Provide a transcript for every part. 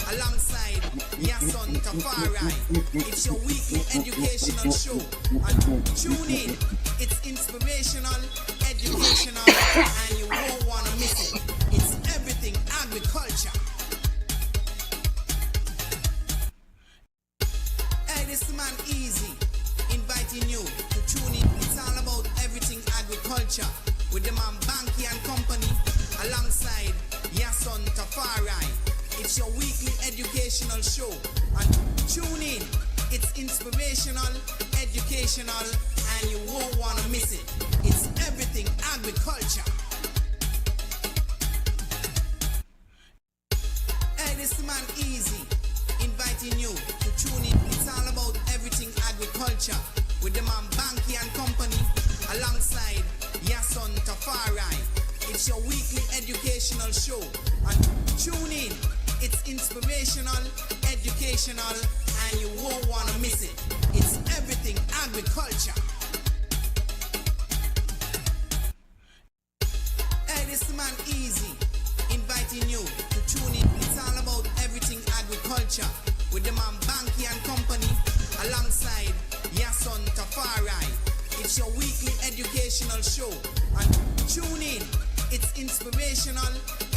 alongside Yason Tafari. It's your weekly educational show. And tune in, it's inspirational, educational, and you won't want to miss it. It's everything agriculture. Hey, this man Easy, inviting you to tune in. It's all about everything agriculture with the man Banky and Company alongside Yason Tafari. It's your weekly educational show. And tune in, it's inspirational, educational, and you won't want to miss it. It's everything agriculture. Hey, this man Easy, inviting you to tune in. It's all about everything agriculture with the man Banky and Company alongside Yason Tafari. It's your weekly educational show. And tune in, it's inspirational, educational, and you won't want to miss it. It's everything agriculture. Hey, this man Easy, inviting you to tune in. It's all about everything agriculture with the man Banky and Company alongside Yason Tafari. It's your weekly educational show. And tune in, it's inspirational,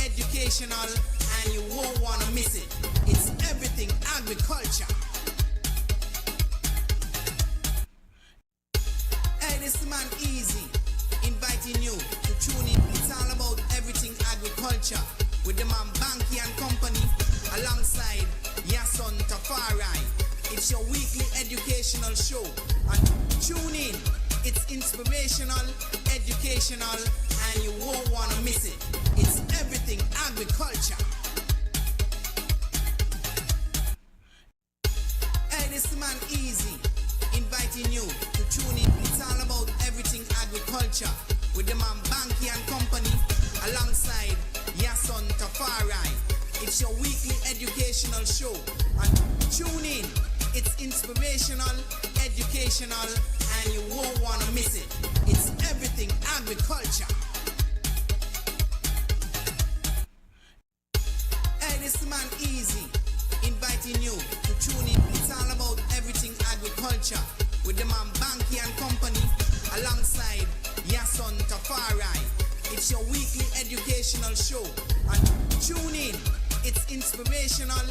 educational, and you won't want to miss it. It's everything agriculture. Hey, this man Easy, inviting you to tune in. It's all about everything agriculture with the man Banky and Company alongside Yason Tafari. It's your weekly educational show. And tune in, it's inspirational, educational, and you won't want to miss it. It's everything agriculture. Hey, this man Easy, inviting you to tune in. It's all about everything agriculture with the man Banky and Company alongside Yason Tafari. It's your weekly educational show. And tune in, it's inspirational, educational, and you won't want to miss it. It's everything agriculture. Hey, this man Easy, inviting you to tune in. It's all about everything agriculture with the man Banky and Company alongside Yason Tafari. It's your weekly educational show. And tune in, it's inspirational,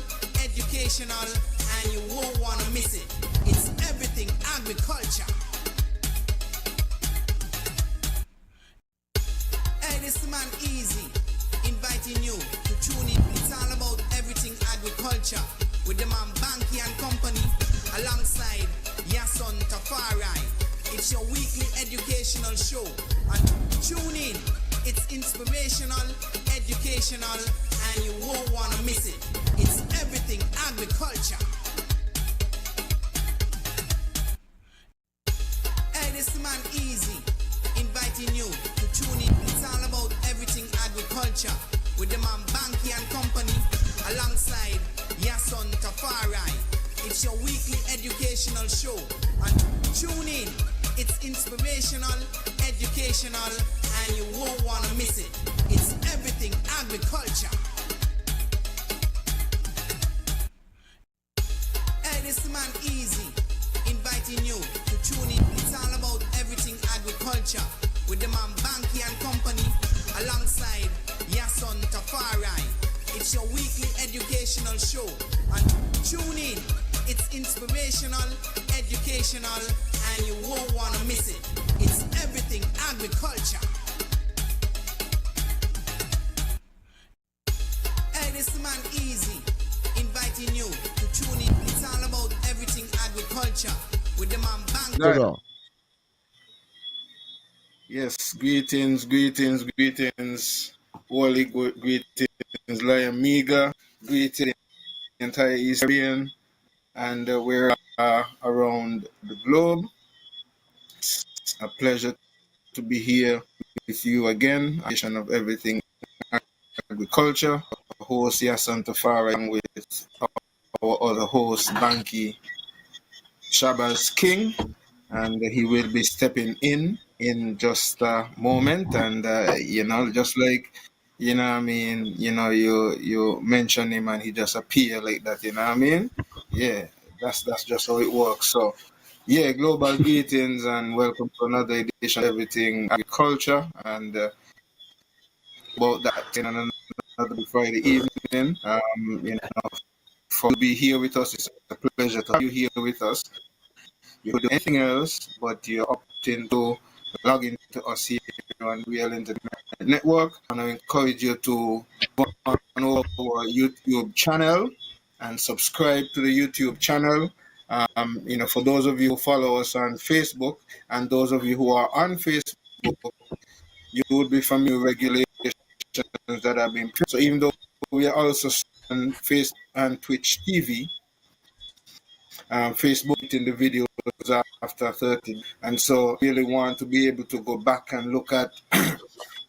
educational, and you won't want to miss it. It's everything agriculture. Hey, this man Easy, inviting you to tune in. It's all about everything agriculture with the man Banky and Company alongside Yason Tafari. It's your weekly educational show. And tune in, it's inspirational, educational, and you won't want to miss it. It's everything agriculture. Hey, this man Easy, inviting you to tune in. It's all about everything agriculture with the man Banky and Company alongside Yason Tafari. It's your weekly educational show. And tune in, it's inspirational, educational, and you won't want to miss it. It's everything agriculture. Hey, this man Easy, inviting you to tune in. It's all about everything agriculture with the man Banky and Company alongside Yason Tafari. It's your weekly educational show. And tune in, it's inspirational, educational, and you won't want to miss it. It's everything agriculture. Hey, this man Easy, inviting you to tune in. It's all about everything agriculture with the man Banky. Right. Yes, greetings. Holy greetings, Lion Mega. Greetings, entire East Caribbean, and we're around the globe. It's a pleasure to be here with you again. Edition of everything agriculture. Host Yason Tafari with our other host Banky Shabazz King, and he will be stepping in just a moment. And just like you know what I mean, you mention him and he just appear like that, you know what I mean? Yeah, that's just how it works. So yeah, global greetings and welcome to another edition of Everything Agriculture, and about that in another Friday evening. For be here with us, it's a pleasure to have you here with us. You could do anything else, but you're opting to log into us here on Real Internet Network. And I encourage you to go on over our YouTube channel and subscribe to the YouTube channel. For those of you who follow us on Facebook and those of you who are on Facebook, you would be familiar with regulations that have been. So even though we are also on Facebook and Twitch TV, Facebook in the videos after 30, and so really want to be able to go back and look at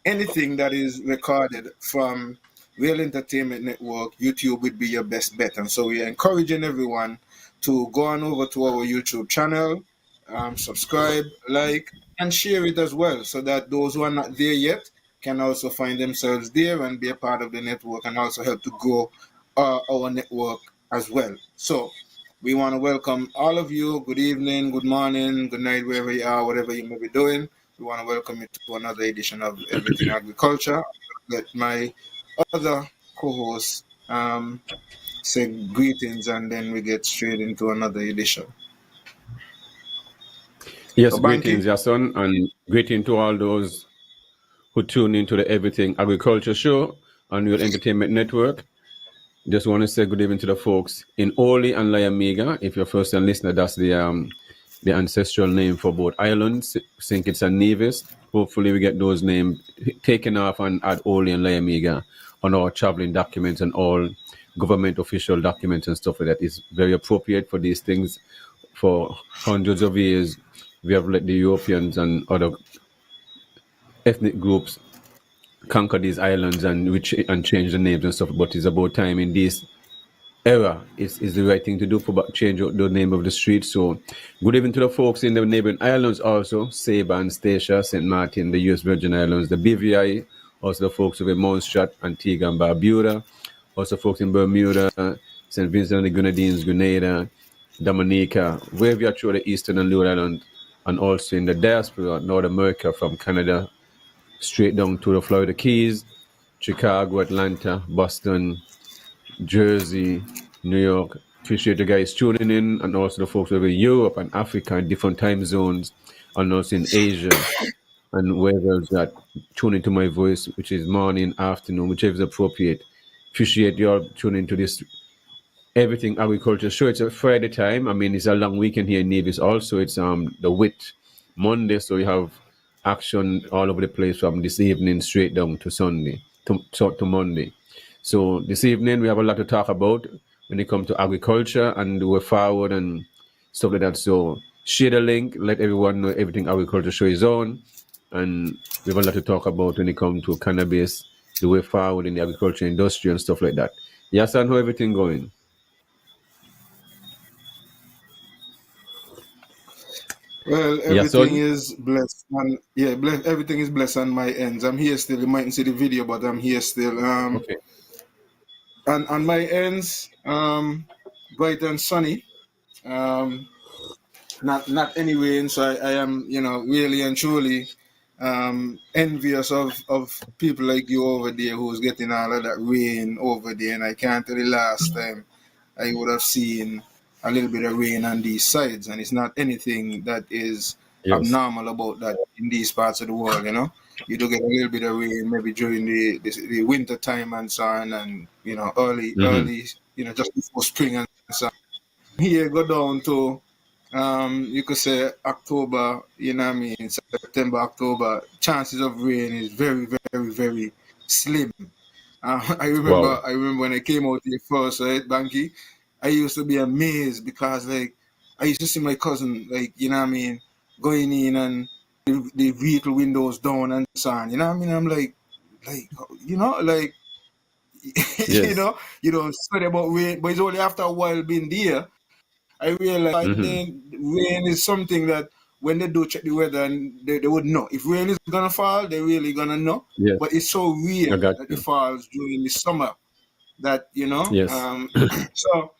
anything that is recorded from Real Entertainment Network. YouTube would be your best bet, and so we are encouraging everyone to go on over to our YouTube channel, subscribe, like, and share it as well, so that those who are not there yet can also find themselves there and be a part of the network and also help to grow our network as well. So we want to welcome all of you. Good evening, good morning, good night, wherever you are, whatever you may be doing. We want to welcome you to another edition of Everything Agriculture. Let my other co-hosts say greetings, and then we get straight into another edition. Yes, So, greetings, Banky? Yason, and greeting to all those who tune into the Everything Agriculture Show on Real Entertainment Network. Just want to say good evening to the folks in Oli and Liamiga. If you're first time listener, that's the ancestral name for both islands, St. Kitts and Nevis. Hopefully we get those names taken off and add Oli and Liamiga on our traveling documents and all government official documents and stuff like that. It's very appropriate for these things. For hundreds of years, we have let the Europeans and other ethnic groups conquer these islands and change the names and stuff. But it's about time in this era is the right thing to do for change the name of the street. So good evening to the folks in the neighboring islands also, Saba and Statia, St. Martin, the US Virgin Islands, the BVI, also the folks over Montserrat, Antigua and Barbuda, also folks in Bermuda, St. Vincent and the Grenadines, Grenada, Dominica, wherever you're through the Eastern and Leeward Island, and also in the diaspora, North America, from Canada straight down to the Florida Keys, Chicago, Atlanta, Boston, Jersey, New York. Appreciate the guys tuning in, and also the folks over in Europe and Africa and different time zones, and also in Asia and wherever else that tune into my voice, which is morning, afternoon, whichever is appropriate. Appreciate you all tuning into this Everything Agriculture Show. It's a Friday time. I mean, it's a long weekend here in Nevis. Also, it's the WIT Monday, so we have action all over the place from this evening straight down to Sunday to Monday. So this evening we have a lot to talk about when it comes to agriculture and the way forward and stuff like that. So share the link, let everyone know Everything Agriculture Show is on, and we have a lot to talk about when it comes to cannabis, the way forward in the agriculture industry and stuff like that. Yes, and how everything going? Well, Yes, everything is blessed, and everything is blessed on my ends. I'm here still. You mightn't see the video, but I'm here still. okay. And on my ends, bright and sunny. Not any rain, so I am, really and truly envious of people like you over there who's getting all of that rain over there. And I can't tell the last time I would have seen a little bit of rain on these sides, and it's not anything that is abnormal about that in these parts of the world. You do get a little bit of rain maybe during the winter time and so on, and early, just before spring and so on. Here go down to you could say October, September, October, chances of rain is very, very, very slim. I remember when I came out here first, right, Banky, I used to be amazed because I used to see my cousin, going in and the vehicle windows down and so on. I'm like, yes. you don't sweat about rain, but it's only after a while being there I realized rain is something that when they do check the weather, and they would know. If rain is gonna fall, they're really gonna know. Yes. But it's so I weird got that you. it falls during the summer that, Yes. so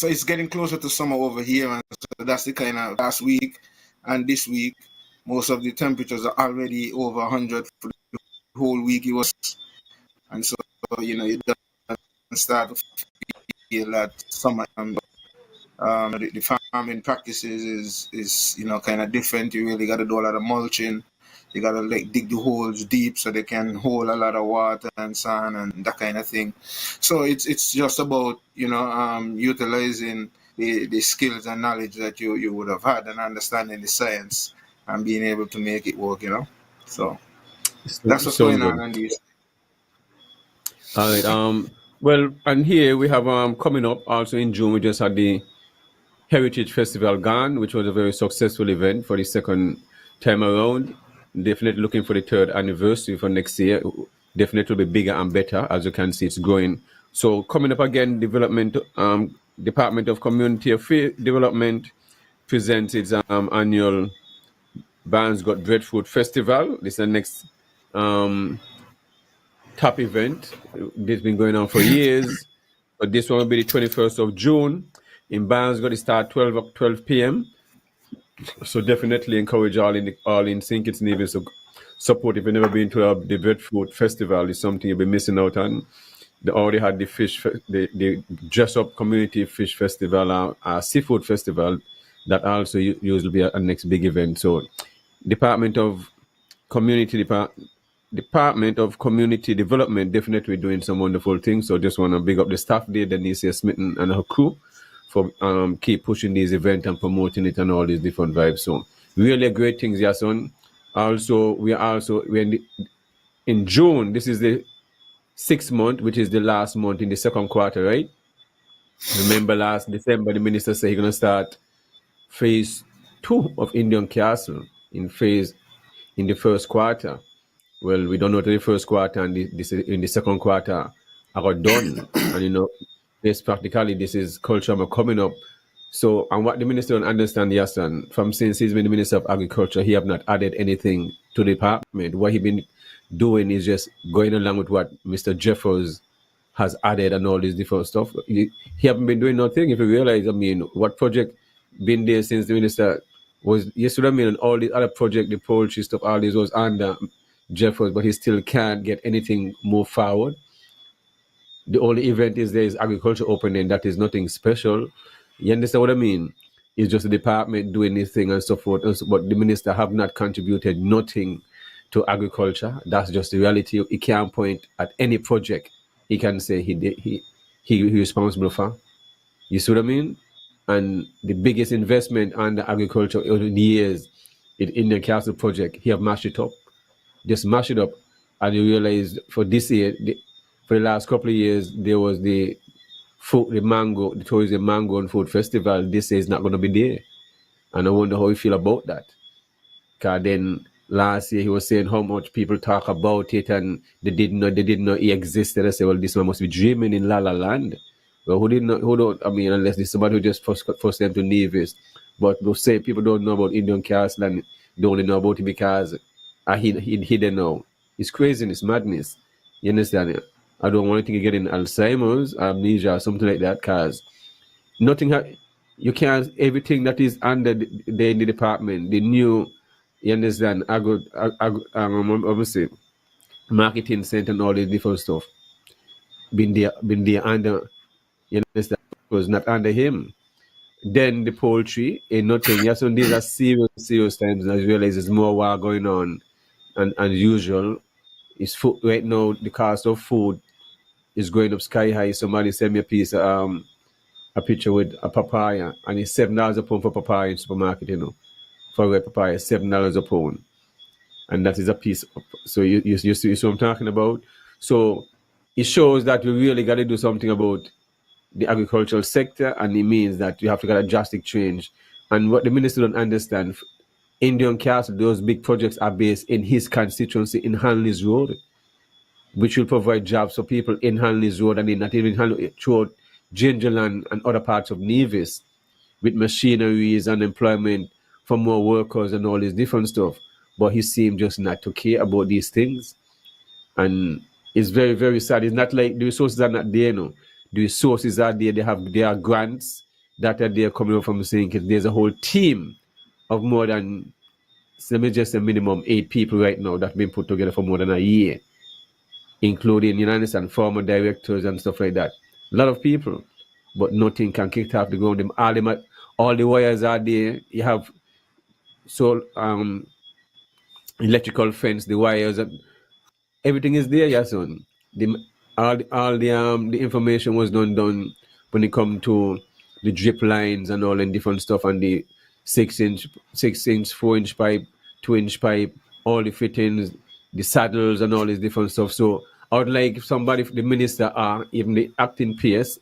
it's getting closer to summer over here, and so that's the kind of last week and this week. Most of the temperatures are already over 100 for the whole week. It was, and so it doesn't start to feel that summer. The farming practices is kind of different. You really got to do a lot of mulching. You got to dig the holes deep so they can hold a lot of water and sun and that kind of thing. So it's just about utilizing the skills and knowledge that you would have had and understanding the science and being able to make it work. So that's what's So going good. on these. All right. Well, and here we have coming up also in June. We just had the Heritage Festival gone, which was a very successful event for the second time around. Definitely looking for the third anniversary for next year. Definitely will be bigger and better. As you can see, it's growing. So coming up again, Department of Community Affairs Development presents its annual Barnes Got Breadfruit Festival. This is the next top event. This has been going on for years. But this one will be the 21st of June. In Barnes Got to start 12 p.m. So definitely encourage all in St. Kitts Nevis to support. If you've never been to the Breadfruit Festival, it's something you'll be missing out on. They already had the Dress Up Community Fish Festival, Seafood Festival, that also usually be a next big event. So Department of Community Development definitely doing some wonderful things. So just want to big up the staff there, Denise Smitten and her crew, for keep pushing these events and promoting it and all these different vibes. So really great things, Yason. Also, we're in June. This is the 6th month, which is the last month in the second quarter, right? Remember last December, the minister said he's going to start phase 2 of Indian Castle in the first quarter. Well, we don't know to the first quarter, and this is in the second quarter I got done. And this practically this is culture coming up. So, and what the minister don't understand, Yasan, from since he's been the Minister of Agriculture, he have not added anything to the department. What he been doing is just going along with what Mr. Jeffers has added and all this different stuff. He haven't been doing nothing. If you realize, what project been there since the minister was, yesterday, and all the other project, the poultry stuff, all this was under Jeffers, but he still can't get anything move forward. The only event is there is agriculture opening. That is nothing special. You understand what I mean? It's just the department doing this thing and so forth. But the minister have not contributed nothing to agriculture. That's just the reality. He can't point at any project he can say he responsible for. You see what I mean? And the biggest investment on the agriculture in the years in Indian Castle project, he have mashed it up. Just mash it up, and you realize for this year, for the last couple of years, there was the tourism mango and food festival. This year is not going to be there, and I wonder how you feel about that. Because then last year he was saying how much people talk about it, and they didn't know he existed. I said, well, this one must be dreaming in La La Land. Well, unless this somebody who just forced them to Nevis. But they'll say people don't know about Indian Castle and they only know about it because he don't know. It's craziness, madness. You understand? I don't want to get in Alzheimer's, amnesia, or something like that, because you can't, everything that is under in the department, the new, you understand, obviously, marketing center and all this different stuff, been there under, you understand, was not under him. Then the poultry, nothing. Yes, so these are serious times. I realize there's more war going on and usual. It's food right now. The cost of food is going up sky high. Somebody sent me a picture with a papaya, and it's $7 a pound for papaya in supermarket. For red papaya, $7 a pound, and that is a piece. So you see what I'm talking about. So it shows that we really got to do something about the agricultural sector, and it means that you have to get a drastic change. And what the minister don't understand, Indian Castle, those big projects are based in his constituency in Hanley's Road, which will provide jobs for people in Hanley's Road and not even throughout Gingerland and other parts of Nevis, with machineries and employment for more workers and all this different stuff. But he seemed just not to care about these things. And it's very, very sad. It's not like the resources are not there, no. The resources are there. There are grants that are there coming up from St. Kitts. There's a whole team of more than, let me just say, minimum 8 people right now that have been put together for more than a year, including, you know, understand, former directors and stuff like that. A lot of people, but nothing can kick off the ground. All the wires are there. You have electrical fence, the wires, everything is there, yeah, son. The information was done when it come to the drip lines and all and different stuff, and the 6-inch, 4-inch pipe, 2-inch pipe, all the fittings, the saddles and all this different stuff. So I would like somebody, the minister or even the acting PS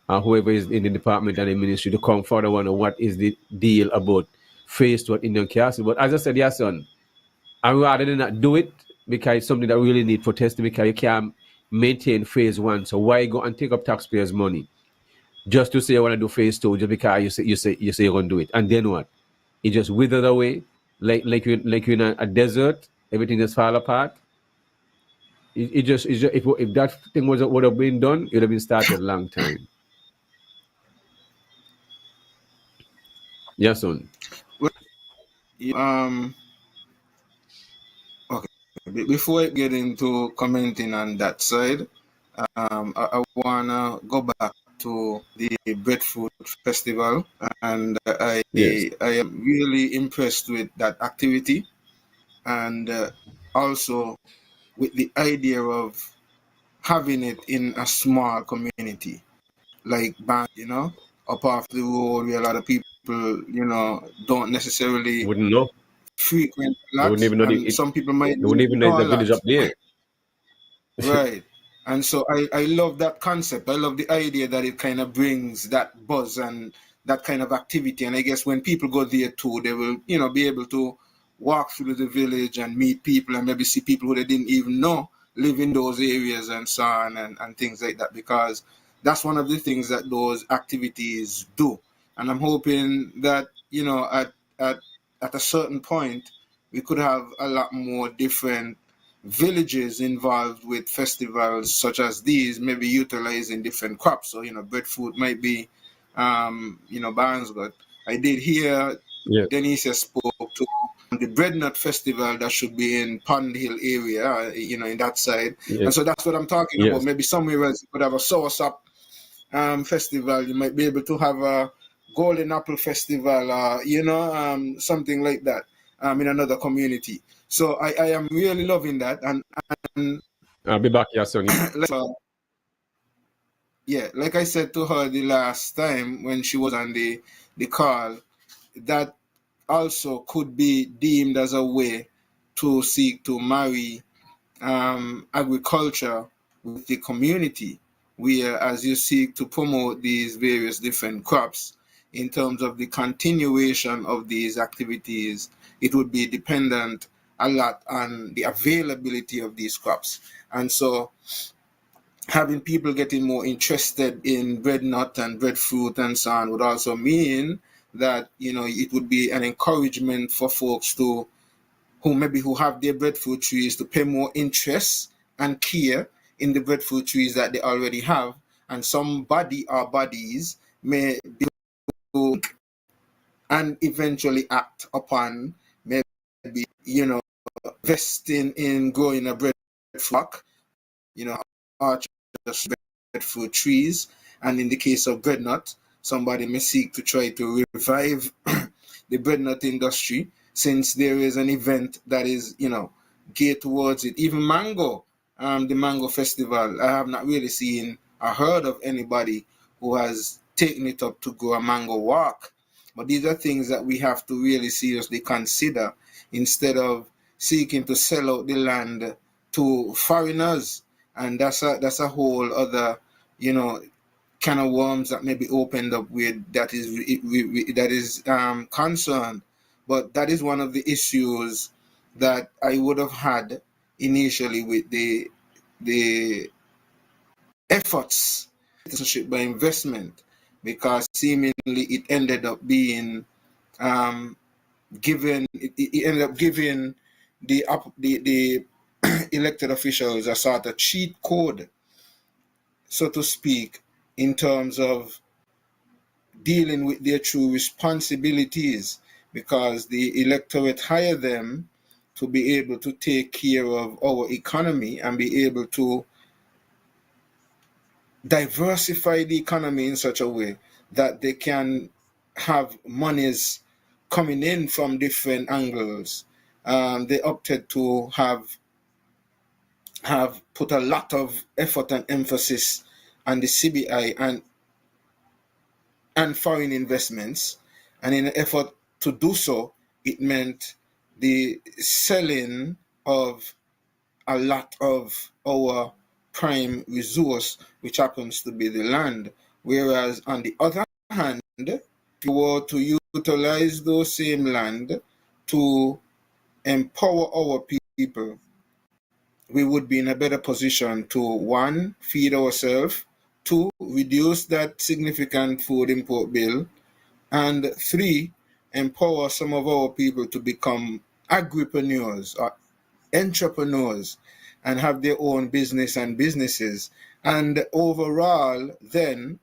or whoever is in the department and the ministry to come forward and wonder what is the deal about phase 2 at Indian Castle. But as I said, yeah, son, I'd rather than not do it because it's something that really need protesting because you can't maintain phase 1. So why go and take up taxpayers' money just to say I want to do phase 2 just because you say you're gonna do it, and then what? It just withered away like you're in a desert. Everything just fall apart. It just if that thing would have been done, it would have been started a long time. Yeah, son. Okay. Before I get into commenting on that side, I wanna go back to the Breadfruit Festival, and Yes. I am really impressed with that activity, and also with the idea of having it in a small community like Bank, you know, up off the road where a lot of people, you know, don't necessarily Wouldn't know. frequent a They wouldn't lot, even know and some people might they wouldn't even know know a the village lot. up there. Right. And so I love that concept. I love the idea that it kind of brings that buzz and that kind of activity. And I guess when people go there too, they will, you know, be able to walk through the village and meet people and maybe see people who they didn't even know live in those areas and so on and things like that, because that's one of the things that those activities do. And I'm hoping that, you know, at a certain point, we could have a lot more different villages involved with festivals such as these, maybe utilizing different crops. So, you know, breadfruit might be, you know, Barnsgot. I did hear Yeah. Denise spoke to the Breadnut Festival that should be in Pond Hill area, you know, in that side. Yes. And so that's what I'm talking Yes. about. Maybe somewhere else you could have a soursop festival. You might be able to have a golden apple festival, you know, something like that in another community. So I am really loving that. And I'll be back here soon. yeah, like I said to her the last time when she was on the call, that also could be deemed as a way to seek to marry agriculture with the community, where as you seek to promote these various different crops in terms of the continuation of these activities, it would be dependent a lot on the availability of these crops. And so having people getting more interested in breadnut and breadfruit and so on would also mean that, you know, it would be an encouragement for folks to who have their breadfruit trees to pay more interest and care in the breadfruit trees that they already have. And somebody or bodies may be and eventually act upon maybe, you know, investing in growing a breadfruit flock, you know, or just breadfruit trees. And in the case of breadnut, somebody may seek to try to revive the breadnut industry, since there is an event that is, you know, geared towards it. Even mango, the mango festival, I have not really seen or heard of anybody who has taken it up to go a mango walk. But these are things that we have to really seriously consider instead of seeking to sell out the land to foreigners. And that's a whole other, you know, can of worms that may be opened up with that is concerned. But that is one of the issues that I would have had initially with the efforts by investment, because seemingly it ended up being he ended up giving the elected officials a sort of cheat code, so to speak, in terms of dealing with their true responsibilities, because the electorate hire them to be able to take care of our economy and be able to diversify the economy in such a way that they can have monies coming in from different angles. They opted to have put a lot of effort and emphasis on the CBI and foreign investments, and in an effort to do so, it meant the selling of a lot of our prime resource, which happens to be the land. Whereas on the other hand, if you were to utilize those same land to empower our people, we would be in a better position to, one, feed ourselves, two, reduce that significant food import bill, and three, empower some of our people to become agripreneurs or entrepreneurs and have their own business and businesses, and overall then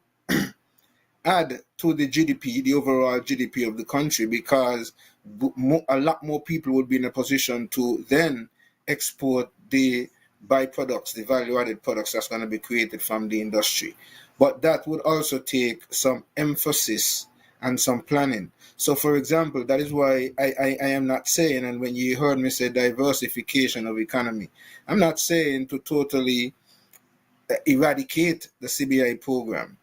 add to the GDP, the overall GDP of the country, because a lot more people would be in a position to then export the byproducts, the value-added products that's going to be created from the industry. But that would also take some emphasis and some planning. So, for example, that is why I am not saying, and when you heard me say diversification of economy, I'm not saying to totally eradicate the CBI program.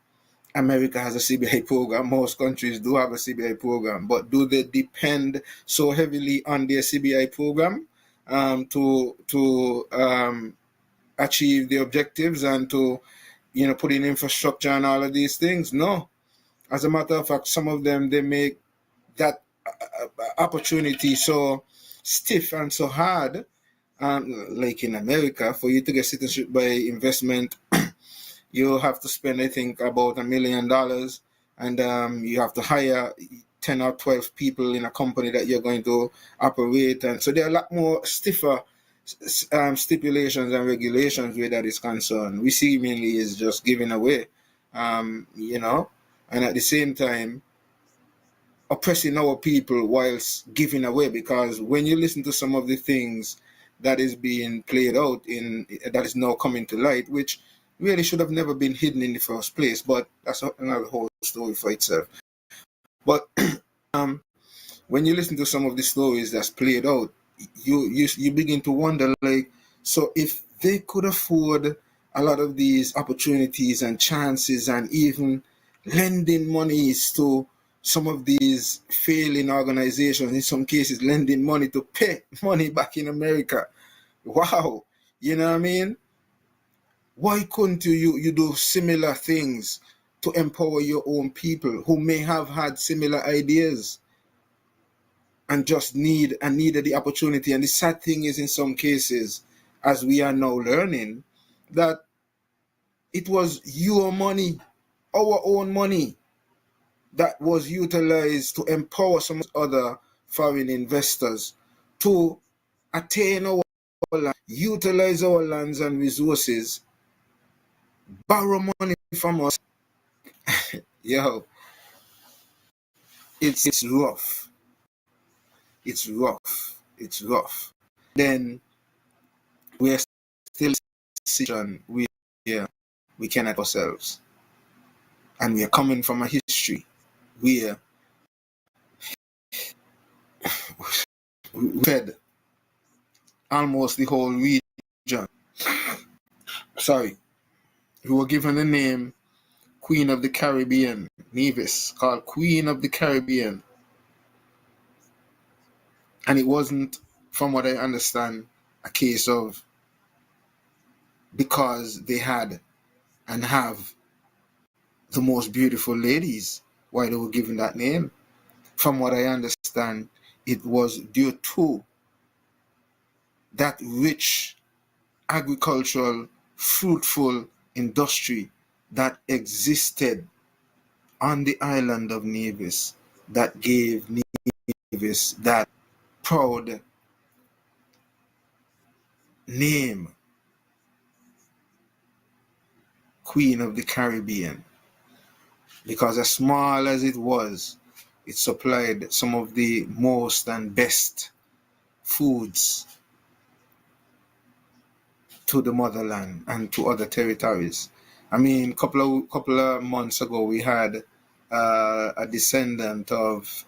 America has a CBI program. Most countries do have a CBI program, but do they depend so heavily on their CBI program to achieve the objectives and to put in infrastructure and all of these things? No. As a matter of fact, some of them, they make that opportunity so stiff and so hard, like in America, for you to get citizenship by investment, you have to spend, I think, about $1 million, and you have to hire 10 or 12 people in a company that you're going to operate. And so there are a lot more stiffer stipulations and regulations where that is concerned. We see mainly is just giving away, and at the same time oppressing our people whilst giving away, because when you listen to some of the things that is being played out that is now coming to light, which really should have never been hidden in the first place, but that's another whole story for itself. But when you listen to some of the stories that's played out, you begin to wonder, like, so if they could afford a lot of these opportunities and chances and even lending monies to some of these failing organizations, in some cases lending money to pay money back in America, wow, you know what I mean? Why couldn't you do similar things to empower your own people who may have had similar ideas and just needed the opportunity? And the sad thing is, in some cases, as we are now learning, that it was your money, our own money, that was utilized to empower some other foreign investors to attain our land, utilize our lands and resources, borrow money from us. Yo, it's rough. It's rough. It's rough. Then we're still in a situation where we cannot ourselves. And we are coming from a history where we fed almost the whole region. Sorry. We were given the name Queen of the Caribbean, Nevis, called Queen of the Caribbean. And it wasn't, from what I understand, a case of because they had and have the most beautiful ladies why they were given that name. From what I understand, it was due to that rich agricultural, fruitful industry that existed on the island of Nevis that gave Nevis, that proud name, Queen of the Caribbean, because as small as it was, it supplied some of the most and best foods to the motherland and to other territories. I mean, couple of months ago, we had a descendant of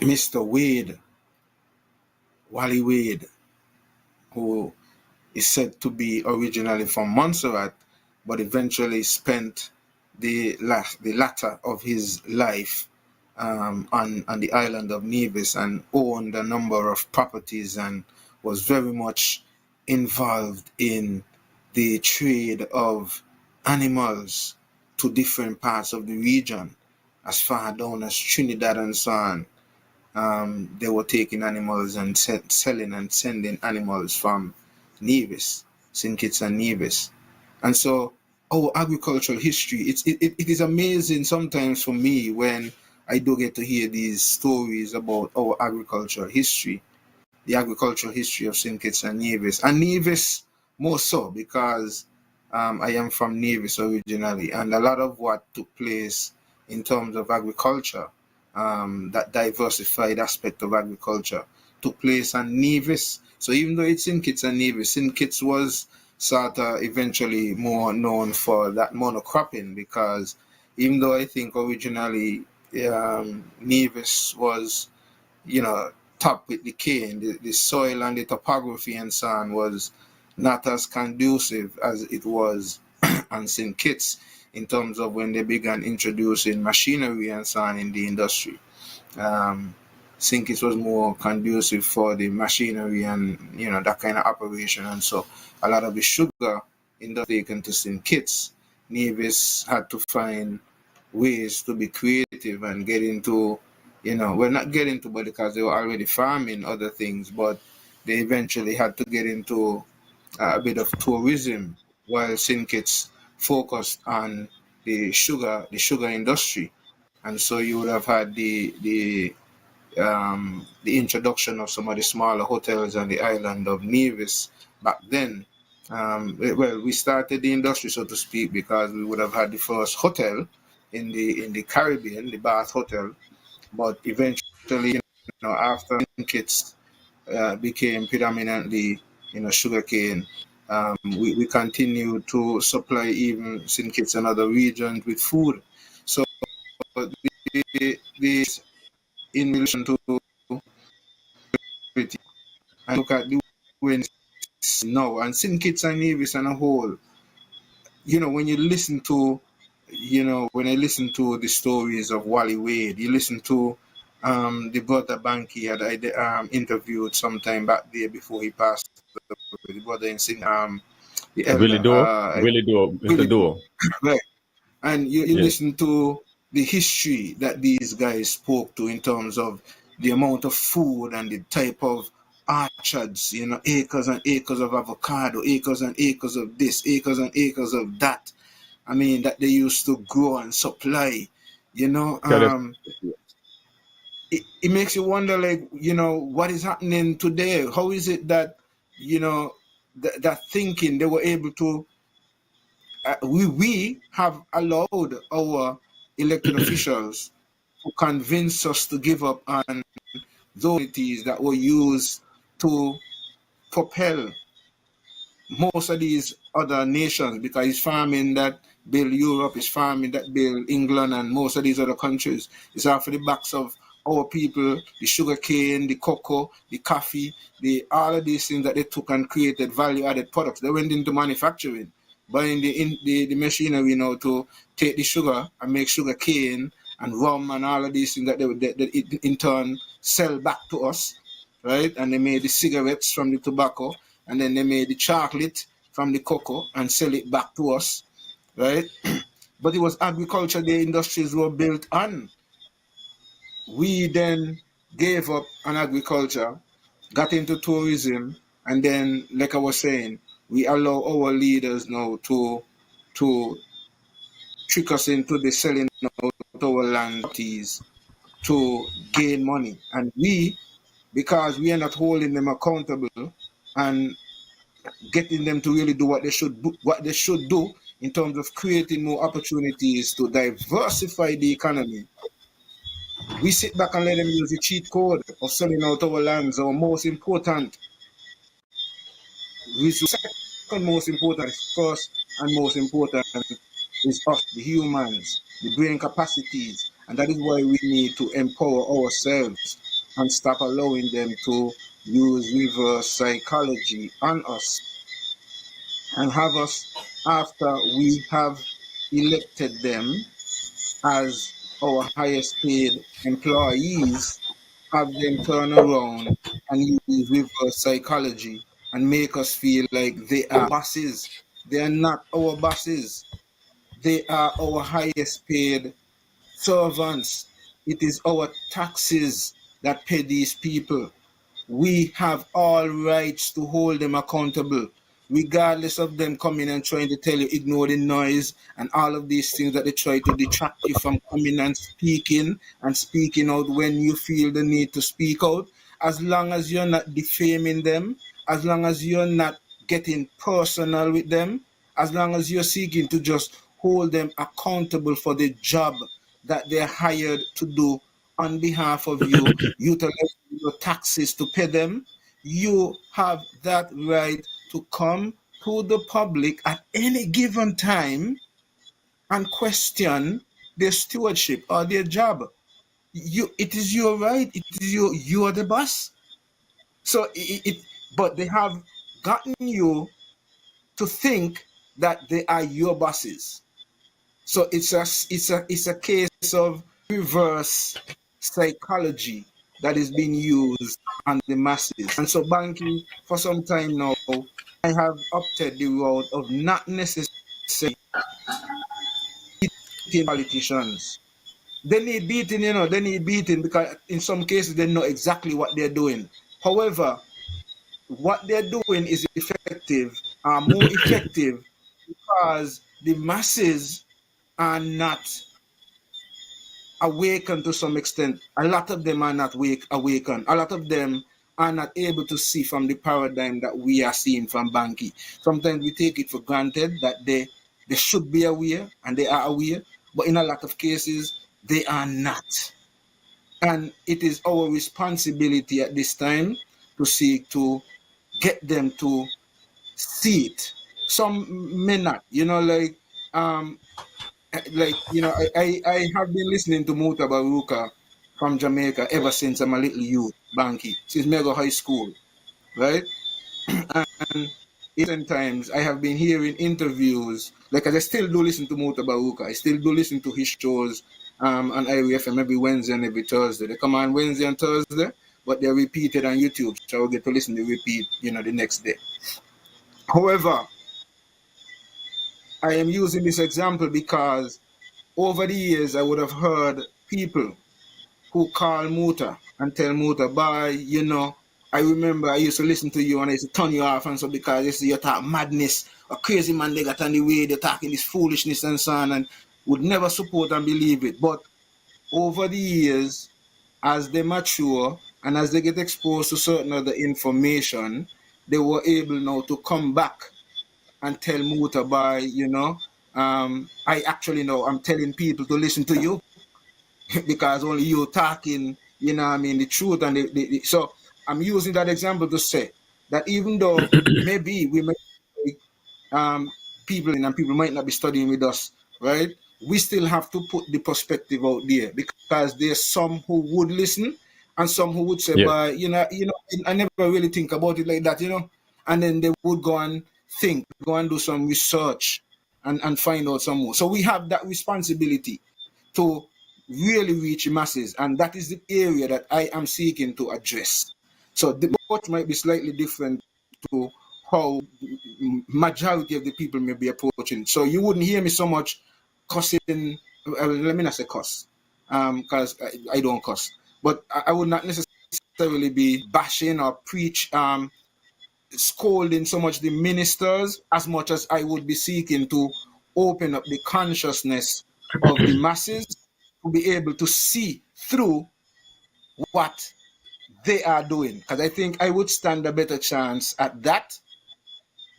Mr. Wade, Wally Wade, who is said to be originally from Montserrat, but eventually spent the latter of his life on the island of Nevis and owned a number of properties and was very much involved in the trade of animals to different parts of the region, as far down as Trinidad and so on. They were taking animals and selling and sending animals from Nevis, St. Kitts and Nevis. And so our agricultural history, it is amazing sometimes for me when I do get to hear these stories about our agricultural history, the agricultural history of St. Kitts and Nevis more so because I am from Nevis originally, and a lot of what took place in terms of agriculture, that diversified aspect of agriculture, took place on Nevis. So even though it's St. Kitts and Nevis, St. Kitts was sort of eventually more known for that monocropping, because even though I think originally Nevis was, top with the cane, the soil and the topography and so on was not as conducive as it was on St. Kitts in terms of when they began introducing machinery and so on in the industry. St. Kitts was more conducive for the machinery and that kind of operation, and so a lot of the sugar industry taken to St. Kitts. Nevis had to find ways to be creative and get into, not get into, but because they were already farming other things, but they eventually had to get into a bit of tourism, while St. Kitts focused on the sugar industry. And so you would have had the introduction of some of the smaller hotels on the island of Nevis back then. We started the industry, so to speak, because we would have had the first hotel in the Caribbean, the Bath Hotel. But eventually, after Kitts became predominantly, sugarcane, we continue to supply even St. Kitts and other regions with food. So this in relation to and look at the winds now and St. Kitts and Nevis on a whole. When you listen to, when I listen to the stories of Wally Wade, you listen to the brother Banky I interviewed sometime back there before he passed, the brother in St. The elder, Willie Dore. Right. And you listen to the history that these guys spoke to in terms of the amount of food and the type of orchards, acres and acres of avocado, acres and acres of this, acres and acres of that. I mean, that they used to grow and supply, it makes you wonder, like, what is happening today? How is it that, that thinking they were able to, we have allowed our elected officials to convince us to give up on those entities that were used to propel most of these other nations, because it's farming that build Europe, it's farming that build England and most of these other countries. It's off the backs of our people, the sugar cane, the cocoa, the coffee, all of these things that they took and created value-added products. They went into manufacturing, buying the machinery to take the sugar and make sugar cane and rum and all of these things that they in turn sell back to us, right? And they made the cigarettes from the tobacco, and then they made the chocolate from the cocoa and sell it back to us, right? But it was agriculture the industries were built on. We then gave up on agriculture, got into tourism, and then, like I was saying, we allow our leaders now to trick us into the selling out our land to gain money. And we, because we are not holding them accountable and getting them to really do what they should do in terms of creating more opportunities to diversify the economy, we sit back and let them use the cheat code of selling out our lands. Our most important resource, second most important, first and most important is us, the humans, the brain capacities. And that is why we need to empower ourselves and stop allowing them to use reverse psychology on us and have us, after we have elected them as our highest paid employees, have them turn around and use reverse psychology and make us feel like they are bosses. They are not our bosses. They are our highest paid servants. It is our taxes that pay these people. We have all rights to hold them accountable, regardless of them coming and trying to tell you ignore the noise and all of these things that they try to detract you from coming and speaking out when you feel the need to speak out. As long as you're not defaming them, as long as you're not getting personal with them, as long as you're seeking to just hold them accountable for the job that they're hired to do on behalf of you, utilize your taxes to pay them, you have that right to come to the public at any given time and question their stewardship or their job. It is your right. It is you are the boss. So but they have gotten you to think that they are your bosses. So it's a case of reverse psychology that is being used on the masses. And so Banky, for some time now, I have opted the route of not necessarily beating politicians. They need beating, they need beating because in some cases they know exactly what they're doing. However, what they're doing is effective, more effective because the masses are not awakened to some extent. A lot of them are not awakened. A lot of them are not able to see from the paradigm that we are seeing from Banky. Sometimes we take it for granted that they should be aware, and they are aware, but in a lot of cases, they are not. And it is our responsibility at this time to seek to get them to see it. Some may not, I have been listening to Muta Baruka from Jamaica ever since I'm a little youth, Banky, since Mega High School, right? And times I have been hearing interviews, like I still do listen to Muta Baruka, I still do listen to his shows on IRFM every Wednesday and every Thursday. They come on Wednesday and Thursday, but they're repeated on YouTube, so I'll get to listen to repeat, the next day. However, I am using this example because over the years, I would have heard people who call Muta and tell Muta, bye, I remember I used to listen to you and I used to turn you off and so because you talk madness, a crazy man they got on the way, they're talking this foolishness and so on, and would never support and believe it. But over the years, as they mature and as they get exposed to certain other information, they were able now to come back and tell Muta, bye, I actually know I'm telling people to listen to you because only you talking, the truth. And so I'm using that example to say that even though maybe we may people and people might not be studying with us, right? We still have to put the perspective out there because there's some who would listen and some who would say, but I never really think about it like that, and then they would go and go and do some research and find out some more. So we have that responsibility to really reach masses, and that is the area that I am seeking to address. So the approach might be slightly different to how majority of the people may be approaching. So you wouldn't hear me so much cussing. Let me not say cuss, because I don't cuss. But I would not necessarily be bashing or preach, scolding so much the ministers as much as I would be seeking to open up the consciousness of the masses to be able to see through what they are doing, because I think I would stand a better chance at that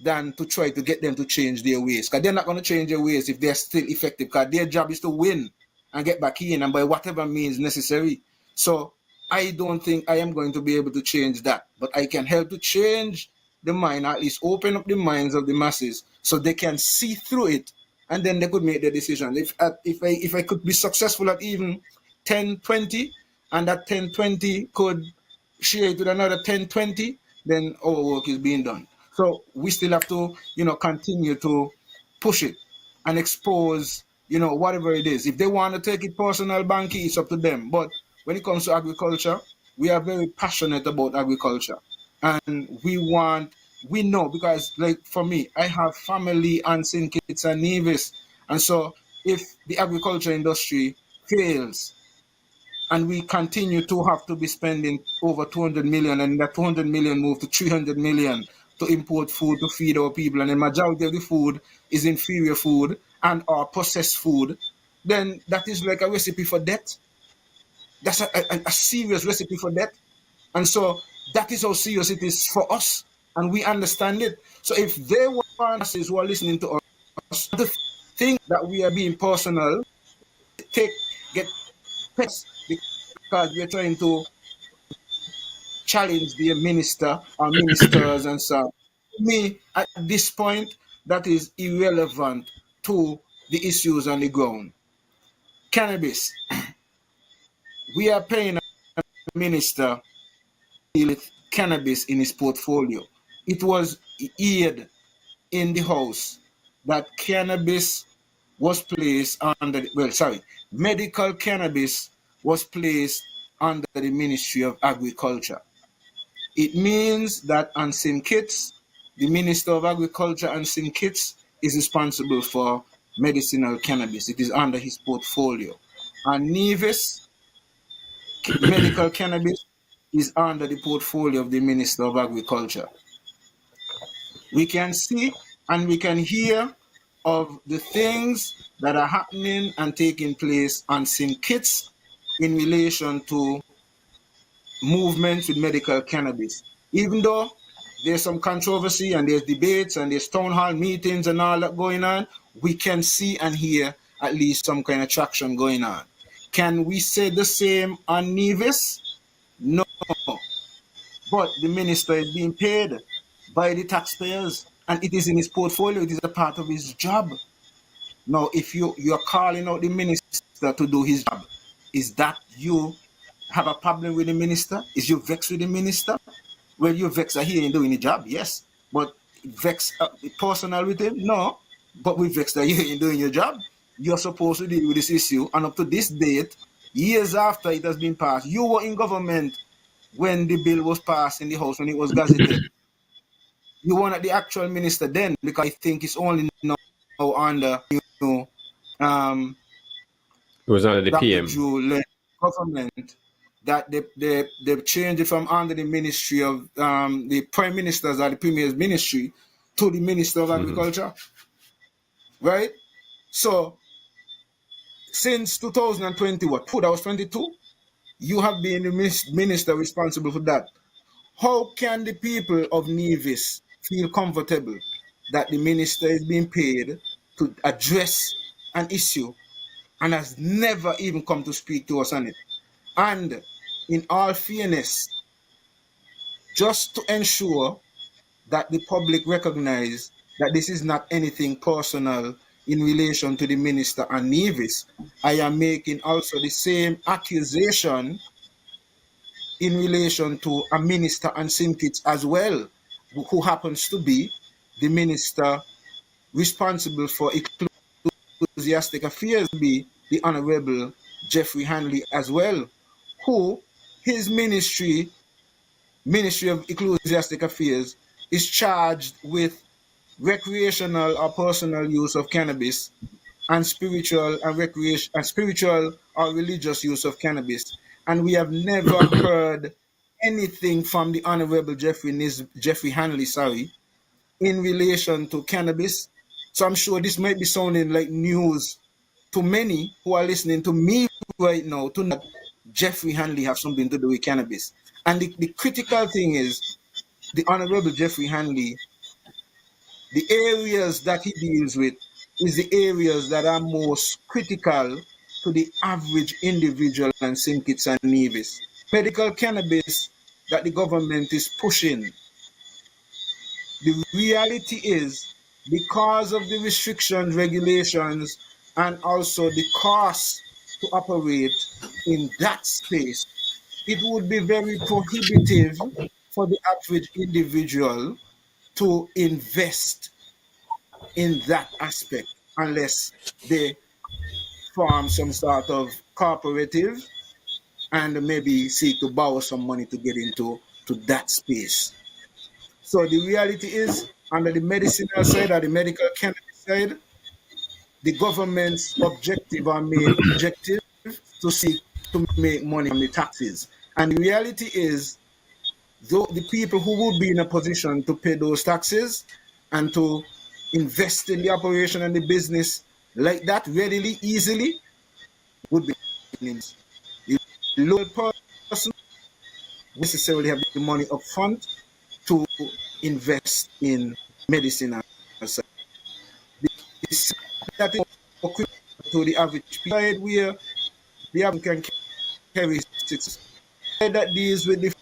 than to try to get them to change their ways, because they're not going to change their ways if they're still effective, because their job is to win and get back in, and by whatever means necessary. So I don't think I am going to be able to change that, but I can help to change the mind, at least open up the minds of the masses so they can see through it, and then they could make their decision. If I could be successful at even 10-20, and that 10-20 could share it with another 10-20, then our work is being done. So we still have to, continue to push it and expose, whatever it is. If they want to take it personal, Banky, it's up to them. But when it comes to agriculture, we are very passionate about agriculture. And we know, because like for me, I have family and St. Kitts and Nevis. And so if the agriculture industry fails, and we continue to have to be spending over 200 million, and that 200 million move to 300 million to import food to feed our people, and the majority of the food is inferior food and or processed food, then that is like a recipe for death. That's a serious recipe for death. And so that is how serious it is for us, and we understand it. So if they want us who are listening to us to think that we are being personal, get pets, because we're trying to challenge the minister or ministers and so. Me, at this point, that is irrelevant to the issues on the ground. Cannabis. We are paying a minister with cannabis in his portfolio. It was aired in the House that cannabis was placed under, medical cannabis was placed under the Ministry of Agriculture. It means that on St. Kitts, the Minister of Agriculture on St. Kitts is responsible for medicinal cannabis. It is under his portfolio. And Nevis, medical cannabis is under the portfolio of the Minister of Agriculture. We can see and we can hear of the things that are happening and taking place on St. Kitts in relation to movements with medical cannabis. Even though there's some controversy and there's debates and there's town hall meetings and all that going on, we can see and hear at least some kind of traction going on. Can we say the same on Nevis? No. But the minister is being paid by the taxpayers, and it is in his portfolio. It is a part of his job. Now, if you're calling out the minister to do his job, is that you have a problem with the minister? Is you vexed with the minister? Well, you vexed here in doing the job, yes. But vexed personal with him? No. But we vexed here in doing your job. You're supposed to deal with this issue. And up to this date, years after it has been passed, you were in government when the bill was passed in the House, when it was gazetted. You were not the actual minister then, because I think it's only now under it was under the Dr. PM government that they changed it from under the ministry of the prime minister's or the premier's ministry to the Minister of Agriculture. Right? So since 2020, that was 22, you have been the minister responsible for that. How can the people of Nevis feel comfortable that the minister is being paid to address an issue and has never even come to speak to us on it? And in all fairness, just to ensure that the public recognize that this is not anything personal in relation to the minister and Nevis, I am making also the same accusation in relation to a minister and St. Kitts as well, who happens to be the minister responsible for ecclesiastic affairs, be the Honorable Jeffrey Hanley as well, who his ministry of ecclesiastic affairs is charged with recreational or personal use of cannabis and spiritual or religious use of cannabis. And we have never heard anything from the Honorable Jeffrey Hanley, in relation to cannabis. So I'm sure this might be sounding like news to many who are listening to me right now, to know Jeffrey Hanley have something to do with cannabis? And the critical thing is, the Honorable Jeffrey Hanley, the areas that he deals with is the areas that are most critical to the average individual in St. Kitts and Nevis. Medical cannabis that the government is pushing. The reality is, because of the restrictions, regulations, and also the cost to operate in that space, it would be very prohibitive for the average individual to invest in that aspect unless they form some sort of cooperative and maybe seek to borrow some money to get into that space. So the reality is, under the medicinal side or the medical cannabis side, the government's objective or main objective to seek to make money from the taxes. And the reality is, though the people who would be in a position to pay those taxes and to invest in the operation and the business like that readily, easily, would be the local person necessarily have the money up front to invest in medicine. That is to the average side where the average can carry 6 that deals with the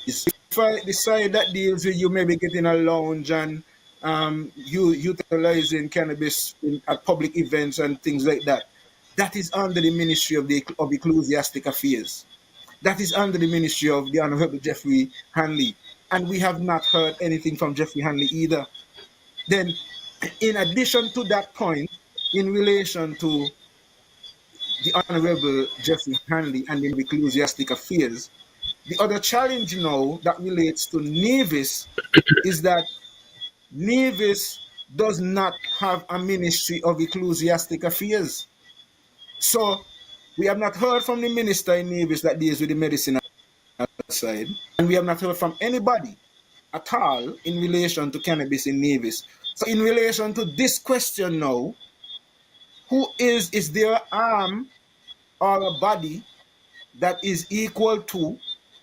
the side that deals with you maybe getting a lounge and you utilizing cannabis at public events and things like that. That is under the Ministry of Ecclesiastic Affairs. That is under the ministry of the Honorable Jeffrey Hanley. And we have not heard anything from Jeffrey Hanley either. Then, in addition to that point, in relation to the Honorable Jeffrey Hanley and the Ecclesiastic Affairs, the other challenge now that relates to Nevis is that Nevis does not have a Ministry of Ecclesiastic Affairs. So, we have not heard from the minister in Nevis that deals with the medicinal side, and we have not heard from anybody at all in relation to cannabis in Nevis. So in relation to this question now, is there an arm or a body that is equal to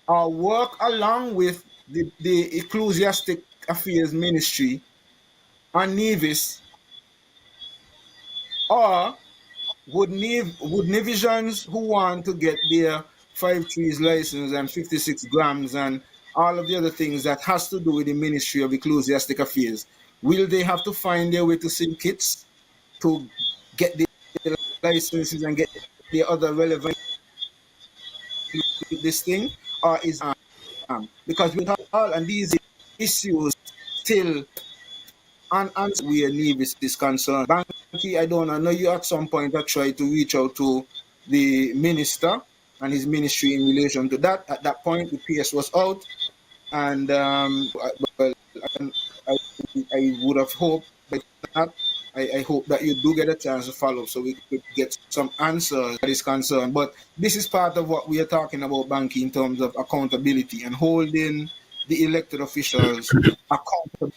or work along with the Ecclesiastic Affairs Ministry on Nevis, or would Nevisians who want to get their 5 trees license and 56 grams and all of the other things that has to do with the Ministry of Ecclesiastic Affairs, will they have to find their way to St. Kitts to get the licenses and get the other relevant this thing, or is because with all and these issues still unanswered where Nevis is concerned. Banky, I don't know you at some point I tried to reach out to the minister and his ministry in relation to that. At that point, the PS was out, and I would have hoped that I hope that you do get a chance to follow up so we could get some answers that is concerned. But this is part of what we are talking about, Banky, in terms of accountability and holding the elected officials accountable.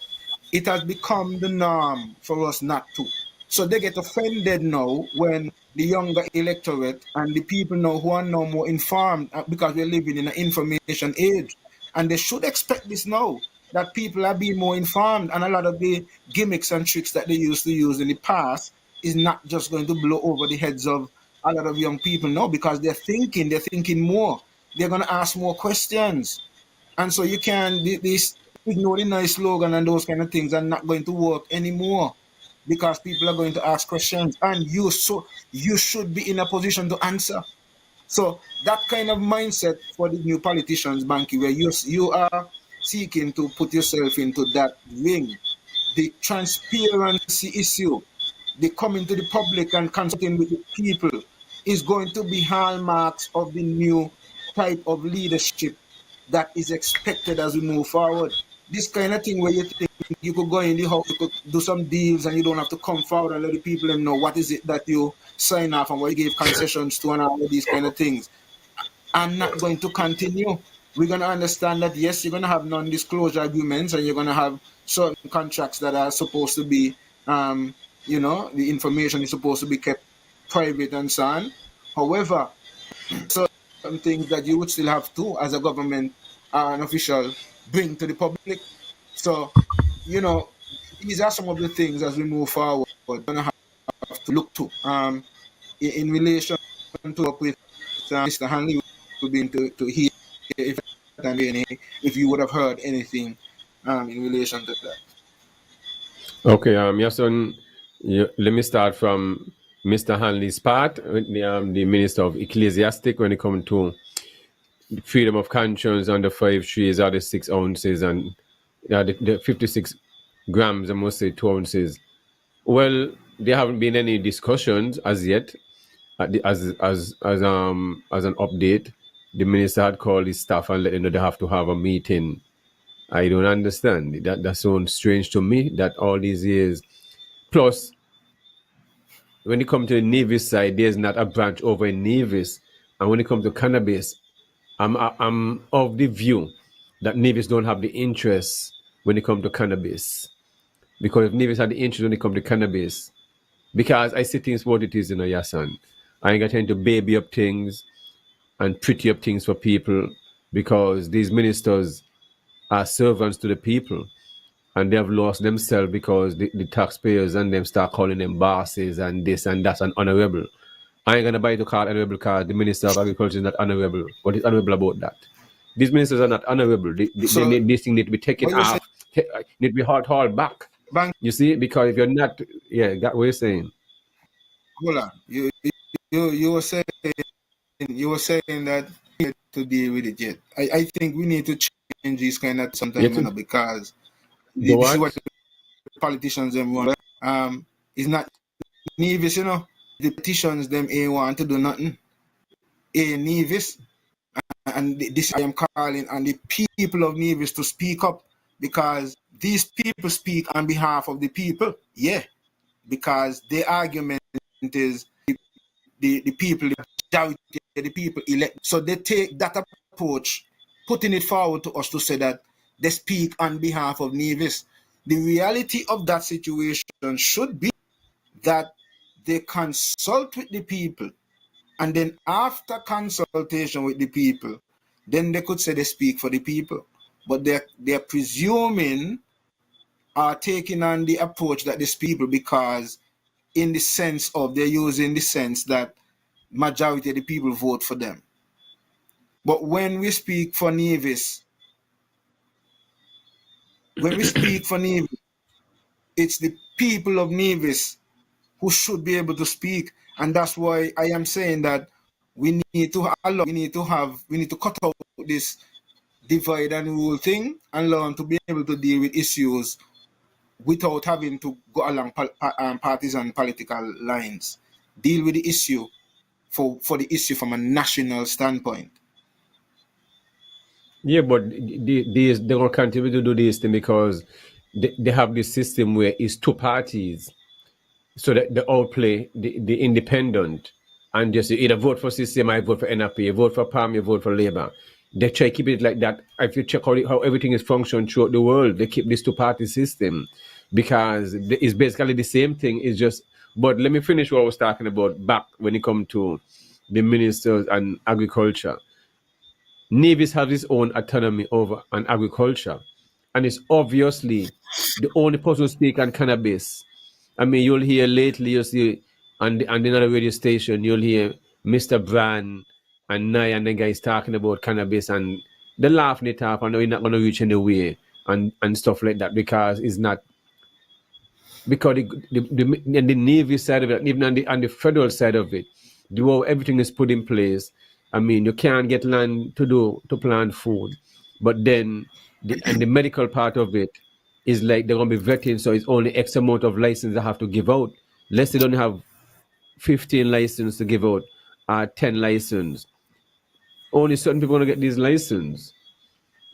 It has become the norm for us not to. So they get offended now when the younger electorate and the people now who are now more informed, because we're living in an information age. And they should expect this now, that people are being more informed, and a lot of the gimmicks and tricks that they used to use in the past is not just going to blow over the heads of a lot of young people now, because they're thinking more. They're going to ask more questions. And so you can, this ignore the nice slogan and those kind of things are not going to work anymore, because people are going to ask questions, and you should be in a position to answer. So that kind of mindset for the new politicians, Banky, where you are seeking to put yourself into that ring, the transparency issue, the coming to the public and consulting with the people is going to be hallmarks of the new type of leadership that is expected as we move forward. This kind of thing where you think you could go in the house, you could do some deals, and you don't have to come forward and let the people know what is it that you sign off and what you gave concessions to and all of these kind of things. I'm not going to continue. We're going to understand that, yes, you're going to have non-disclosure agreements and you're going to have certain contracts that are supposed to be, the information is supposed to be kept private and so on. However, so certain things that you would still have to, as a government an official, bring to the public. So, you know, these are some of the things as we move forward, we're going to have to look to. In relation to up with Mr. Hanley, would be to hear if you would have heard anything in relation to that. Okay, Yason, let me start from Mr. Hanley's part, the Minister of Ecclesiastic, when it comes to freedom of conscience on the 5 trees or the 6 ounces and the 56 grams, I must say 2 ounces. Well, there haven't been any discussions as yet. As an update, the minister had called his staff and let them know they have to have a meeting. I don't understand. That sounds strange to me, that all these years. Plus, when it comes to the Nevis side, there's not a branch over in Nevis. And when it comes to cannabis, I'm of the view that Nevis don't have the interest when it comes to cannabis. Because if Nevis had the interest when it comes to cannabis, because I see things what it is, Yasan. I ain't got time to baby up things and pretty up things for people, because these ministers are servants to the people and they have lost themselves because the taxpayers and them start calling them bosses and this and that and honorable. I ain't gonna buy the card honorable because the Minister of Agriculture is not honorable. What is honorable about that? These ministers are not honorable. This thing need to be taken off, need to be hauled back. You see, because if you're not, got what you're saying. Hold on. You were saying that to deal with it yet. I think we need to change these kind of sometimes, because this is what the politicians them want. It's not Nevis, the politicians them ain't want to do nothing. Nevis, and this I am calling on the people of Nevis to speak up, because these people speak on behalf of the people. Yeah, because the argument is the people, the people elect. So they take that approach, putting it forward to us to say that they speak on behalf of Nevis. The reality of that situation should be that they consult with the people, and then after consultation with the people, then they could say they speak for the people. But they're presuming or taking on the approach that these people, because in the sense of they're using the sense that majority of the people vote for them. But when we speak for Nevis, it's the people of Nevis who should be able to speak. And that's why I am saying that we need to cut out this divide and rule thing and learn to be able to deal with issues without having to go along partisan political lines. Deal with the issue for the issue from a national standpoint. Yeah, but they will continue to do this thing because they have this system where it's 2 parties, so that they all play the independent, and just either vote for CCM, I vote for NRP, you vote for PAM, you vote for Labour. They try to keep it like that. If you check how everything is functioning throughout the world, they keep this 2-party system because it's basically the same thing. It's just, but let me finish what I was talking about back when it comes to the ministers and agriculture. Nevis has its own autonomy over an agriculture, and it's obviously the only person who speaks on cannabis. I mean, you'll hear lately, you see, on another radio station, you'll hear Mr. Brand and Nye and the guys talking about cannabis, and they're laughing it off, and we're not going to reach anywhere and stuff like that, because it's not, because the Navy side of it, even on the federal side of it, the way everything is put in place. I mean, you can't get land to plant food, but then the medical part of it is like they're gonna be vetting, so it's only X amount of license they have to give out. Let's say they don't have 15 license to give out, 10 license. Only certain people are gonna get these license.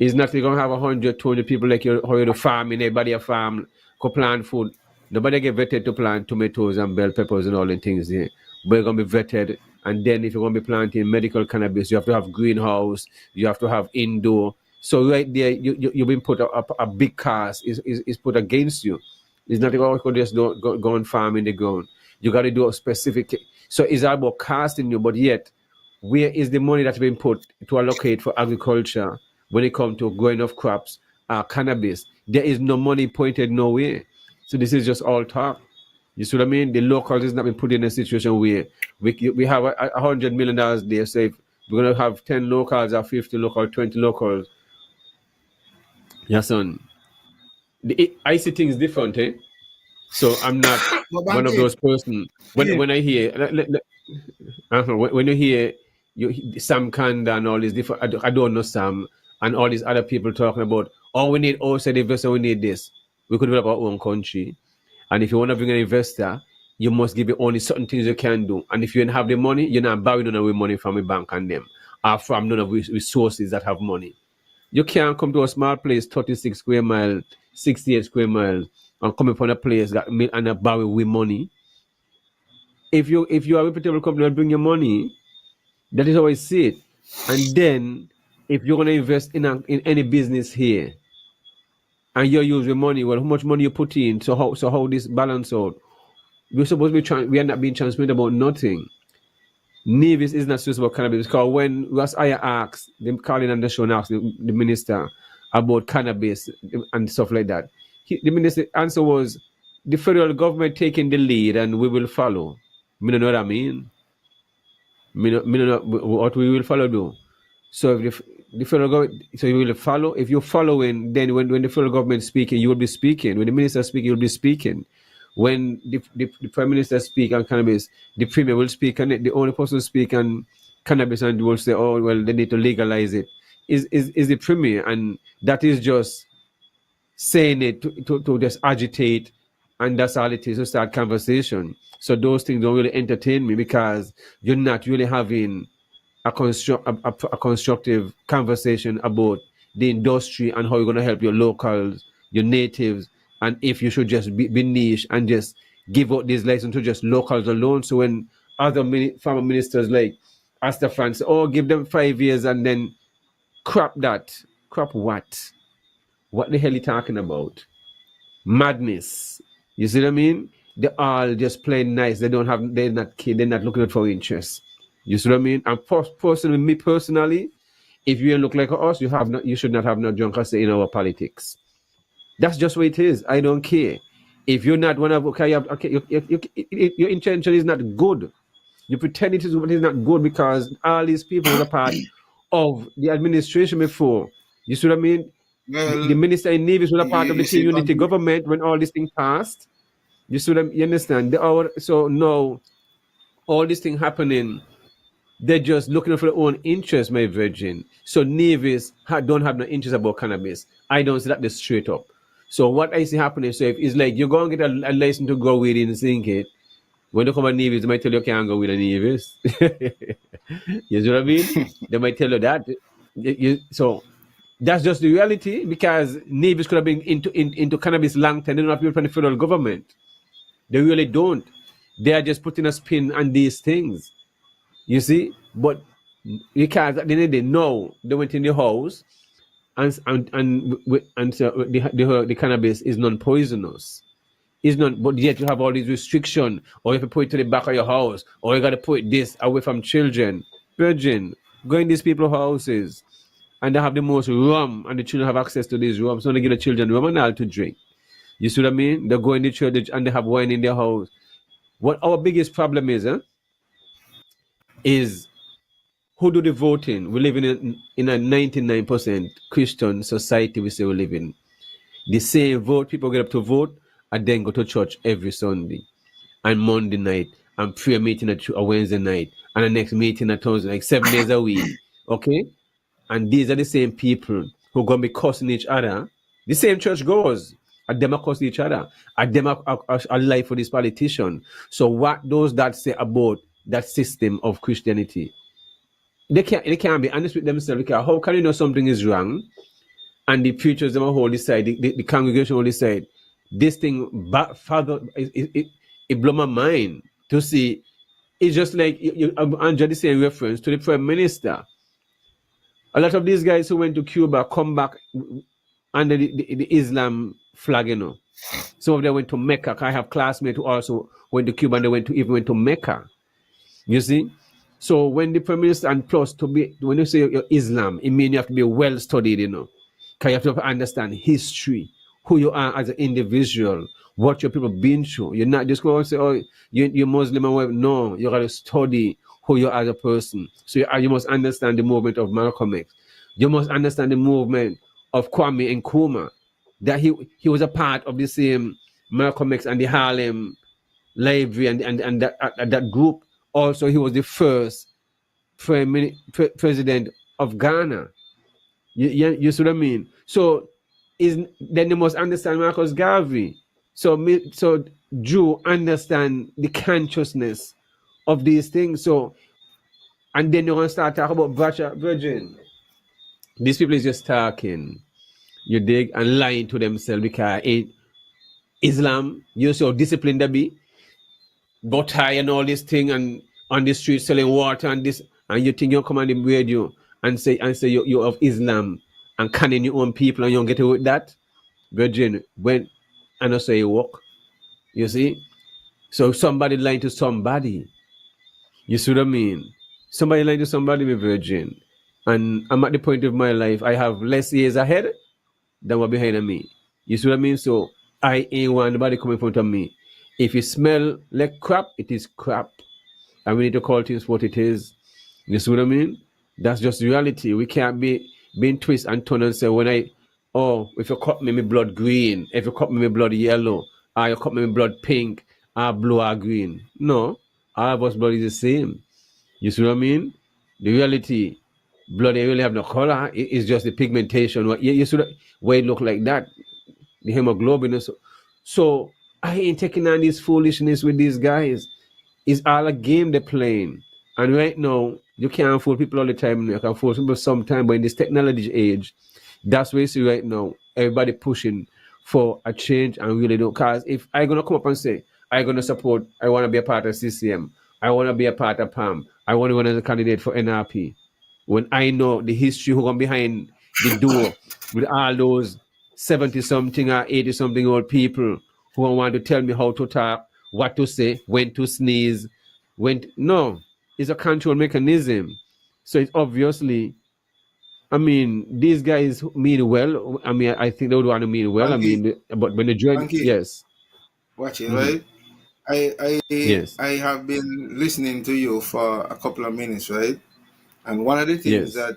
It's not you're gonna have 100, 200 people like you how you're farming, everybody a farm, go plant food. Nobody get vetted to plant tomatoes and bell peppers and all the things there. But you're gonna be vetted. And then if you're going to be planting medical cannabis, you have to have greenhouse, you have to have indoor. So right there, you've been put a big cast is put against you. It's not like you just go and farm in the ground. You got to do a specific. So it's all about casting you, but yet where is the money that's been put to allocate for agriculture when it comes to growing of crops, cannabis? There is no money pointed nowhere. So this is just all talk. You see what I mean? The locals is not been put in a situation where we have $100 million there. So if we're going to have 10 locals or 50 locals, 20 locals, yes, son. I see things different, eh? So I'm not one of those person. When I hear when you hear Sam Kanda and all these different, I don't know Sam and all these other people talking about, oh, we need outside investor, we need this. We could develop our own country, and if you want to bring an investor, you must give it only certain things you can do. And if you don't have the money, you're not borrowing none of the money from a bank and them, or from none of the resources that have money. You can't come to a small place, 36 square miles, 68 square miles, and come upon a place that and borrow with money. If you are a reputable company and bring your money, that is how I see it. And then if you're gonna invest in any business here and you use your money, well, how much money you put in, so how this balance out? We're supposed to be we are not being transparent about nothing. Nevis is not supposed about cannabis because when Ross Aya asked, them calling on the show and asked the minister about cannabis and stuff like that, the minister answer was the federal government taking the lead and we will follow. Me don't know what I mean. Me don't know what we will follow do. So if the federal government, so you will follow. If you're following, then when the federal government is speaking, you will be speaking. When the minister is speaking, you will be speaking. When the prime minister speak on cannabis, the premier will speak on it. The only person who speak on cannabis and will say, "Oh, well, they need to legalize it." Is the premier, and that is just saying it to just agitate, and that's all it is to start conversation. So those things don't really entertain me because you're not really having a constructive conversation about the industry and how you're going to help your locals, your natives, and if you should just be niche and just give out these licenses to just locals alone. So when other former ministers like Astafan say, oh, give them 5 years and then crap that. Crap what? What the hell are you talking about? Madness. You see what I mean? They're all just playing nice. They're not looking out for interest. You see what I mean? And me personally, if you look like us, you should not have no junk say in our politics. That's just what it is. I don't care. If you're not one of your intention is not good. You pretend it is not good because all these people were part of the administration before. You see what I mean? Well, the minister in Nevis was a part of the Team Unity government when all these things passed. You see what I mean? You understand? So now, all this thing happening, they're just looking for their own interest, my virgin. So Nevis don't have no interest about cannabis. I don't see that straight up. So what I see happening, so if it's like you're going to get a license to grow weed and sink it, when they come at Nevis, they might tell you can't go with a Nevis. You see what I mean? They might tell you that. So that's just the reality because Nevis could have been into cannabis long time. They don't have people from the federal government. They really don't. They are just putting a spin on these things. You see? But because at the end of the day, no, they went in the house and so the cannabis is non-poisonous. It's not, but yet you have all these restrictions, or you have to put it to the back of your house, or you got to put this away from children. Virgin, go in these people's houses, and they have the most rum, and the children have access to these rum, so they give the children rum and all to drink. You see what I mean? They go in the church and they have wine in their house. What our biggest problem is who do the voting? We live in a 99% Christian society. We say we live in the same vote. People get up to vote and then go to church every Sunday and Monday night and prayer meeting at a Wednesday night and the next meeting at Thursday, like 7 days a week. Okay, and these are the same people who are gonna be cussing each other. The same church goers. And them across each other, and them are life for this politician. So what does that say about that system of Christianity? They can't be honest with themselves because how can you know something is wrong and the preachers them hold this side, the congregation hold this side? This thing, Father, it blew my mind to see. It's just like Andrew the same reference to the prime minister. A lot of these guys who went to Cuba come back under the Islam flag, you know. Some of them went to Mecca. I have classmates who also went to Cuba and they even went to Mecca. You see? So when the Prime Minister, and plus to be, when you say you're Islam, it means you have to be well studied, because you have to understand history, who you are as an individual, what your people been through. You're not just going to say, oh, you're Muslim and whatever. No, you got to study who you are as a person. So you must understand the movement of Malcolm X. You must understand the movement of Kwame Nkrumah, that he was a part of the same Malcolm X and the Harlem Library and that group. Also, he was the first president of Ghana. You see what I mean? So then you must understand Marcus Garvey. So Drew understand the consciousness of these things. So, and then you're gonna start talking about Virgin. These people is just talking, you dig, and lying to themselves, because in Islam, you see how disciplined they be, but high and all this thing, and on the street selling water and this, and you think you'll come on the radio and say you're of Islam and canning your own people and you don't get away with that? Virgin, when and I say you walk, you see? So somebody lying to somebody. You see what I mean? Somebody lying to somebody, me Virgin. And I'm at the point of my life, I have less years ahead than what behind me. You see what I mean? So I ain't want nobody come in front of me. If you smell like crap, it is crap. And we need to call things what it is. You see what I mean? That's just reality. We can't be being twist and turn and say, if you cut me, my blood green, if you cut me, my blood yellow, or you cut me, my blood pink, or blue or green. No, all of us blood is the same. You see what I mean? The reality, blood ain't really have no color. It's just the pigmentation. You see why it look like that? The hemoglobin. So I ain't taking on this foolishness with these guys. It's all a game they're playing. And right now, you can't fool people all the time. You can fool people sometime, but in this technology age, that's what you see right now. Everybody pushing for a change and really don't. Because if I'm going to come up and say, I'm going to support, I want to be a part of CCM, I want to be a part of PAM, I want to run as a candidate for NRP, when I know the history who gone behind the door with all those 70-something or 80-something old people who want to tell me how to talk, what to say, when to sneeze, no, it's a control mechanism. So it's obviously, I mean, these guys mean well. I mean, I think they would want to mean well. Monkey, I mean, but when they join, Monkey, yes. watch it, Mhm. right? Yes. I have been listening to you for a couple of minutes, right? And one of the things Yes. that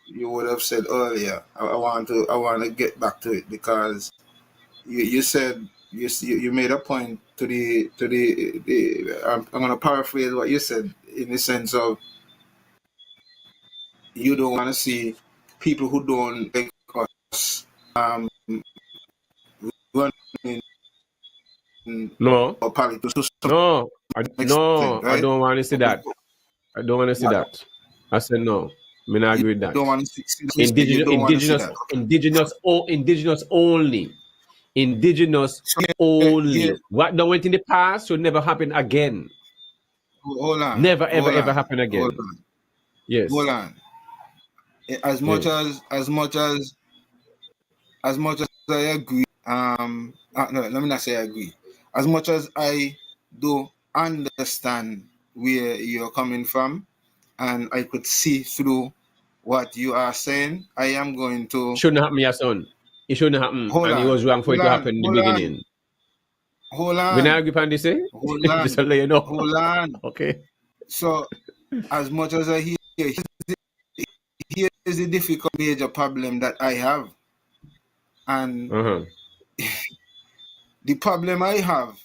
you would have said earlier, I want to get back to it, because you said you made a point to the I'm going to paraphrase what you said, in the sense of you don't want to see people who don't like us running No. or politics to some No. extent, I right? don't want to see that. I don't want to see that. I said no. I mean, I agree with that. Don't want to see that. You don't want to see that. Indigenous only. Indigenous So, only. yeah, What that went in the past should never happen again. hold on. Never, hold ever, ever on, happen again. Hold on. Yes. Hold on. As much Yes. as I agree, no, let me not say I agree. As much as I do understand where you're coming from, and I could see through what you are saying, I am going to Shouldn't happen, your son. It shouldn't happen. hold And it on. was wrong for it to happen in the beginning. Hold When I on. agree on this, Hold on. just to let you know. Hold on. Okay. So, as much as I hear, here's the difficult major problem that I have. And the problem I have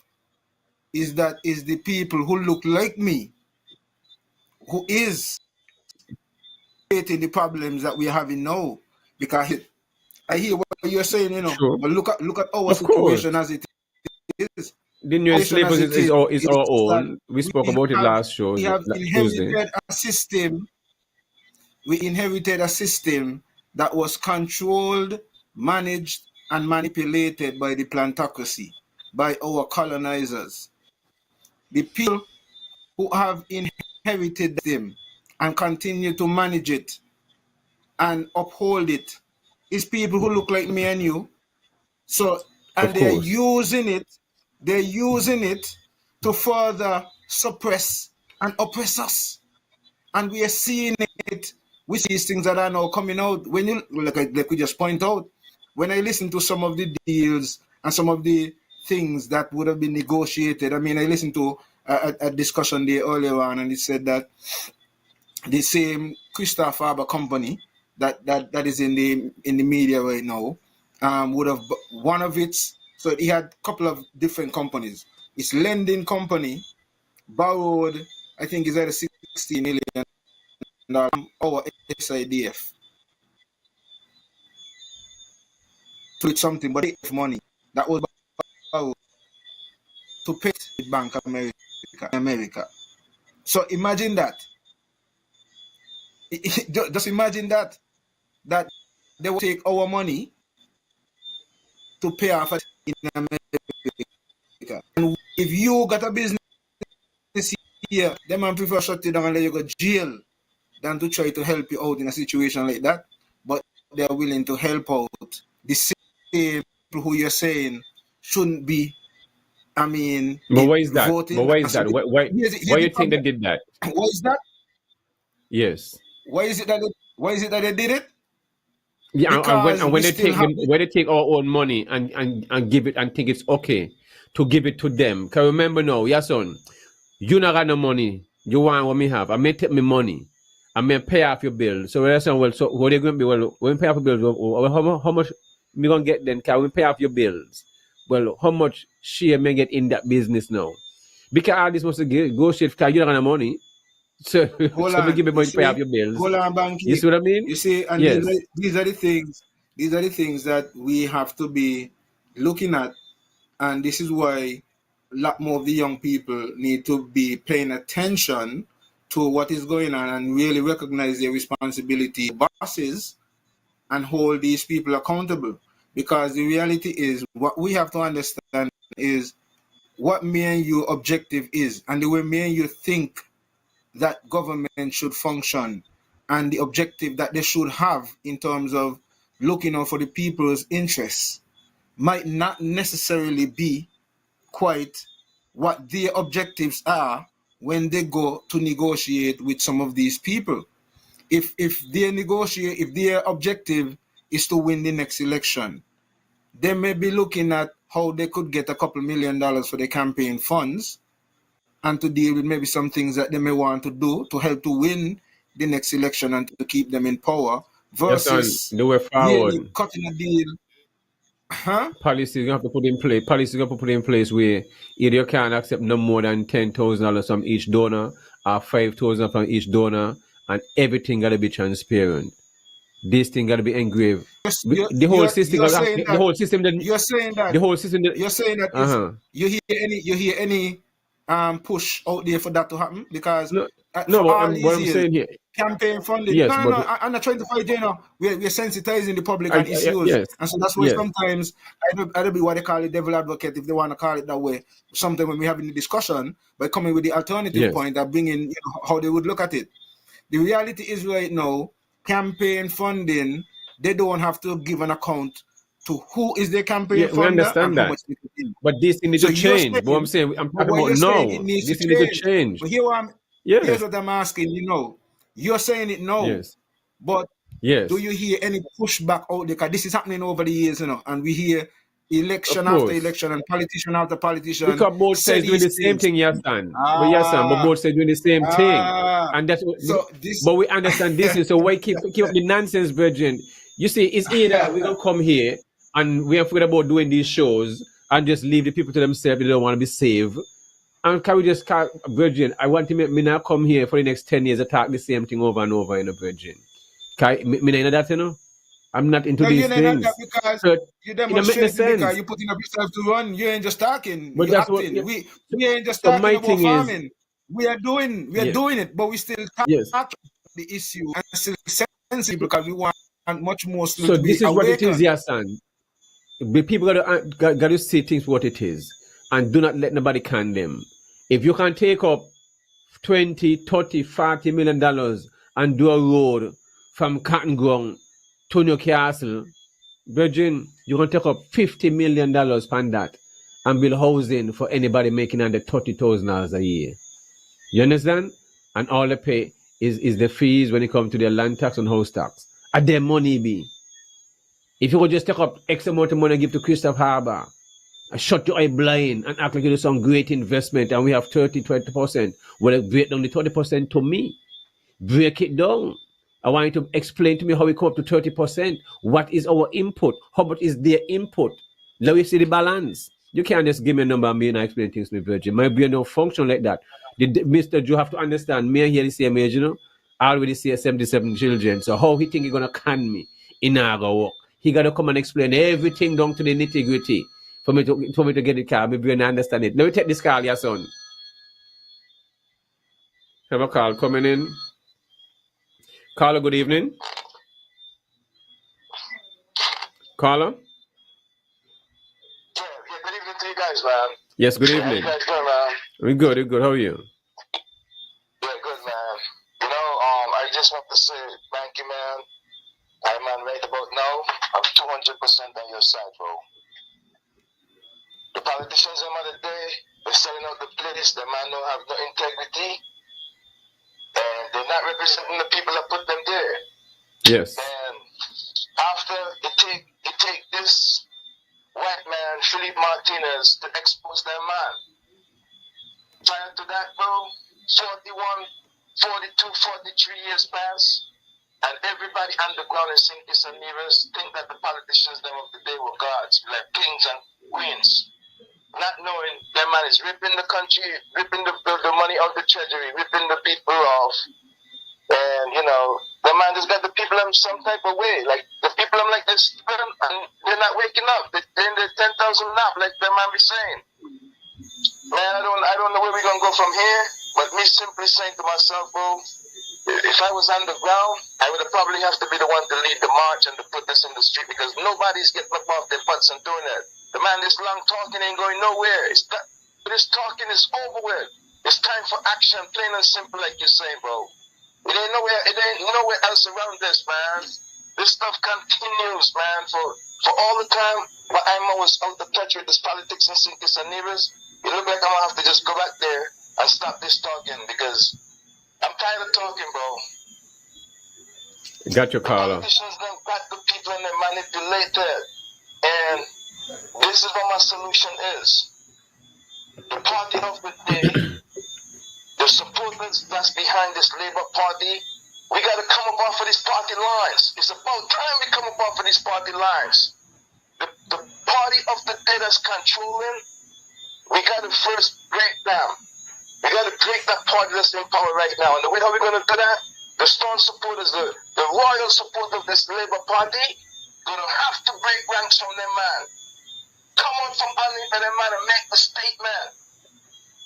is that is the people who look like me, who is creating the problems that we're having now. Because I hear what you're saying, Sure. but look at our Of course. situation as it is. The new slavery is our own. We spoke about it last show. We have Tuesday. inherited a system. We inherited a system that was controlled, managed, and manipulated by the plantocracy, by our colonizers. The people who have inherited them and continue to manage it and uphold it is people who look like me and you. So, and they're using it to further suppress and oppress us. And we are seeing it. We see these things that are now coming out. When you like we just point out, when I listen to some of the deals and some of the things that would have been negotiated. I mean, I listened to a discussion there earlier on, and it said that the same Christoph Faber company that is in the media right now would have one of its. So he had a couple of different companies. His lending company borrowed, I think, is at a $60 million our SIDF to it something, but it's money that was borrowed to pay Bank of America. So imagine that. Just imagine that they will take our money to pay off in America. And if you got a business here, them man prefer shut you down and let you go to jail than to try to help you out in a situation like that. But they are willing to help out. The same people who you're saying shouldn't be. I mean, but why is that? voting. But why is that? Why you think they did that? Why is that? Yes. Why is it that they did it? Yeah, Because and when they take when they take our own money and give it and think it's okay to give it to them. Because remember now, yes, son, you not got no money. You want what me have. I may take me money. I may pay off your bill. So well, so what are going to be? Well, when we pay off your bills, how much me gonna get then? Can we pay off your bills? Well, how much share may get in that business now? Because all this must go shit because you don't got no money. So, we give me money to pay off your bills. Hold on, Banky. You see what I mean? You see, and yes. these are the things. These are the things that we have to be looking at, and this is why a lot more of the young people need to be paying attention to what is going on and really recognize their responsibility, bosses, and hold these people accountable. Because the reality is, what we have to understand is what me and you objective is, and the way me and you think that government should function, and the objective that they should have in terms of looking out for the people's interests might not necessarily be quite what their objectives are when they go to negotiate with some of these people. If their objective is to win the next election, they may be looking at how they could get a couple $1 million for their campaign funds and to deal with maybe some things that they may want to do to help to win the next election and to keep them in power versus they were forward. really cutting a deal. Policy you have to put in place. Policy you have to put in place where either you can't accept no more than $10,000 from each donor or $5,000 from each donor, and everything gotta be transparent. This thing gotta be engraved. The whole system. You're saying that. You hear any push out there for that to happen? Because what I'm saying here, campaign funding. Yes, I'm not trying to fight. We're sensitizing the public on issues, yes, and so that's why sometimes I don't be what they call it, devil advocate, if they want to call it that way. Sometimes when we're having the discussion, by coming with the alternative point, that bringing how they would look at it. The reality is right now, campaign funding, they don't have to give an account to who is their campaign funder. We understand that. But this needs to change. But I'm saying, I'm talking about now. This needs to change. But here's what I'm asking, You're saying it now. Yes. But do you hear any pushback out there? Because this is happening over the years, and we hear election after election and politician after politician. Because both sides doing the same thing, Yasan. But both sides doing the same thing. And that's what, but we understand this is so why keep up the nonsense, virgin. You see, it's either we're gonna come here and we are forget about doing these shows and just leave the people to themselves, they don't want to be saved. And can we just call virgin? I want to make me not come here for the next 10 years and talk the same thing over and over in a virgin. Me not know that, I'm not into these things. Because you demonstrate because you're putting up yourself to run. You ain't just talking. But that's acting. We ain't just talking about farming. We are doing it, but we still talk the issue and still sensitive because we want much more. So this is what it is, Yasan. People got to see things what it is, and do not let nobody condemn. If you can take up $20, $30, $40 million and do a road from Cotton Ground to Newcastle, Virgin, you can take up $50 million from that and build housing for anybody making under $30,000 a year. You understand? And all they pay is the fees when it comes to their land tax and house tax. At their money be. If you could just take up X amount of money and give to Christopher Harbour, and shut your eye blind and act like you do some great investment and we have 30-20%, well, break down the 20% to me. Break it down. I want you to explain to me how we come up to 30%. What is our input? How much is their input? Let me see the balance. You can't just give me a number and me and I explain things to me, Virgin. My brain don't function like that. Mr. Joe have to understand, me and here the same age, I already see 77 children. So how he think he gonna can me? It not gonna work. He gotta come and explain everything down to the nitty-gritty for me to get the car. My brain understand it. Let me take this call, your son. Have a call coming in. Carla, good evening. Carla? Yeah, good evening to you guys, man. Yes, good How evening. you guys doing, man? We're good, we're good. How are you? Yeah, good, man. I just want to say thank you, man. I'm right about now. I'm 200% on your side, bro. The politicians them other day, they're selling out the place. The man don't have no integrity, and they're not representing the people that put them there. Yes. And after they take this white man, Philippe Martinez, to expose their man. Prior to that, bro, 41, 42, 43 years pass, and everybody underground in St. Kitts and Nevis think that the politicians them of the day were gods, like kings and queens. Not knowing their man is ripping the country, ripping the money out of the treasury, ripping the people off. And, the man just got the people in some type of way. Like, the people I'm like this, and they're not waking up. They're in the 10,000 nap, like the man be saying. Man, I don't know where we're going to go from here, but me simply saying to myself, bro, if I was underground, I would probably have to be the one to lead the march and to put this in the street because nobody's getting up off their butts and doing it. The man, this long talking ain't going nowhere. This talking is over with. It's time for action, plain and simple, like you're saying, bro. It ain't nowhere else around this, man. This stuff continues, man, for all the time. But I'm always out of touch with this politics in St. Kitts and Nevis. It look like I'm gonna have to just go back there and stop this talking because I'm tired of talking, bro. Got your caller. Politicians don't got the people and they're manipulated. And this is what my solution is. The party of the day, the supporters that's behind this Labour Party, we got to come up off of these party lines. It's about time we come up off of these party lines. The party of the day that's controlling, we got to first break them. We got to break that party that's in power right now. And the way how we're going to do that, the strong supporters, the royal support of this Labour Party, going to have to break ranks from them, man. Come on from underneath them, man, and make the statement.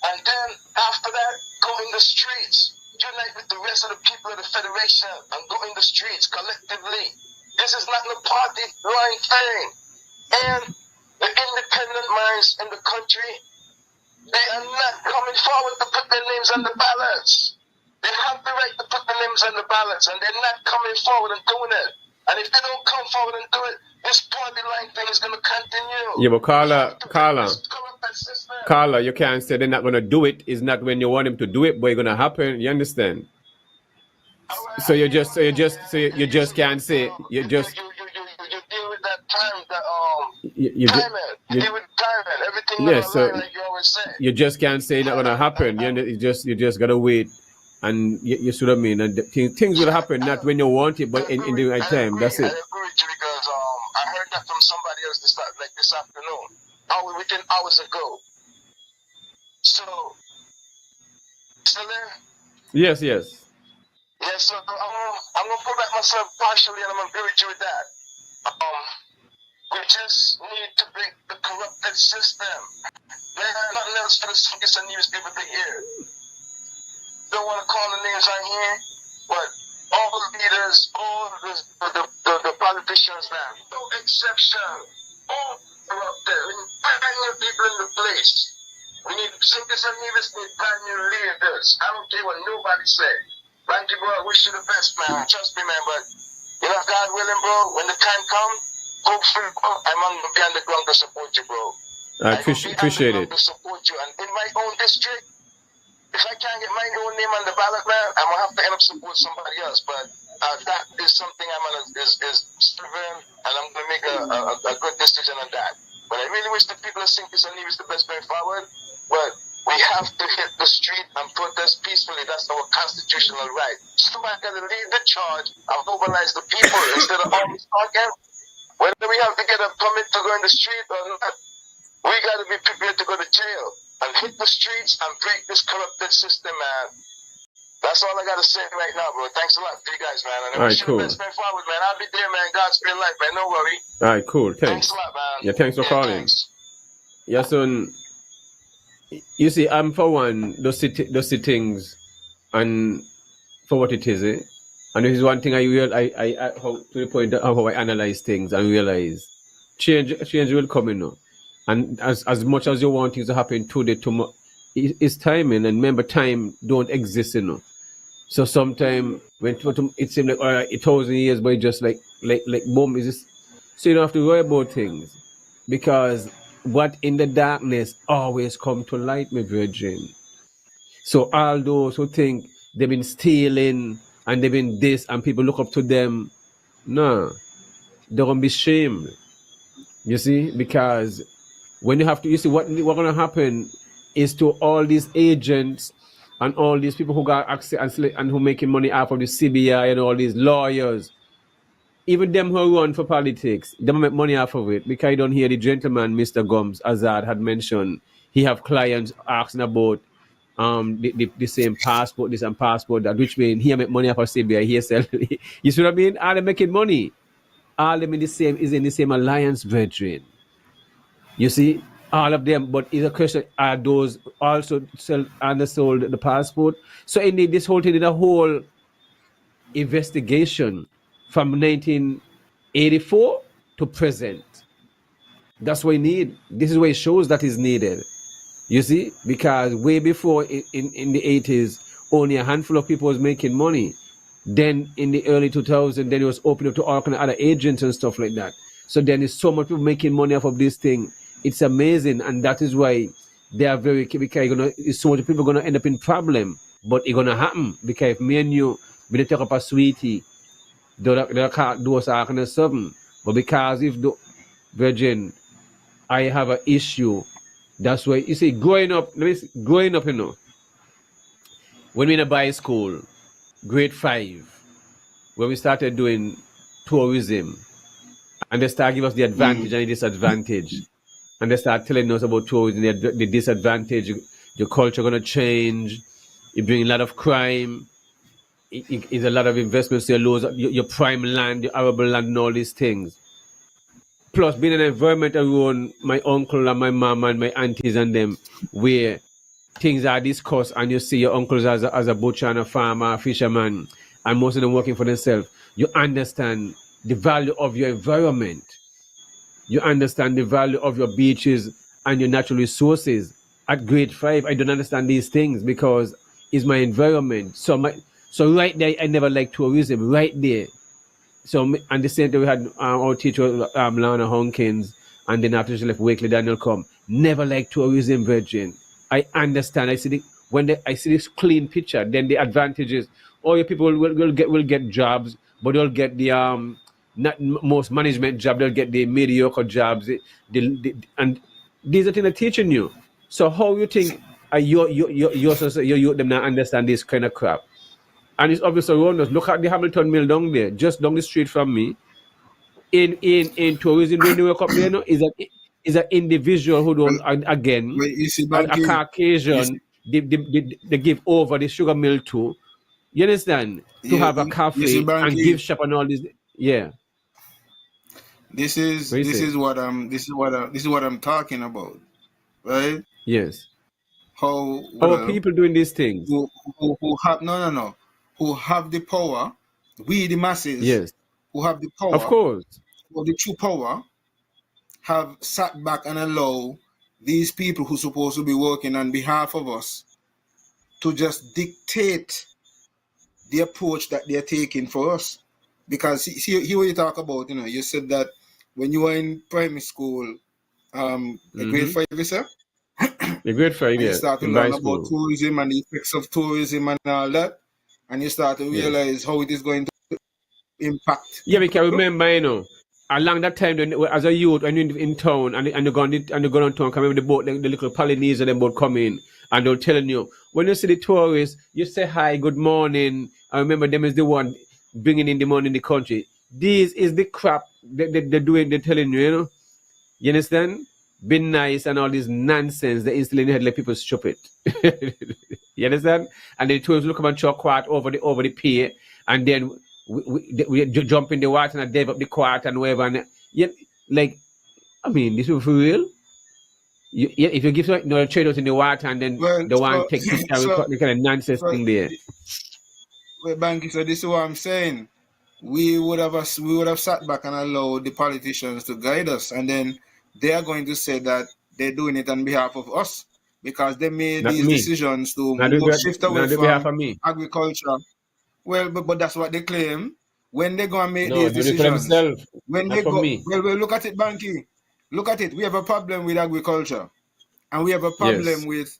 And then, after that, go in the streets. Unite with the rest of the people of the Federation and go in the streets collectively. This is not a party line thing. And the independent minds in the country, they are not coming forward to put their names on the ballots. They have the right to put their names on the ballots, and they're not coming forward and doing it. And if they don't come forward and do it, this party line thing is going to continue. Yeah, but Carla, you can't say they're not going to do it. It's not when you want them to do it, but it's going to happen. You understand? So you just can't say you just. You deal with that time, You deal with timing, everything. Yeah, so like you always say. you just can't say it's not going to happen. You just gotta wait, and you see what I mean. And things will happen not when you want it, but in the right time. That's it. I agree with you because I heard that from somebody else this afternoon, within hours ago. So, still there? Yes. Yeah, so I'm gonna put back myself partially, and I'm gonna agree with you with that. We just need to break the corrupted system. There's nothing else for the St. Kitts and Nevis people to hear. Don't want to call the names on here, but all the leaders, all the politicians now, no exception, all corrupted. We need brand new people in the place. We need St. Kitts and Nevis need brand new leaders. I don't care what nobody say. Thank you, bro. I wish you the best, man. Trust me, man. But God willing, bro, when the time comes, hopefully, I'm on the underground to support you, bro. I appreciate it. To support you, and in my own district, if I can't get my own name on the ballot, man, I'm gonna have to end up support somebody else. But that is something I'm gonna is serving, and I'm gonna make a good decision on that. But I really wish the people of St. Kitts and Nevis the best way forward. But we have to hit the street and protest peacefully. That's our constitutional right. Somebody got to lead the charge and mobilize the people instead of always talking. Whether we have to get a permit to go in the street or not, we got to be prepared to go to jail and hit the streets and break this corrupted system, man. That's all I got to say right now, bro. Thanks a lot to you guys, man. And I wish you the best way forward, man. I'll be there, man. Godspeed life, man. No worry. All right, cool. Thanks a lot, man. Yeah, thanks for calling. Thanks. Yeah, son. You see, I'm for one, those things, and for what it is, eh? And this is one thing I how, to the point of how I analyze things and realize change will come, you know. And as much as you want things to happen today, tomorrow, it's timing. And remember, time don't exist, you know. So sometimes when it seems like 1,000 years, but it's just like boom, is this? So you don't have to worry about things, because what in the darkness always come to light, my virgin. So all those who think they've been stealing and they've been this and people look up to them, no, they're gonna be shamed. You see, because when you have to, you see what gonna happen is to all these agents and all these people who got access and who making money out of the CBI and all these lawyers, even them who run for politics, they make money off of it, because I don't hear the gentleman, Mr. Gums Azad, had mentioned he have clients asking about the same passport, this and passport that, which mean he make money off of CBI. He sell. You see what I mean? All they making money. All them in the same alliance, brethren. You see, all of them. But it's a question: are those also undersold the passport? So indeed, this whole thing is a whole investigation from 1984 to present. That's what we need. This is where it shows that is needed. You see, because way before in the 80s, only a handful of people was making money. Then in the early 2000s, then it was open up to all kind of other agents and stuff like that. So then there's so much people making money off of this thing. It's amazing, and that is why they are very, because so much people are gonna end up in problem. But it's gonna happen, because if me and you we take up a sweetie, they can't do us all kind of something. But because if the virgin, I have an issue. That's why you see, growing up, you know, when we in a boys' school, grade 5, when we started doing tourism, and they start giving us the advantage and the disadvantage, and they start telling us about tourism, the disadvantage, your culture gonna change, you bring a lot of crime, it's a lot of investments, you lose your prime land, your arable land, and all these things. Plus, being in an environment around my uncle and my mom and my aunties and them, where things are discussed, and you see your uncles as a butcher and a farmer, a fisherman, and most of them working for themselves, you understand the value of your environment. You understand the value of your beaches and your natural resources. At grade 5, I don't understand these things because it's my environment. So right there, I never liked tourism, right there. So, and the same day we had our teacher, Lana Honkins, and then after she left, Wakely Daniel come. Never liked tourism, virgin. I understand. I see I see this clean picture, then the advantages. All your people will get jobs, but they'll get the not most management job. They'll get the mediocre jobs. And these are things they're teaching you. So how you think you them not understand this kind of crap? And it's obvious around us. Look at the Hamilton Mill down there, just down the street from me. In tourism, when they wake up there, no, is an individual who don't again a Caucasian. They give over the sugar mill to. You understand? To have a cafe and gift shop and all this. Yeah. This is what I'm talking about, right? Yes. How people doing these things? Who have who have the power? We the masses. Yes. Who have the power? Of course. Or the true power have sat back and allow these people who are supposed to be working on behalf of us to just dictate the approach that they're taking for us. Because here what you talk about, you said that when you were in primary school, grade 5, you said? The Great and you Friday start to in learn high about school. tourism and the effects of tourism and all that, and you start to Yes. realize how it is going to impact Yeah, we people. can remember, along that time when, as a youth, when you're in town and you go on town, come with the boat, the little Polynesian them boat come in, and they're telling you when you see the tourists, you say hi, good morning. I remember them is the one bringing in the money in the country. This is the crap they're doing. They're telling you, You understand? Be nice and all this nonsense they instill in your head, let people stupid. You understand? And the tourists look up and throw a quart over the pier, and then we jump in the water and dive up the quart and whatever. And yeah, like, I mean, this is for real. If you give no trade out in the water and then Well, the one so take picture and so the kind of nonsense so thing there. well, Banky, so this is what I'm saying. We would have sat back and allowed the politicians to guide us, and then they are going to say that they're doing it on behalf of us because they made Not these me. decisions to Not do shift away behalf from of me. agriculture. Well, but that's what they claim. When they go and make No, these they do it for decisions, themselves, when not they for go, me. well, look at it, Banky. Look at it. We have a problem with agriculture, and we have a Yes. problem with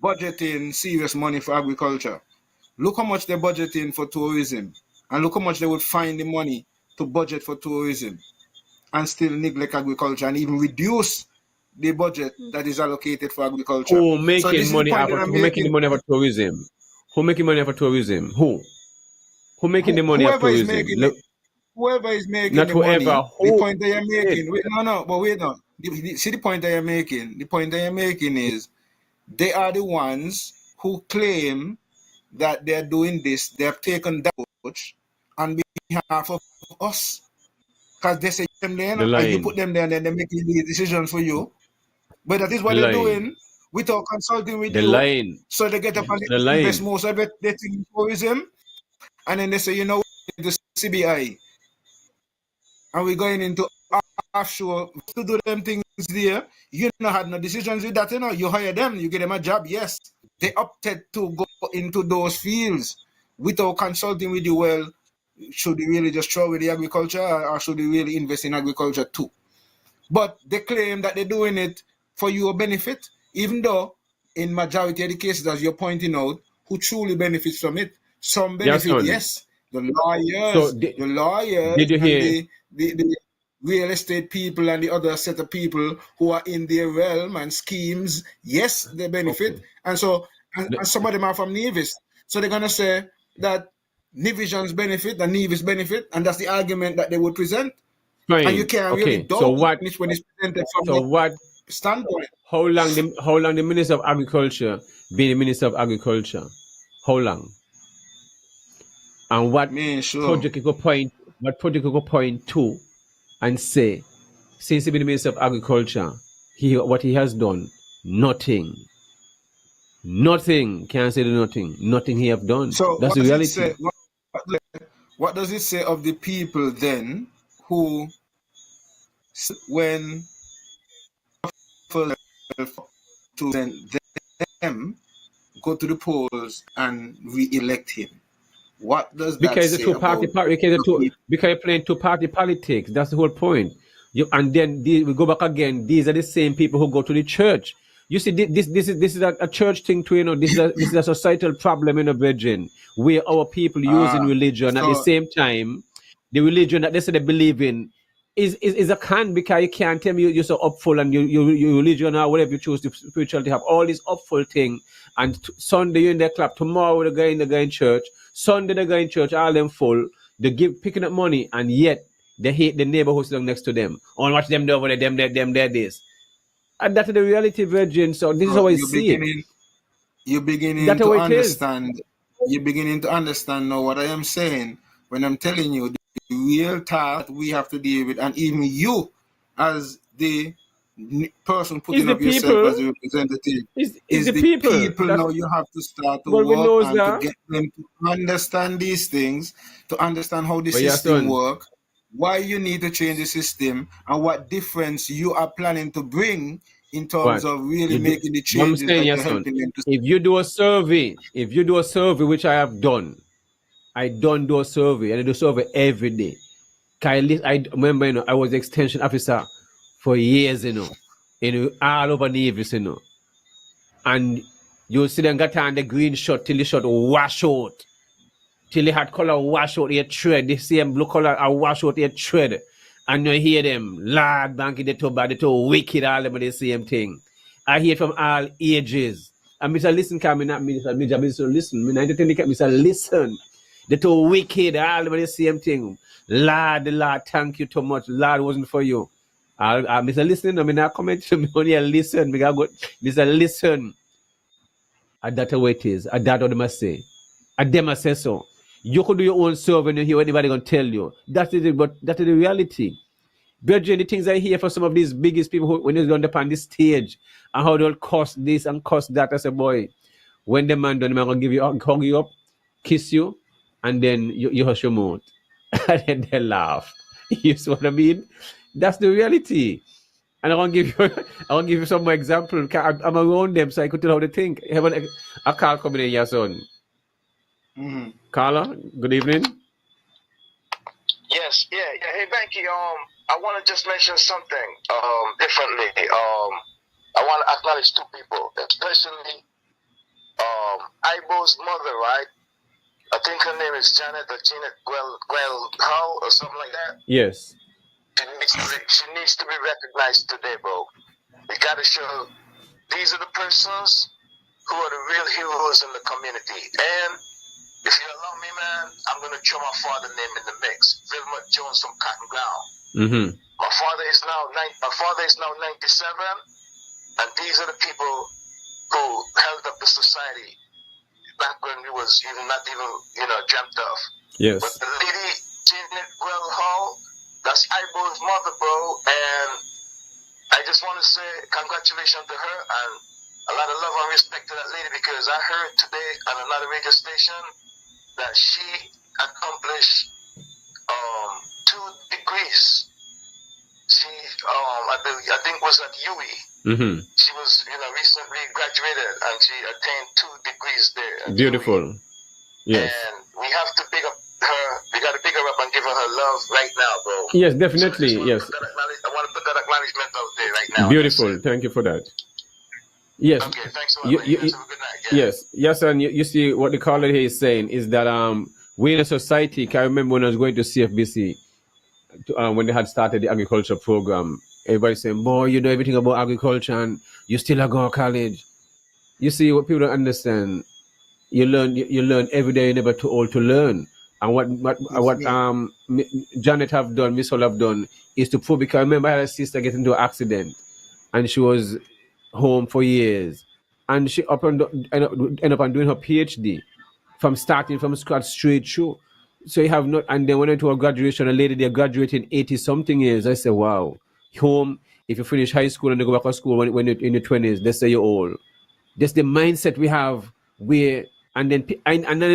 budgeting serious money for agriculture. Look how much they're budgeting for tourism, and look how much they would find the money to budget for tourism, and still neglect agriculture and even reduce the budget that is allocated for agriculture. Who So making this is the money point out that of I'm who making the making. money out of tourism? Who making money out of tourism? Who making the money out of Whoever is tourism? making Look, it, whoever is making not the whoever. money, the Who point that you're it? making, wait, no, but wait, no. See the point that you're making. The point that you're making is they are the ones who claim that they're doing this. They have taken that approach on behalf of us because they say them there, The and you line. put them there, and then they're making the decisions for you. But that is what The they're line. doing without consulting with The you. line. So they get up and The they invest line. most of it they think in tourism, and then they say, you know, the CBI, and we're going into offshore to do them things there. You know, had no decisions with that. You know, you hire them, you get them a job. Yes, they opted to go into those fields without consulting with you. Well, should we really just throw away the agriculture, or should we really invest in agriculture too? But they claim that they're doing it for your benefit, even though in majority of the cases, as you're pointing out, who truly benefits from it? Some Yes, benefit, son. yes. The So lawyers, did you and hear? the real estate people and the other set of people who are in their realm and schemes, yes, they benefit. Okay. And so, and The- some of them are from Nevis. So they're going to say that Nevisians benefit and Nevis benefit, and that's the argument that they would present. And you Fine. can't really Okay. So doubt what? it when it's presented from So that what? standpoint. How long the Minister of Agriculture be the Minister of Agriculture? How long? And what Man, sure. project you go point to and say, since he been the Minister of Agriculture, what he has done, nothing. Nothing. Can't say nothing. Nothing he have done. So That's what the does it reality. say? What does it say of the people then who, when to them go to the polls and re-elect him? What does that Because the say two party about because you're playing two party politics. That's the whole point. And then we go back again. These are the same people who go to the church. You see, this is a church thing too. This is a societal problem in the Virgin, where our people using religion at the so same time, the religion that they say they believe in is a can, because you can't tell me you're so upful and your religion or whatever you choose to spirituality have all this upful thing. And Sunday you're in their club, tomorrow they're going in church, Sunday they're going in church, all them full, they picking up money, and yet they hate the neighbor who's sitting next to them. Oh, watch them over there, them there this. And that's the reality, Virgin. So this is how I see it. You're beginning That's to how it is. understand. You're beginning to understand now what I am saying when I'm telling you the real task we have to deal with, and even you, as the person putting up yourself as a representative, is the people. Now you have to start to Well, we work know and that. to get them to understand these things, to understand how the But yeah, system son. works, why you need to change the system, and what difference you are planning to bring in terms of really making the changes that you're helping them to. If you do a survey, which I have done, I don't do a survey, and I do a survey every day. I remember, I was the extension officer for years, all over Nevis, and you see them get on the green shirt till the shirt wash out. Till the hot color wash out your thread. The same blue color wash out your thread. And you hear them, Lord, Banky, they too bad, they too wicked, all them the same thing. I hear it from all ages. And Mr. Listen, can me not Mr. Listen. Me not tell you, Mr. Listen. They too wicked, all them the same thing. Lord, thank you too much. Lord wasn't for you. Mr. Listen, I mean, I comment to me only listen. Mr. Listen. And that's what it is. And that's what they must say. And they must say so. You could do your own survey and you hear what anybody gonna tell you. That is it, but that is the reality. Brethren, the things I hear from some of these biggest people who, when they go on this stage and how they'll cost this and cost that, I say, boy, when the man done, I'm gonna give you hug you up, kiss you, and then you hush your mouth. And then they laugh. You see what I mean? That's the reality. And I want to give you some more example. I'm around them, so I could tell how they think. I have a call coming in here, son. Mm-hmm. Carla, good evening. Yes, yeah. Hey, Banky, I want to just mention something differently. I want to acknowledge two people, especially Ibo's mother, right? I think her name is Janet Guel Howe or something like that. Yes. She needs to be recognized today, bro. We got to show these are the persons who are the real heroes in the community. And if you allow me, man, I'm going to throw my father's name in the mix. Vilmot Jones from Cotton Ground. Mm-hmm. My father is now 97, and these are the people who held up the society back when we was not even dreamt of. Yes. But the lady Janet Guel Hall, that's Ibo's mother, bro, and I just want to say congratulations to her and a lot of love and respect to that lady, because I heard today on another radio station that she accomplished 2 degrees. She I think was at UE. Mm-hmm. She was recently graduated and she attained 2 degrees there. Beautiful. UE. Yes. And we have to big up her. We got to pick her up and give her love right now, bro. Yes, definitely. So Yes. I want to put that acknowledgement out there right now. Beautiful. Thank you for that. Yes. Okay, thanks a lot. Have a good night. Yeah. Yes, and you see what the caller here is saying is that we in a society. Can I remember when I was going to CFBC when they had started the agriculture program? Everybody saying, "Boy, you know everything about agriculture, and you still are going to college." You see what people don't understand. You learn every day. You're never too old to learn. And what Janet have done, Miss Hall have done, is to prove. Because I remember I had a sister get into an accident, and she was home for years, and she end up doing her PhD from starting from scratch straight through. So you have not, and then went into a graduation. A lady there graduated in 80 something years. I said, wow. Home, if you finish high school and you go back to school when you're in your 20s, they say you're old. That's the mindset we have. And then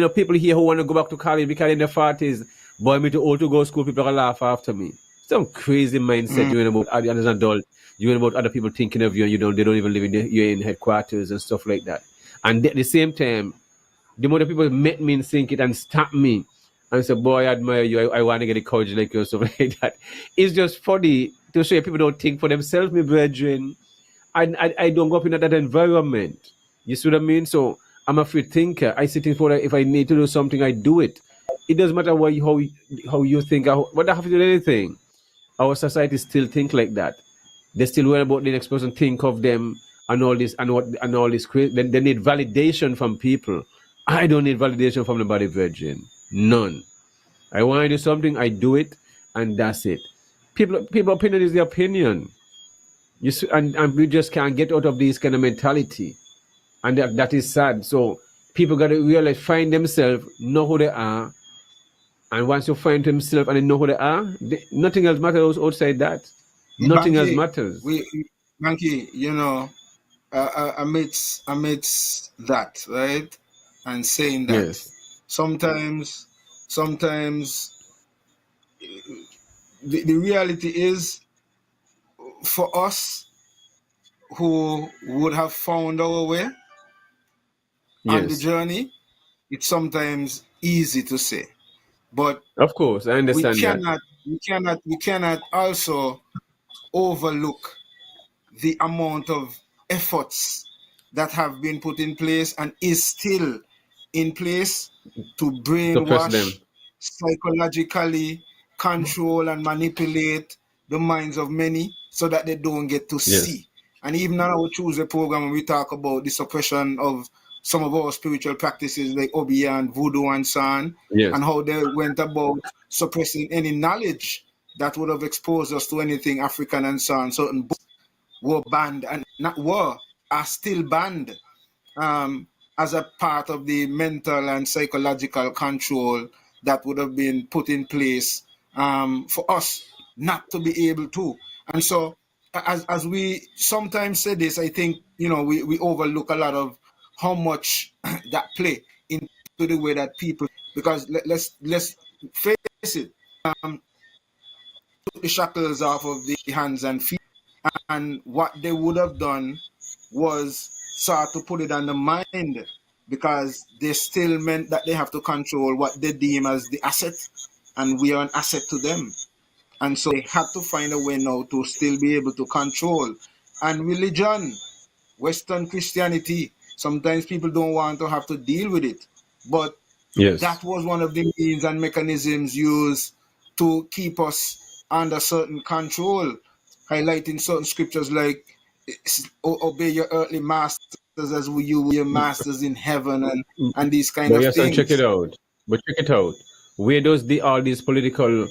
people here who want to go back to college because in their 40s, boy, I'm too old to go to school. People are gonna laugh after me. Some crazy mindset you're in about as an adult. You're in about other people thinking of you, and they don't even live in you're in headquarters and stuff like that. And at the same time, the more the people met me and think it and stop me and say, boy, I admire you. I want to get a coach like you or something like that. It's just funny to show people don't think for themselves, my brethren. I don't go up in that environment. You see what I mean? So I'm a free thinker. I sit in for if I need to do something, I do it. It doesn't matter how you think. What I have to do anything. Our society still think like that. They still worry about the next person think of them and all this and all this crazy. They need validation from people. I don't need validation from nobody, virgin. None. I want to do something, I do it, and that's it. People opinion is their opinion. You see, and we just can't get out of this kind of mentality. And that is sad. So people got to realize, find themselves, know who they are. And once you find themselves and they know who they are, nothing else matters outside that. Nothing else matters. Banky, amidst that, right? And saying that, Yes. Sometimes the reality is, for us who would have found our way on the journey, it's sometimes easy to say, but of course I understand we cannot also overlook the amount of efforts that have been put in place and is still in place to Suppress them. brainwash, psychologically control and manipulate the minds of many so that they don't get to Yes. see. And even on our Tuesday program, when we talk about the suppression of some of our spiritual practices like Obeah and Voodoo and so on, Yes. and how they went about suppressing any knowledge that would have exposed us to anything African and so on. Certain books were banned and are still banned as a part of the mental and psychological control that would have been put in place for us not to be able to. And so as we sometimes say this, I think, we overlook a lot of how much that play into the way that people, because let's face it, took the shackles off of the hands and feet, and what they would have done was start to put it on the mind, because they still meant that they have to control what they deem as the asset, and we are an asset to them. And so they had to find a way now to still be able to control. And religion, Western Christianity, sometimes people don't want to have to deal with it, but Yes. that was one of the means and mechanisms used to keep us under certain control, highlighting certain scriptures like obey your earthly masters as you your masters in heaven, and these kind But of yes, and things. check it out. But check it out. Where does all these political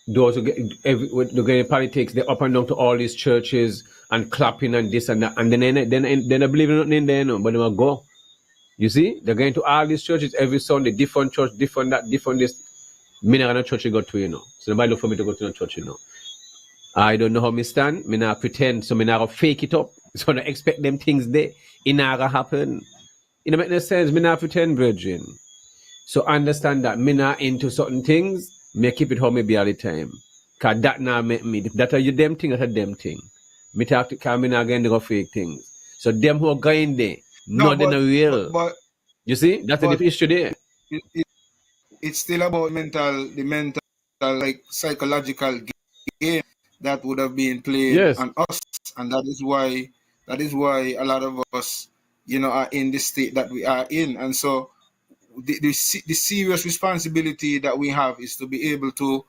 those who get politics, they up and down to all these churches and clapping and this and that, and then they believe in nothing in there, no, but they will go. You see, they're going to all these churches every Sunday, different church, different that, different this. Me not gonna church you go to, So nobody look for me to go to no church, I don't know how me stand. Me not pretend, so me not gonna fake it up. So I don't expect them things there. It not gonna happen. It don't make no sense. Me not pretend, virgin. So understand that me not into certain things. Me keep it how me be all the time. Cause that not make me. If that are you them thing, that's a them thing. Me talk to cause me not going to go fake things. So them who are going there, no, they not real. But you see, that's the issue there. It's still about the mental, like psychological game that would have been played on us, and that is why a lot of us, are in the state that we are in. And so the serious responsibility that we have is to be able to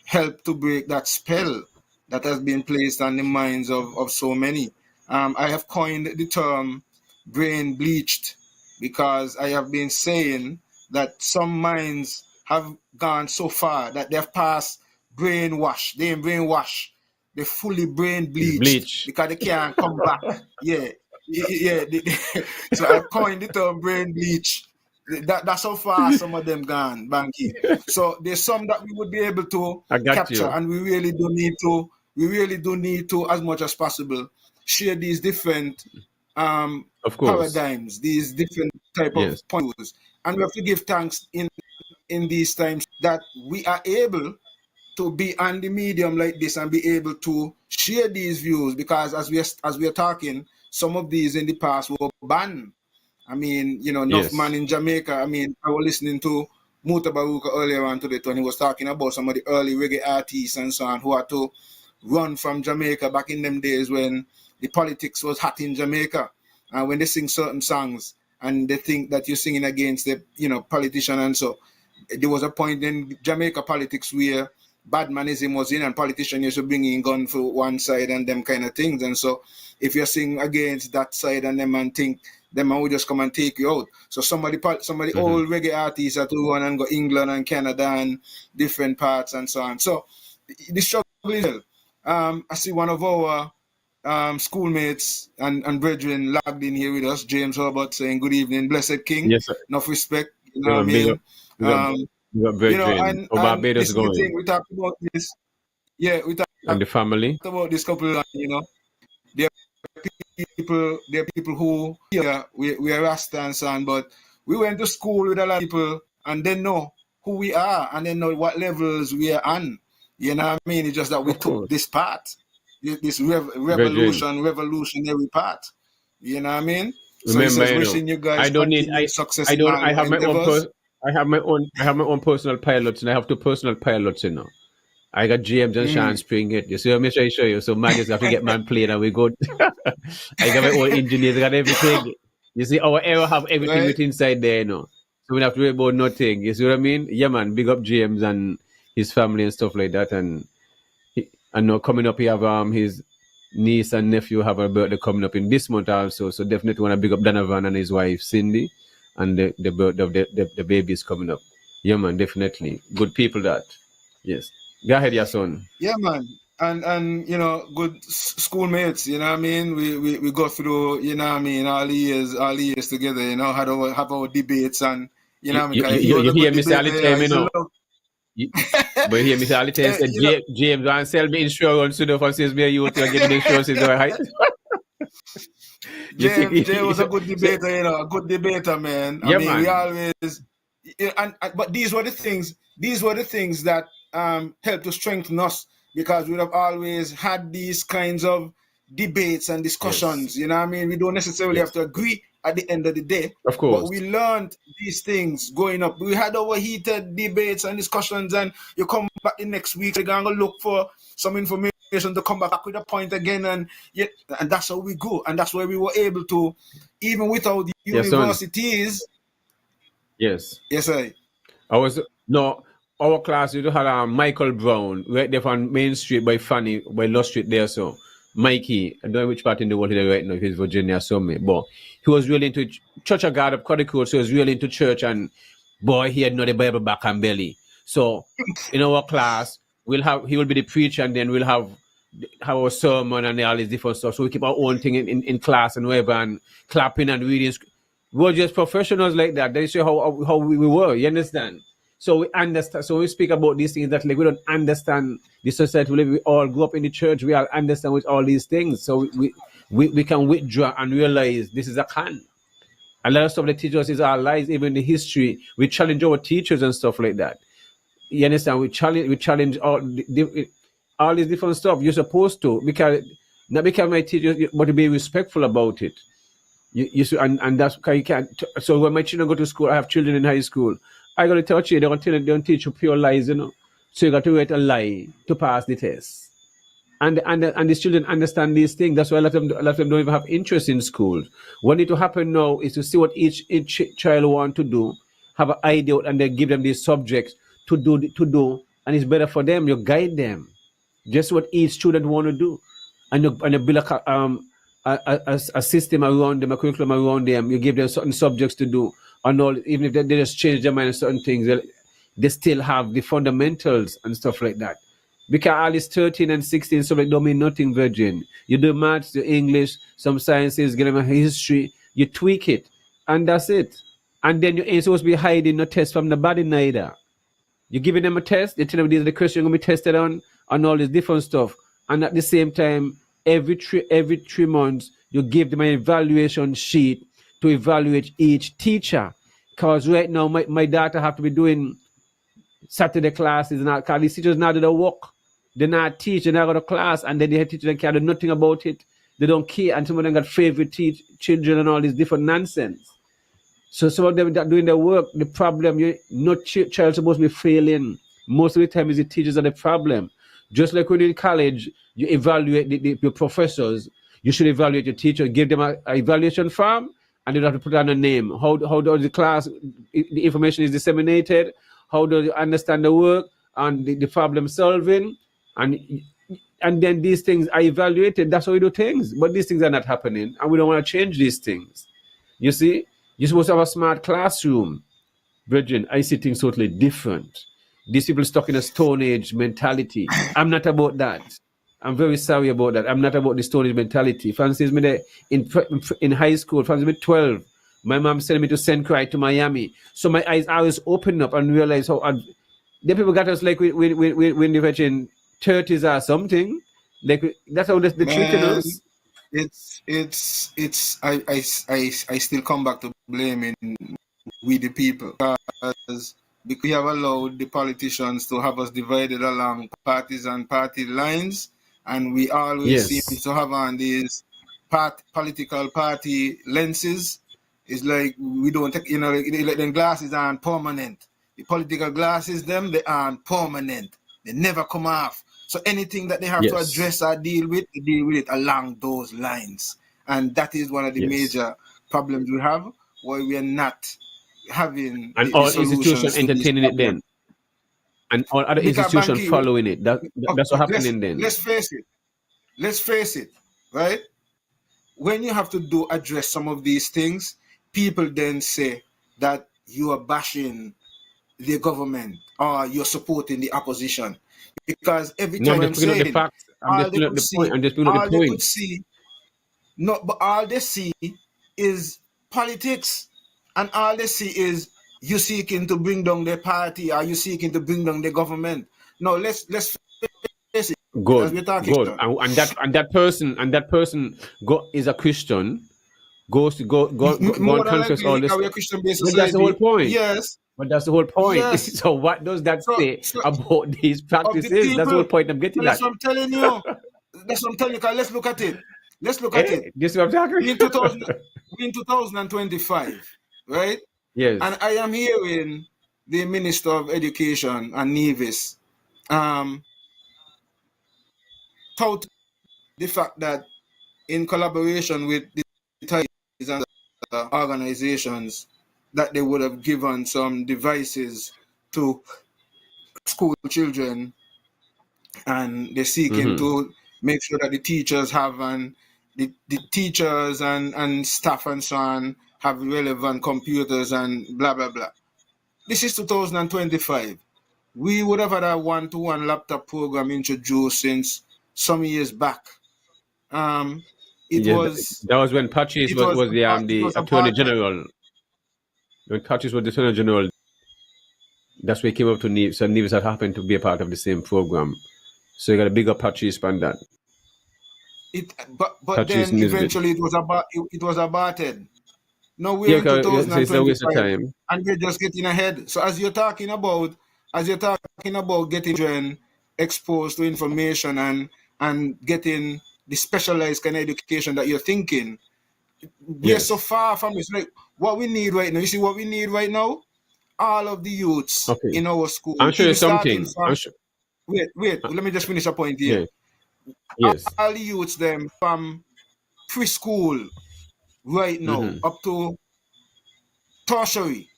help to break that spell that has been placed on the minds of so many. I have coined the term brain bleached, because I have been saying that some minds have gone so far that they've passed brainwash. They ain't brainwash. They're fully brain bleached because they can't come back. Yeah. So I've coined the term brain bleach. That's how far some of them gone, Banky. So there's some that we would be able to capture, and we really do need to, as much as possible, share these different paradigms, these different type of points. And we have to give thanks in these times that we are able to be on the medium like this and be able to share these views, because as we are talking, some of these in the past were banned. I mean, enough man in Jamaica. I mean, I was listening to Muta Baruka earlier on today when he was talking about some of the early reggae artists and so on who had to run from Jamaica back in them days when the politics was hot in Jamaica, and when they sing certain songs and they think that you're singing against the politician. And so there was a point in Jamaica politics where badmanism was in, and politicians used to bring in gun for one side and them kind of things. And so if you're singing against that side and them and think them man will just come and take you out. So somebody old reggae artists that will run and go England and Canada and different parts and so on. So the struggle is real. I see one of our schoolmates and brethren logged in here with us, James Herbert, saying good evening, blessed King. Yes, sir. Enough respect. You know what I mean? And this is the thing, we talked about this. Yeah, we talked and the family about this couple of, there are people who we are Rasta and so on, but we went to school with a lot of people and they know who we are and they know what levels we are on. You know what I mean? It's just that we took this part, this revolutionary part. You know what I mean? So remember, says, wishing you guys success. I have my own personal pilots, and I have two personal pilots, I got James and Sean Spring it. You see, I'm trying to show you. So man just have to get man playing and we go. I got my own engineers, I got everything. You see, our error have everything Right? written inside there, you know. So we don't have to worry about nothing. You see what I mean? Yeah, man. Big up James and his family and stuff like that. And now coming up, he have his niece and nephew have a birthday coming up in this month also. So definitely want to big up Donovan and his wife Cindy, and the birthday of the baby is coming up. Yeah, man. Definitely good people. That yes. Go ahead, your son. Yeah, man. And you know, good schoolmates, you know what I mean? We go through, you know what I mean, all the years together, you know, have our debates and you know what I mean? 'Cause he was You a hear good me say all the debater, time, you he's a know. love- But you hear me say all the time, say, you know, James, and sell me insurance, you know, for says me, you to get me insurance, is all right? You think, Jay was a good debater, you know, a good debater, man. yeah, I mean, we man. always, but these were the things that helped to strengthen us because we have always had these kinds of debates and discussions. Yes. You know what I mean? We don't necessarily Yes. have to agree at the end of the day, Of but course. we learned these things going up. We had our heated debates and discussions, and you come back the next week, you're going to look for some information to come back with a point again, and that's how we go, and that's why we were able to, even without the Yes, son. universities. Yes. Yes, I. Our class, you had Michael Brown, right there on Main Street by Lost Street there, so. Mikey, I don't know which part in the world he's right now, if he's Virginia or something, but he was really into Church of God of Codicourt, so he was really into church, and boy, he had not the Bible back and belly. So in our class, he will be the preacher, and then we'll have our sermon and all these different stuff. So we keep our own thing in class and whatever, and clapping and reading. We were just professionals like that. They show how we were, you understand? So we understand. So we speak about these things that like we don't understand the society we live. We all grew up in the church. We all understand with all these things. So we can withdraw and realize this is a can. A lot of stuff they teach us is our lies, even the history. We challenge our teachers and stuff like that. You understand? We challenge all these different stuff. You're supposed to, not because my teacher, but to be respectful about it. And that's because you can't. So when my children go to school, I have children in high school. I got to touch you. They're going to don't teach you pure lies, you know. So you got to write a lie to pass the test. And the children understand these things. That's why a lot of them don't even have interest in school. What needs to happen now is to see what each child want to do, have an idea, and then give them these subjects to do, and it's better for them. You guide them, just what each student want to do, and you build a system around them, a curriculum around them. You give them certain subjects to do. And all, even if they just change their mind on certain things, they still have the fundamentals and stuff like that. Because all this 13 and 16, so like don't mean nothing, Virgin. You do maths, you English, some sciences, get them a history, you tweak it, and that's it. And then you ain't supposed to be hiding no test from the body neither. You're giving them a test, you tell them these are the questions you're going to be tested on all this different stuff. And at the same time, every 3 months, you give them an evaluation sheet to evaluate each teacher. Because right now, my daughter have to be doing Saturday classes, because these teachers now do the work. They not teach, they not go to class, and then the head teacher can't do nothing about it. They don't care, and some of them got favorite children and all this different nonsense. So some of them that doing their work, the problem, you're not child supposed to be failing. Most of the time is the teachers are the problem. Just like when you're in college, you evaluate your professors, you should evaluate your teacher, give them an evaluation form, and you have to put on a name. How does the class, the information is disseminated? How do you understand the work and the problem solving? And then these things are evaluated. That's how we do things. But these things are not happening, and we don't want to change these things. You see, you're supposed to have a smart classroom. Virgin, I see things totally different. These people stuck in a Stone Age mentality. I'm not about that. I'm very sorry about that. I'm not about the Stone Age mentality. Francis, me there in high school, Francis, me 12. My mom sent me to St. Croix to Miami. So my eyes always opened up and realized how the people got us like when they were in 30s or something. Like that's how they treated us. I still come back to blaming we the people because we have allowed the politicians to have us divided along parties and party lines, and we always seem to have on these political party lenses. It's like we don't take, like them glasses aren't permanent. The political glasses, they aren't permanent. They never come off. So anything that they have to Yes. address or deal with, they deal with it along those lines. And that is one of the Yes. major problems we have, why we are not having And the all solutions institutions to these entertaining it problems. then. And all other Because institutions Banky, following it. That's what's happening then. let's face it, right? When you have to address some of these things, people then say that you are bashing the government or you're supporting the opposition. Because every No, I'm time I'm just picking up the saying, facts. I'm all just they picking up could the see, point. I'm just picking up all the they could point. see, no, but all they see is politics, and all they see is you seeking to bring down their party or you seeking to bring down the government. No, let's face it, as Good, we're talking good. about. And that person is a Christian, goes to go More and than confess all likely, this because we're a stuff. Christian-based But that's the whole society. point. Yes, But that's the whole point. yes. So what does that So, say so about these of the practices? That's the whole people, point I'm getting that's at. what I'm telling you. That's what I'm telling you. 'Cause let's look at it. Let's look at it. This is what I'm talking We in 2025, right? Yes. And I am hearing the Minister of Education and Nevis tout the fact that in collaboration with the Thais and other organizations that they would have given some devices to school children, and they're seeking to make sure that the teachers have the teachers and staff and so on have relevant computers and blah blah blah. This is 2025. We would have had a one-to-one laptop program introduced since some years back. It Yeah, was that was when Patchis it was was the Attorney about General. When Patchis was the Attorney General, that's where he came up to Neves. So Neves had happened to be a part of the same program. So you got a bigger Patchis span that. it, but Patchis then Nisbet. eventually it was aborted. Now we're Yeah, in so it's a waste of 2025, time. and we're just getting ahead. So as you're talking about getting children exposed to information and getting the specialized kind of education that you're thinking, we're Yes. so far from it. It's like what we need right now. You see what we need right now? All of the youths Okay. in our school, I'm sure even it's starting something. from wait, let me just finish a point here. Yeah. Yes. All the youths them from preschool right now up to tertiary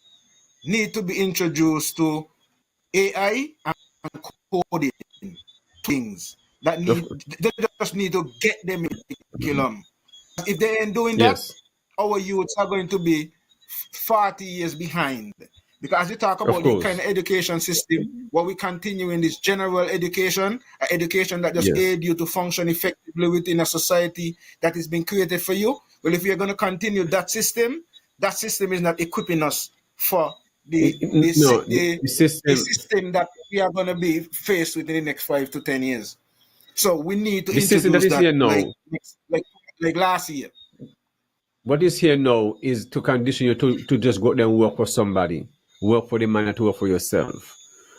need to be introduced to AI and coding things that they just need to get them in the curriculum. If they ain't doing that, Yes. our youths are going to be 40 years behind. Because as we talk Of about the course. kind of education system, what we continue in this general education, an education that just Yes. aid you to function effectively within a society that has been created for you. Well, if you're going to continue that system is not equipping us for the system that we are going to be faced with in the next 5 to 10 years. So we need to The system that introduce is here that now. like last year. What is here now is to condition you to just go there and work for somebody. Work for the man and to work for yourself.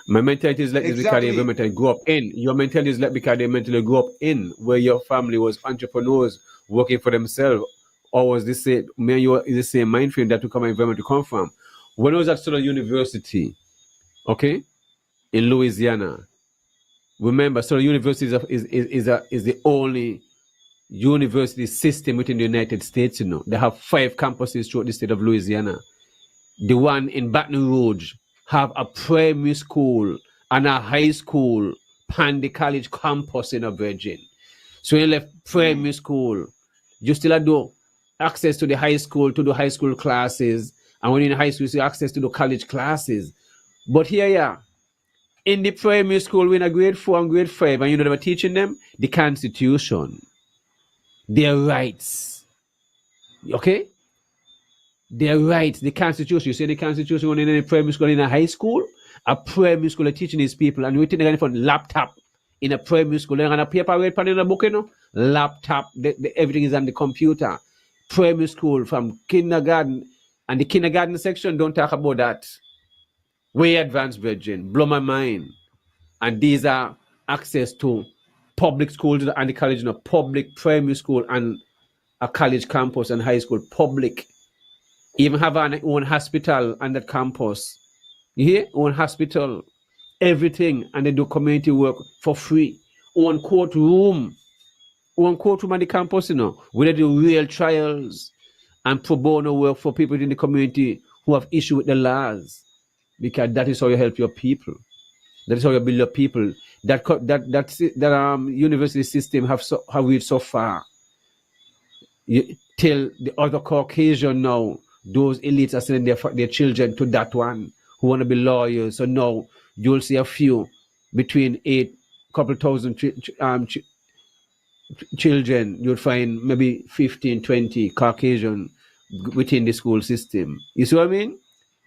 My mentality is like this because the Exactly. environment I grew up in. Your mentality is like because they mentally grew up in where your family was entrepreneurs working for themselves. Or was this same, me and you is the same mind frame that to come environment to come from. When I was at Southern University, okay, in Louisiana, remember Southern University is the only university system within the United States, you know. They have 5 campuses throughout the state of Louisiana. The one in Baton Rouge have a primary school and a high school on the college campus in a Virgin. So you left primary school, you still have no access to the high school, to the high school classes, and when you're in high school, you have access to the college classes. But here, yeah, in the primary school, we're in a grade 4 and grade 5, and you know they were teaching them the Constitution, their rights. Okay? Their rights, the Constitution. You say the Constitution when in a primary school, in a high school, a primary school are teaching these people, and we think they're going to laptop in a primary school. They're going to paper weight pen in a book, you know? Laptop, everything is on the computer. Primary school from kindergarten, and the kindergarten section, don't talk about that. Way advanced, Virgin. Blow my mind. And these are access to public schools and the college, you know, public primary school and a college campus and high school, public. Even have an own hospital on that campus. You hear? Own hospital. everything, and they do community work for free. One courtroom at the campus, where they do real trials and pro bono work for people in the community who have issue with the laws, because that is how you help your people. That is how you build your people. That university system have reached so far. Till the other Caucasian now, those elites are sending their children to that one who want to be lawyers. So now you'll see a few between couple thousand children. You'll find maybe 15, 20 Caucasian within the school system. You see what I mean?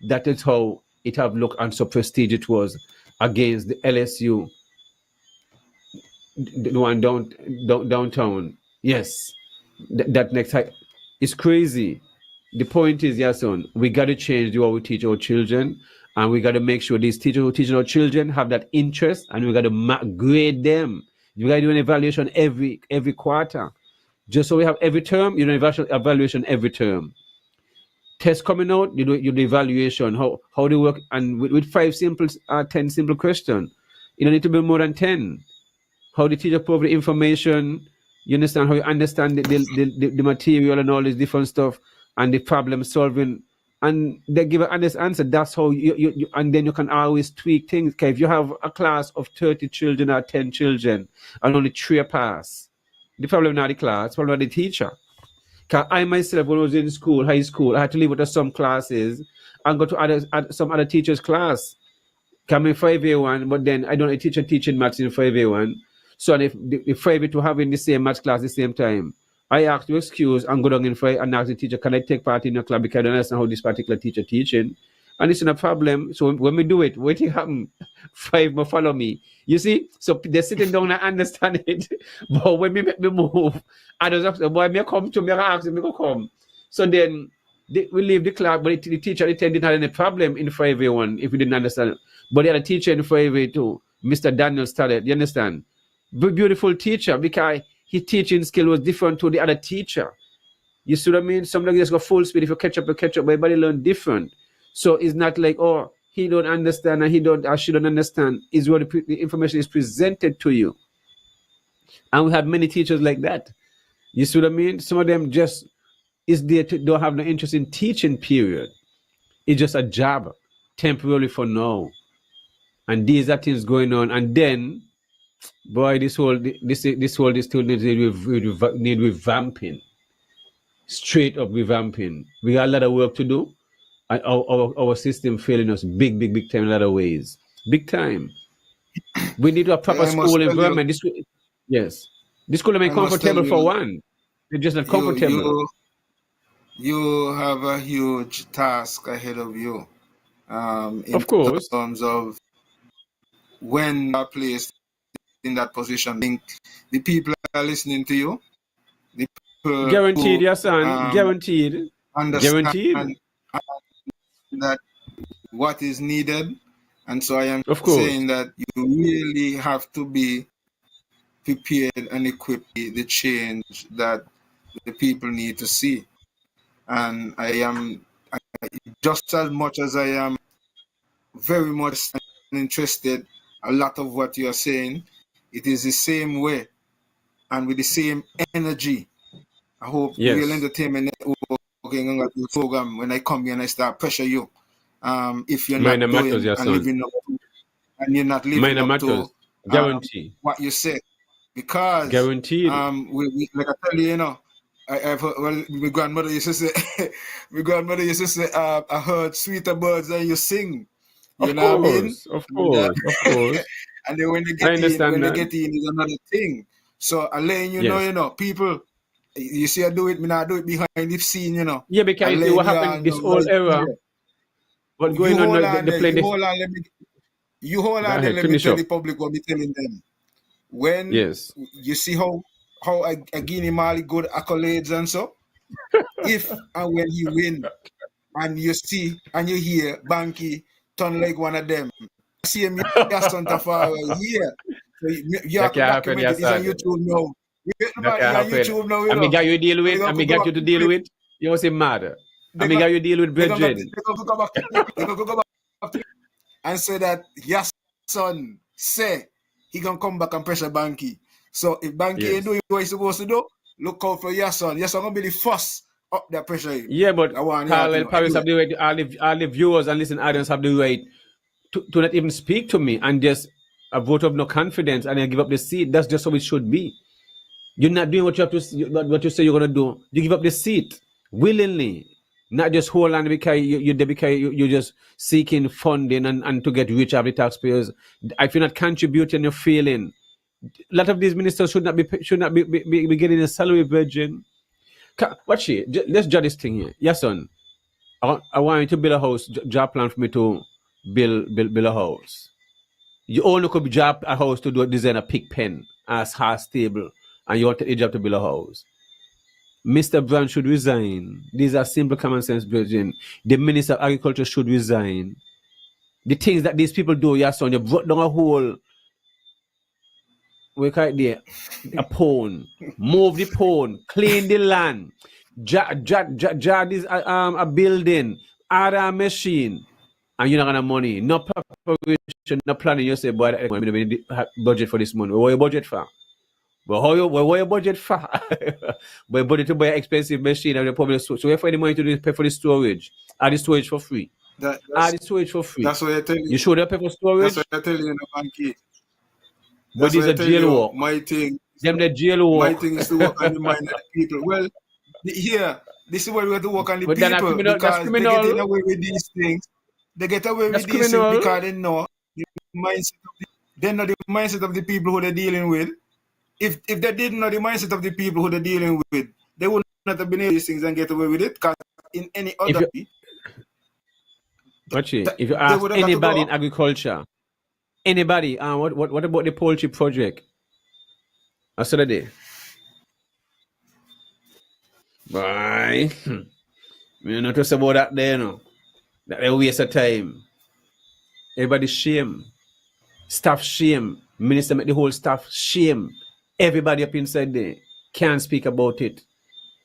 That is how it have looked and so prestigious it was against the LSU, the one downtown. Yes, that next high. It's crazy. The point is, yes, son, we got to change the way we teach our children, and we got to make sure these teachers who teach our children have that interest, and we got to grade them. You got to do an evaluation every quarter. Just so we have every term, you do an evaluation every term. Test coming out, you do the evaluation, how they work, and with 10 simple questions. You don't need to be more than 10. How the teacher provide the information, you understand how you understand the material and all this different stuff and the problem solving, and they give an honest answer. That's how you and then you can always tweak things. Okay, if you have a class of 30 children or 10 children and only 3 pass, the problem not the class, problem not the teacher. Because I myself, when I was in school, high school, I had to leave out of some classes and go to some other teacher's class. I'm in 5A1, but then I don't teach teaching maths in 5A1. So if 5A to having the same maths class at the same time, I asked to excuse and go down in 5 and ask the teacher, can I take part in your club because I don't understand how this particular teacher teaching? And it's not a problem. So when we do it, what happen? 5 more follow me. You see? So they're sitting down and understand it. But when me make me move, I just ask, boy, me come to me and ask me to come. So then we leave the class, but the teacher didn't have any problem in 5A1 if we didn't understand it. But the other teacher in 5A2, Mr. Daniel started, you understand? Beautiful teacher, because his teaching skill was different to the other teacher. You see what I mean? Sometimes just go full speed. If you catch up, but everybody learn different. So it's not like, oh, he don't understand and she don't understand. It's what the information is presented to you. And we have many teachers like that. You see what I mean? Some of them just is there don't have no interest in teaching, period. It's just a job, temporarily for now. And these are things going on. And then, boy, this whole still need revamping. Straight up revamping. We got a lot of work to do. And our system failing us big time in a lot of ways. Big time. We need a proper school environment. Yes. This school may be comfortable for one. They're just not comfortable. You have a huge task ahead of you. Of course. In terms of when you are placed in that position, I think the people are listening to you. The people guaranteed, yes, son. Guaranteed. Understand that what is needed. And so I am saying that you really have to be prepared and equipped the change that the people need to see. And I am just as much as I am very much interested, a lot of what you are saying, it is the same way and with the same energy. I hope Real Entertainment Network program, when I come here and I start pressure you, if you're not doing and living up to, and you're not living up to what you said, because guaranteed. We like I tell you, I've heard, well, my grandmother used to say, I heard sweeter birds than you sing. You know what I mean? Of course. And then when they get in is another thing. So I'm letting you know, people. You see, I do it. Me not do it behind the scene, Yeah, because you see what happened this whole era. What going on? You hold on. Let me tell the public what I'm telling them. When you see how I give him all the good accolades and so, if and when he win, and you see and you hear Banky turn like one of them, see him Gaston Tafari here. So you have to document it. It's on YouTube now. I mean, got you deal with. I mean, got you to deal with. You was mad. I mean, got you deal with brethren. They go back and say that yes, son say he gonna come back and pressure Banky. So if Banky ain't Yes. doing what he's supposed to do, look out for your son. Your son gonna be the first up there pressure him. Yeah, but I want you to parallel know. parents have Anyway, the right, all the viewers and listening audience have the right to not even speak to me and just a vote of no confidence and then give up the seat. That's just how it should be. You're not doing what you have to, what you say you're gonna do. You give up the seat willingly, not just hold on because you're just seeking funding and to get rich out of the taxpayers. If you're not contributing, you're failing. A lot of these ministers should not be getting a salary, virgin. Watch here. Let's judge this thing here. Yes, son. I want you to build a house. Job plan for me to build a house. You only could job a house to design a pig pen as house table, and you want a job to build a house. Mr. Brown should resign. These are simple common sense, virgin. The Minister of Agriculture should resign. The things that these people do, yes, son, you brought down a whole, we call it there, a pond, move the pond, clean the land, this a building, add a machine, and you're not gonna money, no preparation, no planning. You say, boy, I'm gonna be budget for this month. What you budget for? But what you budget for? But you budget to buy an expensive machine and the public store. So where for the money to do is pay for the storage? Are the storage for free? Are the storage for free? that's what I tell you. You should have pay for storage. That's what I tell you, Banky. But these are jail work. My thing. Them the jail My work. thing is to work on the mind of the people. Well, here, this is where we have to work on the But then people that's because they criminal. get away with these things. They get away That's with these criminal. things because they know the mindset of they know the mindset of the people who they're dealing with. If they didn't know the mindset of the people who they're dealing with, they would not have been able to do these things and get away with it. Because in any other Watch it. If you they ask would have got to anybody go. in agriculture, anybody, what about the poultry project? I said that day. Bye. You know to say about that there, no. That they waste of time. Everybody shame. Staff shame. Minister make the whole staff shame. Everybody up inside there can't speak about it.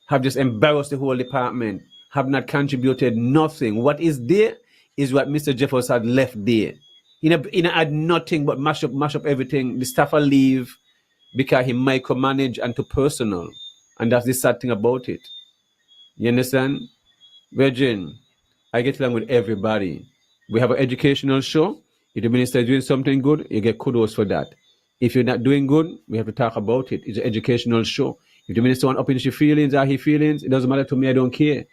Have just embarrassed the whole department. Have not contributed nothing. What is there is what Mr. Jeffers had left there. He had nothing but mash up everything. The staff will leave because he micromanage and too personal. And that's the sad thing about it. You understand? Virgin, I get along with everybody. We have an educational show. If the minister is doing something good, you get kudos for that. If you're not doing good, we have to talk about it. It's an educational show. If the minister wants up in his feelings or his feelings, it doesn't matter to me. I don't care.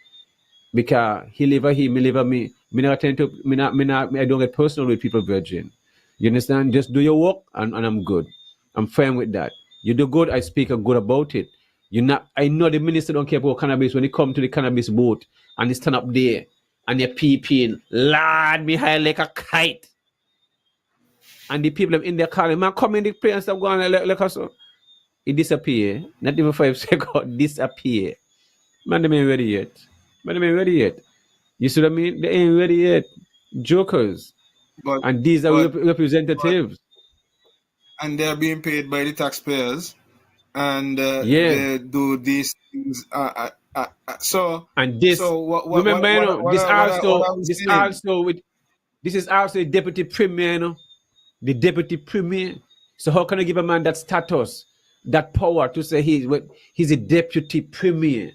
Because he live or he, me live or me. I don't get personal with people, virgin. You understand? Just do your work and I'm good. I'm fine with that. You do good, I speak good about it. I know the minister don't care about cannabis when he come to the cannabis booth and he stand up there and they're peeping, Lord, me high like a kite. And the people in their car, man, come in the place and start going like us. It disappear. Not even 5 seconds, disappear. Man, they ain't ready yet. You see what I mean? They ain't ready yet. Jokers. And these are representatives. And they're being paid by the taxpayers. And Yeah. they do these things. And this, remember, this is also a deputy premier, you know? The deputy premier. So how can you give a man that status, that power to say he's a deputy premier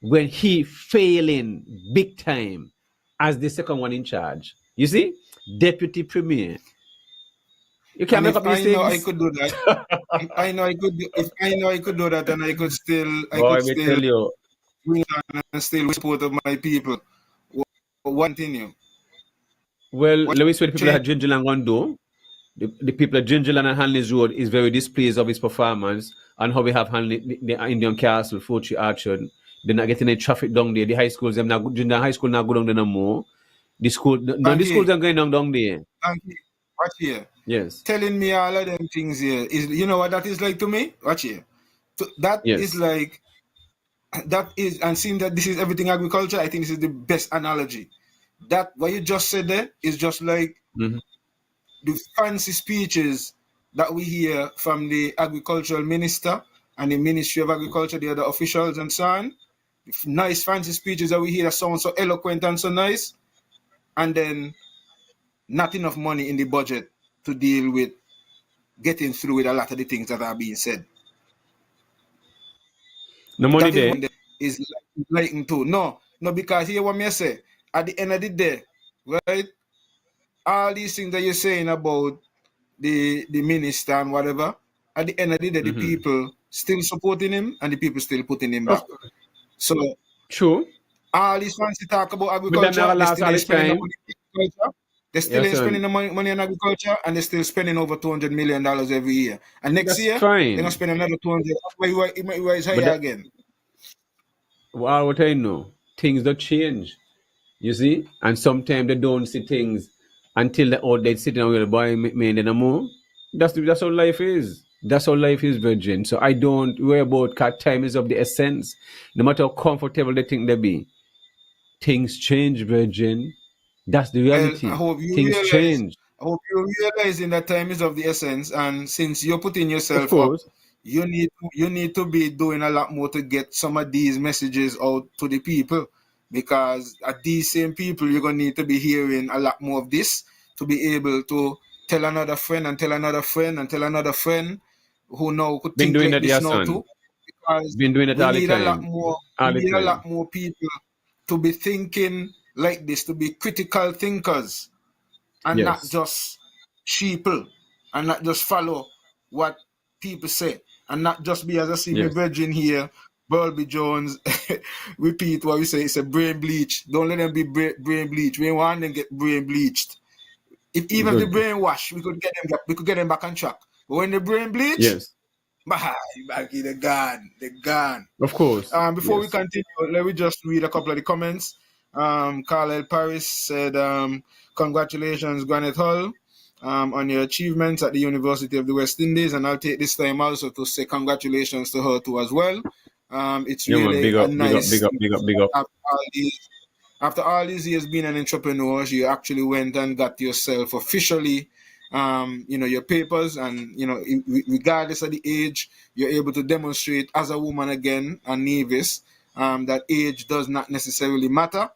when he failing big time as the second one in charge? You see? Deputy premier. You can't make up these things. I know I could do that. If I know I could do that, then I could still tell you. win and still support of my people. One thing you. Well, let me say the people at Gingerland Gondo. The people at Gingerland and Hanley's Road is very displeased of his performance and how we have Hanley, the Indian Castle, Fortune Orchard. They're not getting any traffic down there. The high schools, Ginger High School not go down there no more. The schools are going down there. Watch here. Yes. Telling me all of them things here is, you know what that is like to me? Watch here. Is like, that is, and seeing that this is everything agriculture, I think this is the best analogy. That what you just said there is just like the fancy speeches that we hear from the agricultural minister and the Ministry of Agriculture, the other officials and so on. Nice fancy speeches that we hear that sound so eloquent and so nice, and then not enough money in the budget to deal with getting through with a lot of the things that are being said. No money That is there. one that is lightened to. No, because here what me say, at the end of the day, right? All these things that you're saying about the minister and whatever, at the end of the day, the people still supporting him and the people still putting him back. So True. all these fancy talk about But them never agriculture, they last still all ain't the spending the time. money in agriculture. They still Yes, ain't sir. spending the money on agriculture, and they're still spending over $200 million every year. And next That's year, fine. they're gonna spend another 200. It might rise But higher that, again. well, what I know, things don't change. You see? And sometimes they don't see things until they sit down with the boy man no more. That's how life is. That's how life is, Virgin. So I don't worry about cat time is of the essence. No matter how comfortable they think they be. Things change, Virgin. That's the Well, reality. I hope you Things realize. change. I hope you're realizing that time is of the essence, and since you're putting Of yourself up, course. you need to be doing a lot more to get some of these messages out to the people, because at these same people you're gonna need to be hearing a lot more of this to be able to tell another friend and tell another friend and tell another friend who now could Been think doing like that, this yeah, now son. too, because Been doing it we all the need a lot time. more. All We the need a time. lot more people to be thinking like this, to be critical thinkers and not Yes. just sheeple and not just follow what people say and not just be, as I see my Yes. virgin here, Burlby Jones, repeat what we say. It's a brain bleach. Don't let them be brain bleach. We want them get brain bleached. Even if the Good. brain wash, we could get them back on track. But when the brain bleach, Yes. back in the gun, Of course. Before we Yes. continue, let me just read a couple of the comments. Carlisle Paris said, congratulations, Granite Hull, on your achievements at the University of the West Indies. And I'll take this time also to say congratulations to her too as well. It's Yeah, man. really Big a up, big up, nice, big up, big up, big up. after all these years being an entrepreneur, you actually went and got yourself officially, your papers, and regardless of the age, you're able to demonstrate as a woman again, and Nevis, that age does not necessarily matter.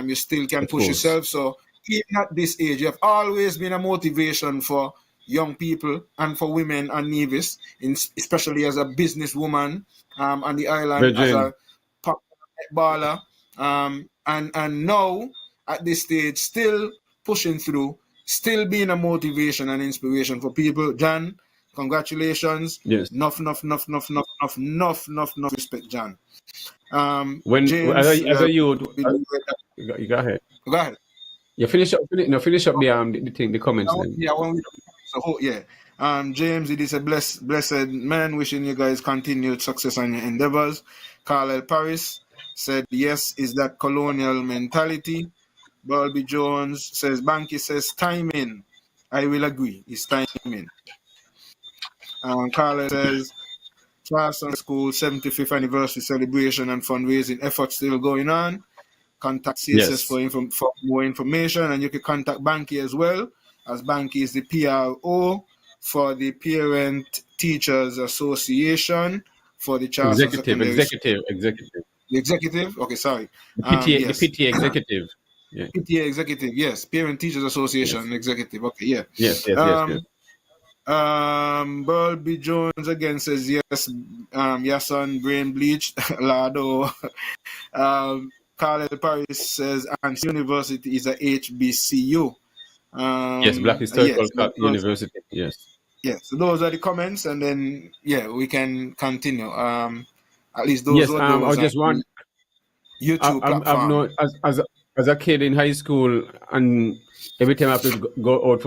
You still can Of push course. yourself. So even at this age, you have always been a motivation for young people and for women and Nevis, especially as a businesswoman on the island, as Virgin. a baller. And now at this stage, still pushing through, still being a motivation and inspiration for people. John, congratulations. Yes. Enough respect, John. When James, as a youth, go you go ahead. ahead. You finish up. Finish up the thing, the comments then. Yeah, James, it is a blessed man. Wishing you guys continued success on your endeavors. Carlisle Paris said, yes, is that colonial mentality. Burlby Jones says, Banky says, timing. I will agree. It's timing. Carlisle says, Charleston School 75th anniversary celebration and fundraising efforts still going on. Contact CSS for more information, and you can contact Banky as well, as Banky is the PRO for the Parent Teachers Association for the Charleston Secondary Executive. The executive? Okay, sorry. The PTA, Yes. the PTA executive. Yeah. PTA executive, yes. Parent Teachers Association executive. Okay, yeah. Yes. Burlby Jones again says yes. Yason brain bleached. Lado. Carlisle Paris says, and University is a HBCU. Yes, Black Historical University. Yes. Yes, so those are the comments, and then we can continue. At least those were those. I just want YouTube platform. I've known as a kid in high school, and every time I have to go out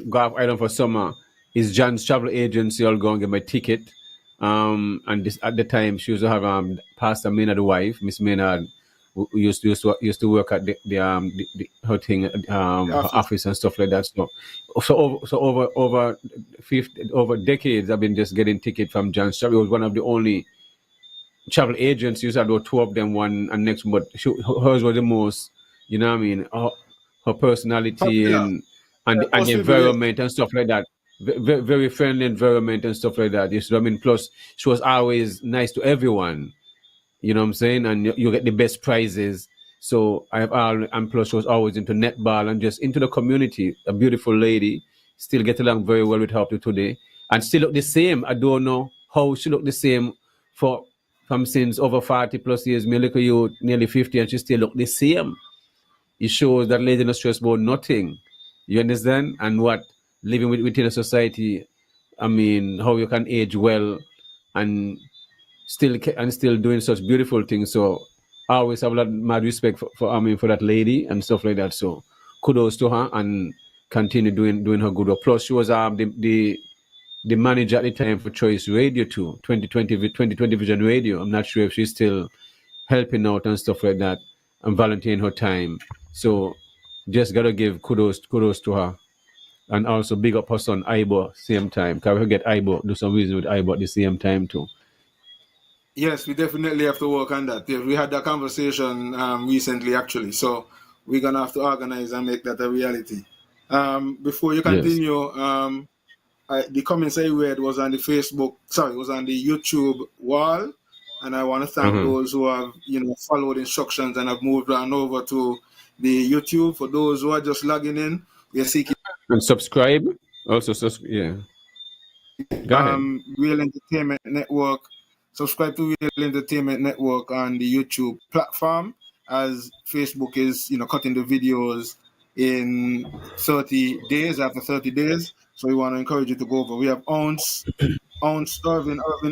go off island for summer, is John's travel agency. I'll go and get my ticket. And this at the time she used to have Pastor Maynard, the wife, Miss Maynard, who used to work at the her thing her office and stuff like that. So over decades, I've been just getting ticket from John's travel. It was one of the only travel agencies. I had two of them, one and next, but hers was the most. You know what I mean? Her personality and the environment and stuff like that. Very friendly environment and stuff like that. You see what I mean? Plus, she was always nice to everyone. You know what I'm saying? And you get the best prizes. So and plus she was always into netball and just into the community. A beautiful lady. still get along very well with her up to today, and still look the same. I don't know how she look the same from since over 40 plus years. Me look at you nearly 50 and she still look the same. It shows that lady not stressed about nothing. You understand? And what living within a society, I mean, how you can age well and still doing such beautiful things. So I always have a lot of mad respect for that lady and stuff like that. So kudos to her and continue doing her good work. Plus she was the manager at the time for Choice Radio too, 2020 Vision Radio. I'm not sure if she's still helping out and stuff like that and volunteering her time. So just gotta give kudos to her. And also big up her son Ibo same time. Can we get Ibo, do some reason with Ibo at the same time too? Yes, we definitely have to work on that. Yeah, we had that conversation recently, actually. So we're gonna have to organize and make that a reality. Before you continue, the comments I read was on the Facebook. Sorry, it was on the YouTube wall, and I want to thank those who have followed instructions and have moved on over to the YouTube. For those who are just logging in, we are seeking and subscribe. Also, yeah. Go ahead. Real Entertainment Network. Subscribe to Real Entertainment Network on the YouTube platform, as Facebook is, cutting the videos in 30 days, after 30 days. So we want to encourage you to go over. We have Irvin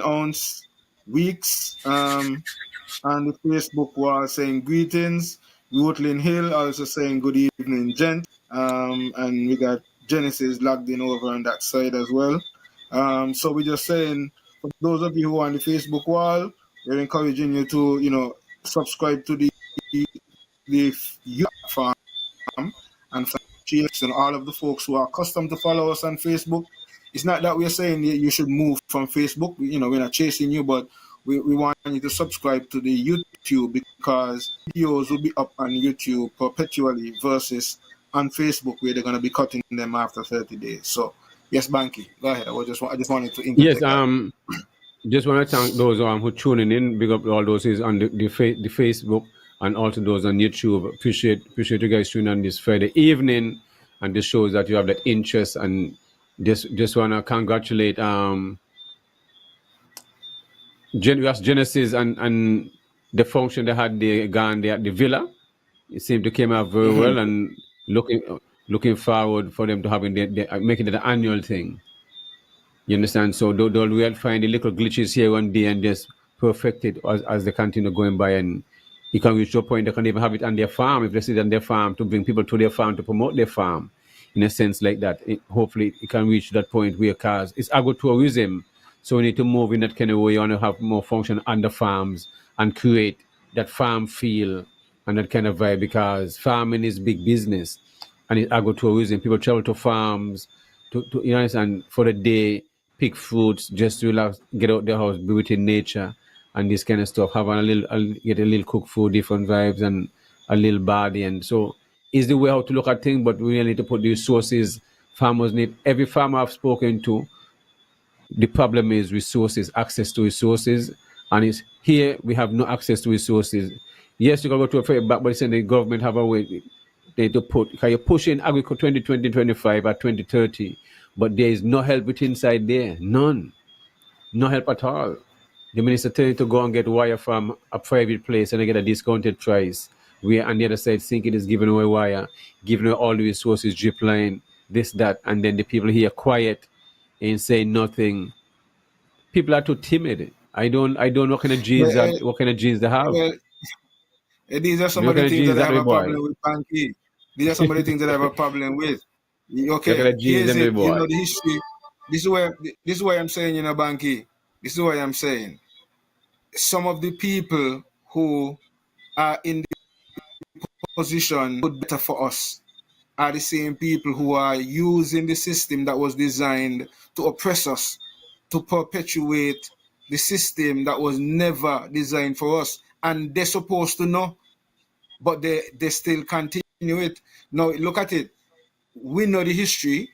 Ounce, Weeks, and the Facebook was saying greetings. Rutlin Hill also saying good evening, gent. And we got Genesis logged in over on that side as well. So we're just saying, for those of you who are on the Facebook wall, we're encouraging you to, subscribe to the platform and all of the folks who are accustomed to follow us on Facebook. It's not that we're saying you should move from Facebook. We're not chasing you, but we want you to subscribe to the YouTube, because videos will be up on YouTube perpetually versus on Facebook, where they're going to be cutting them after 30 days. So, yes, Banky, go ahead. I just wanted to yes, just want to thank those who tuning in. Big up all those who's on the Facebook and also those on YouTube. Appreciate you guys tuning on this Friday evening, and this shows that you have that interest. And just want to congratulate Genesis and the function they had at the Villa. It seemed to came out very well, and looking forward for them to having making it an annual thing. You understand? So we'll find the little glitches here one day and just perfect it as they continue going by, and you can reach to a point they can even have it on their farm, if they sit on their farm, to bring people to their farm to promote their farm, in a sense like that. Hopefully it can reach that point where, cause it's agrotourism, so we need to move in that kind of way. You want to have more function on the farms and create that farm feel and that kind of vibe, because farming is big business and it's agrotourism. People travel to farms to and for the day, pick fruits, just to relax, get out the house, be within nature and this kind of stuff, have get a little cooked food, different vibes and a little body. And so is the way how to look at things, but we really need to put the resources farmers need. Every farmer I've spoken to, the problem is resources, access to resources, and it's here we have no access to resources. Yes, you can go to a fair back, but the government have a way they to put, can you push in agriculture 2025 or 2030, but there is no help with inside there, none, no help at all. The minister telling you to go and get wire from a private place and get a discounted price. We on the other side think it is giving away wire, giving away all the resources, drip line, this, that, and then the people here quiet and say nothing. People are too timid. I don't know what kind of genes they have. These are some of the things that I have a problem with, Banky. These are some of the things that I have a problem with. Okay, here's it. The history. This is why I'm saying, Banky. This is why I'm saying. Some of the people who are in the position would better for us are the same people who are using the system that was designed to oppress us, to perpetuate the system that was never designed for us. And they're supposed to know, but they still continue it. Now, look at it. We know the history.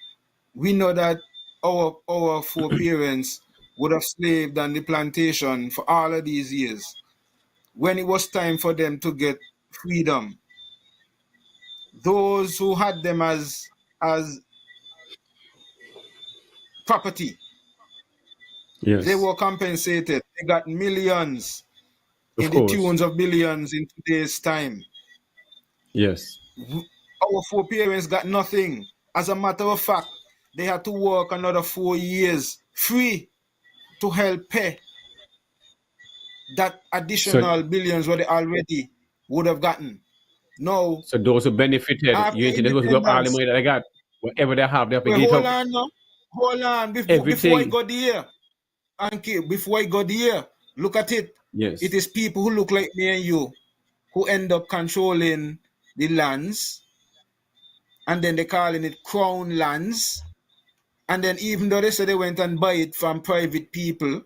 We know that our foreparents would have slaved on the plantation for all of these years. When it was time for them to get freedom, those who had them as property. Yes. They were compensated. They got millions Of in the course. tunes of billions in today's time. Yes. Our foreparents got nothing. As a matter of fact, they had to work another 4 years free to help pay that additional billions what they already would have gotten. No, So those who benefited, after you ain't think they supposed to give up all the independence, money that they got. Whatever they have to wait, give hold up on now. Hold on. Before I everything. go there, Anki, before I go there, look at it. Yes. It is people who look like me and you who end up controlling the lands, and then they're calling it crown lands. And then even though they say they went and buy it from private people,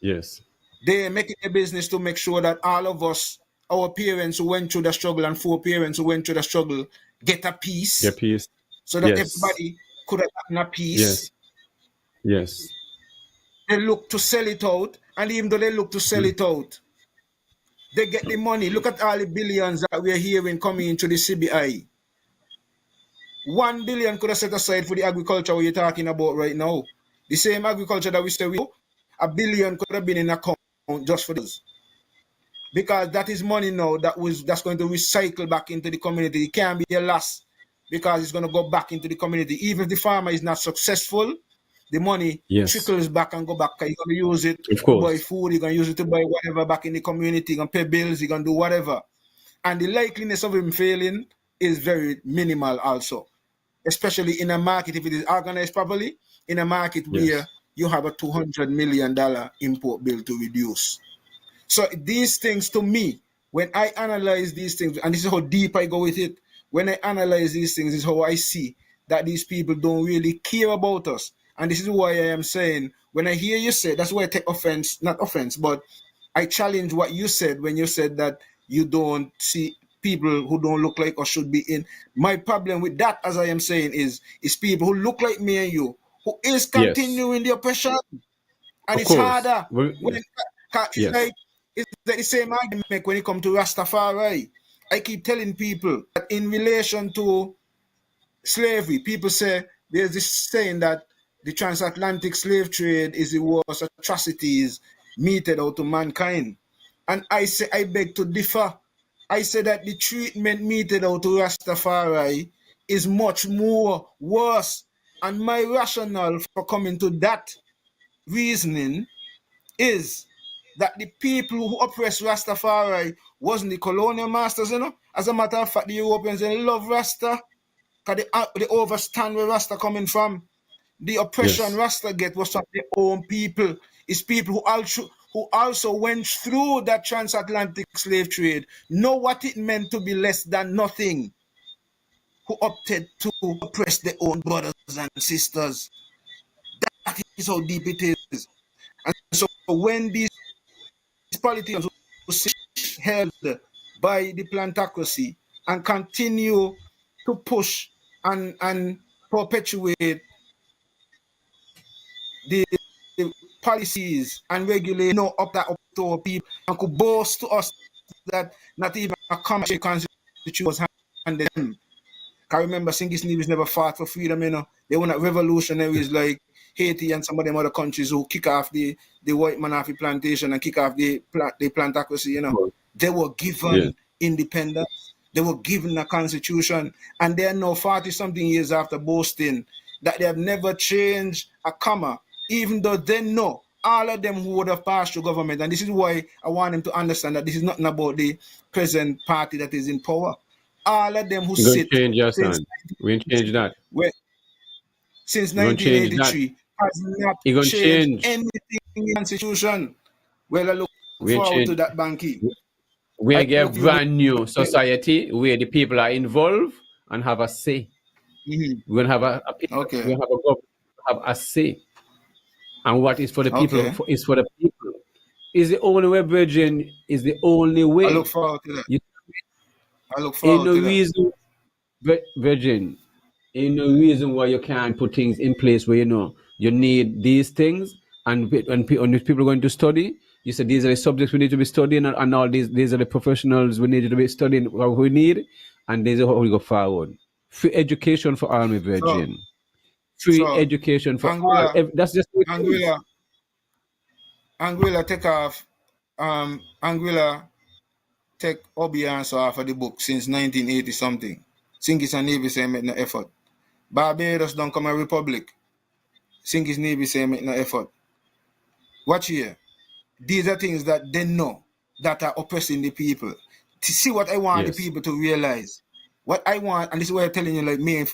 Yes. they make it a business to make sure that all of us, our parents who went through the struggle and foreparents who went through the struggle, get a piece, Your piece. so that Yes. everybody could have gotten a piece. Yes. Yes. They look to sell it out, and even though they look to sell it out, they get the money. Look at all the billions that we're hearing coming into the CBI. 1 billion could have set aside for the agriculture what you're talking about right now. The same agriculture that we say we do, 1 billion could have been in account just for this. Because that is money now that's going to recycle back into the community. It can't be a loss because it's going to go back into the community. Even if the farmer is not successful, the money trickles back and go back. You're going to use it to buy food, you're going to use it to buy whatever back in the community, you're going to pay bills, you're going to do whatever. And the likeliness of him failing is very minimal also. Especially in a market, if it is organized properly, in a market where you have a $200 million import bill to reduce. So these things, to me, when I analyze these things, and this is how deep I go with it, when I analyze these things, is how I see that these people don't really care about us. And this is why I am saying, when I hear you say, that's why I take offense, not offense, but I challenge what you said when you said that you don't see people who don't look like us should be in. My problem with that, as I am saying, is people who look like me and you, who is continuing the oppression. And it's harder. It's like the same argument when it comes to Rastafari. I keep telling people that in relation to slavery, people say there's this saying that the transatlantic slave trade is the worst atrocities meted out to mankind. And I say I beg to differ. I say that the treatment meted out to Rastafari is much more worse. And my rationale for coming to that reasoning is that the people who oppressed Rastafari wasn't the colonial masters, you know. As a matter of fact, the Europeans, they love Rasta because they understand where Rasta coming from. The oppression Rasta get was from their own people. It's people who also went through that transatlantic slave trade, know what it meant to be less than nothing, who opted to oppress their own brothers and sisters. That is how deep it is. And so when these politicians who held by the plantocracy and continue to push and perpetuate the policies and regulate up to our people and could boast to us that not even a commercial constitution was handed them. I remember Singis Nevis never fought for freedom, you know. They were not revolutionaries like Haiti and some of them other countries who kick off the white man off the plantation and kick off the plantocracy, you know. They were given independence. They were given a constitution. And they are now 40-something years after boasting that they have never changed a comma, even though they know all of them who would have passed through government. And this is why I want them to understand that this is nothing about the present party that is in power. All of them who sit change your son. We ain't change that. Since 1983 has not changed anything in the constitution. Well, I look forward to that, Banky. We get brand new society where the people are involved and have a say. We're gonna have have a say. And what is for the people is for the people. Is the only way, Virgin, is the only way. I look forward to that. I look forward to that. Reason, Virgin, ain't no reason why you can't put things in place where you need these things, and when people are going to study, you said these are the subjects we need to be studying, and all these are the professionals we need to be studying what we need, and these are how we go forward. Free education for all, my Virgin. free So education for all. Anguilla, That's just what it is. Anguilla take off. Anguilla take Obiance off of the book since 1980 something. Think it's a Navy say make no effort. Barbados don't come a republic. Think it's Navy say make no effort. Watch here. These are things that they know that are oppressing the people. To see what I want the Yes. people to realize. What I want, and this is why I'm telling you, like me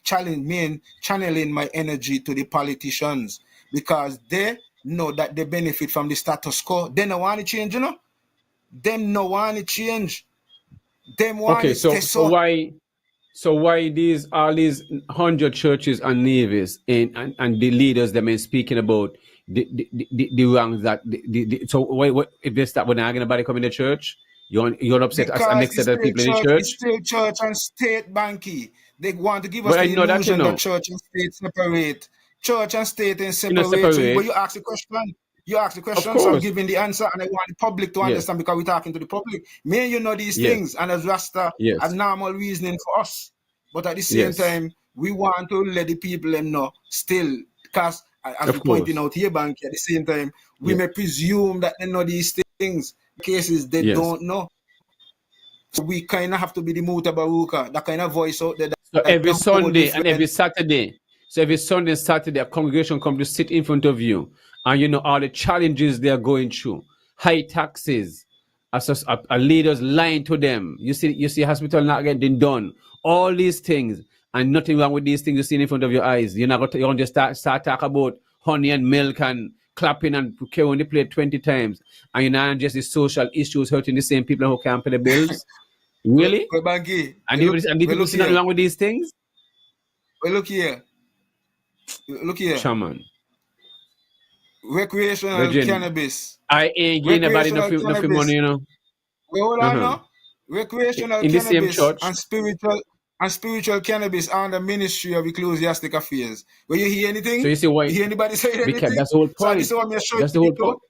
channeling my energy to the politicians, because they know that they benefit from the status quo. They don't want to change, you know. Them no want to change. Them want Okay, to stay so why these all these 100 churches and navies and the leaders that been speaking about the wrongs that so why if they start when anybody come in the church, you're upset as an Because next set of people in the it's church? still church and state banky. They want to give us But I the know that, you illusion that know. church and state separate. Church and state ain't You know, separate. So when separate. you ask the question, Of so I'm course. giving the answer, and I want the public to Yes. understand because we're talking to the public. Me and you know these Yes. things, and as Rasta, Yes. as normal reasoning for us. But at the same Yes. time, we want to let the people them know still, because as Of we pointing course. out here, Banky, at the same time, we Yes. may presume that they know these things. Cases they Yes. don't know. So we kind of have to be the Muta Baruka, that kind of voice out there. So That every don't Sunday and every different. Saturday, so every Sunday and Saturday, a congregation come to sit in front of you, and you know all the challenges they are going through, high taxes, a leaders lying to them. You see, hospital not getting done. All these things, and nothing wrong with these things you see in front of your eyes. You're not going to, you want to start talk about honey and milk and clapping and carrying the plate 20 times, and you're not just the social issues hurting the same people who can't pay the bills. Really? Well, Banky, And well, the people see nothing wrong with these things? look here. Look here. Shaman. Recreational Virgin. cannabis. I ain't getting nobody Recreational nothing money, you know. Well, hold on Uh-huh. now. Recreational In the same cannabis church. and spiritual cannabis are the Ministry of Ecclesiastic Affairs. Will you hear anything? So you see why? You hear anybody say anything? Because that's the whole So point. this is what I'm showing That's the whole people.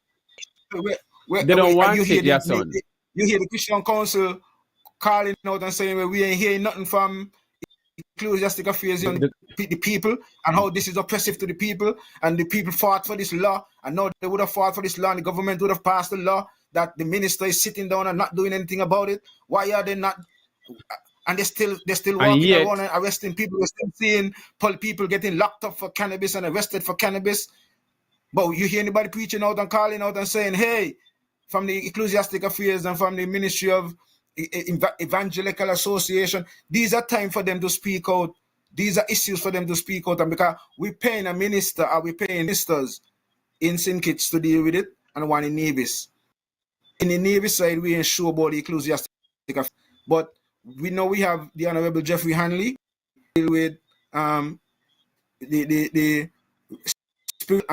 point. They don't want you hear it, yeah, son. you hear the Christian Council calling out and saying, well, we ain't hearing nothing from Ecclesiastic Affairs on the people, and how this is oppressive to the people, and the people fought for this law, and now they would have fought for this law, and the government would have passed the law that the minister is sitting down and not doing anything about it. Why are they not? And they're still walking yet- around and arresting people. We're still seeing people getting locked up for cannabis and arrested for cannabis. But you hear anybody preaching out and calling out and saying, hey, from the Ecclesiastic Affairs and from the Ministry of Evangelical Association, these are time for them to speak out. These are issues for them to speak out. And because we're paying a minister, or we're paying ministers in St. Kitts to deal with it, and one in Nevis. In the Navy side, we ain't sure about the Ecclesiastic Affairs. But we know we have the Honorable Jeffrey Hanley deal with the spirit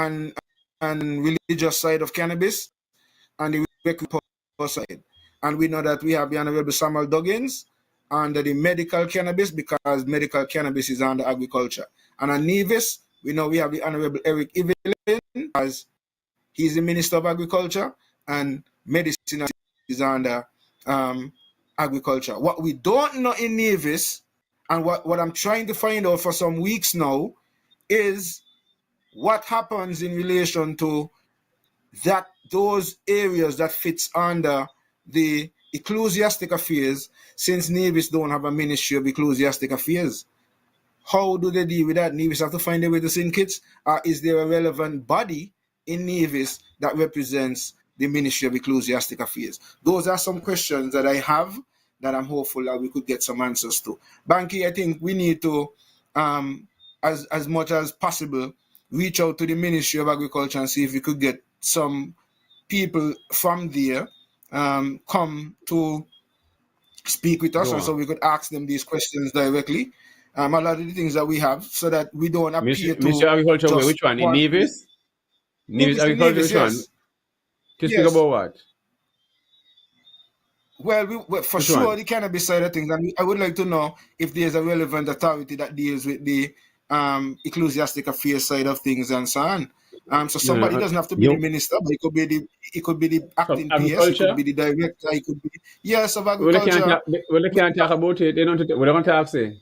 and religious side of cannabis, and the recreational side. And we know that we have the Honorable Samuel Duggins under the medical cannabis, because medical cannabis is under agriculture. And on Nevis, we know we have the Honorable Eric Evelyn, as he's the Minister of Agriculture, and medicine is under agriculture. What we don't know in Nevis, and what I'm trying to find out for some weeks now, is what happens in relation to that those areas that fits under the Ecclesiastic Affairs, since Nevis don't have a Ministry of Ecclesiastic Affairs. How do they deal with that? Nevis have to find a way to St. Kitts, or is there a relevant body in Nevis that represents the Ministry of Ecclesiastic Affairs? Those are some questions that I have that I'm hopeful that we could get some answers to. Banky, I think we need to, as much as possible, reach out to the Ministry of Agriculture and see if we could get some people from there come to speak with us, and so we could ask them these questions directly. A lot of the things that we have, so that we don't appear to Ministry of Agriculture, just which one? In Nevis? Nevis Agriculture, Nevis, which yes. one? To speak Yes. about what? Well, for Which sure, one? the cannabis side of things, and I would like to know if there's a relevant authority that deals with the ecclesiastic affairs side of things and so on. So somebody doesn't have to be the minister, but it could be the acting PS, it agriculture? could be the director, it could be of Well, they agriculture. can't talk about it. They don't. What they want to talk say?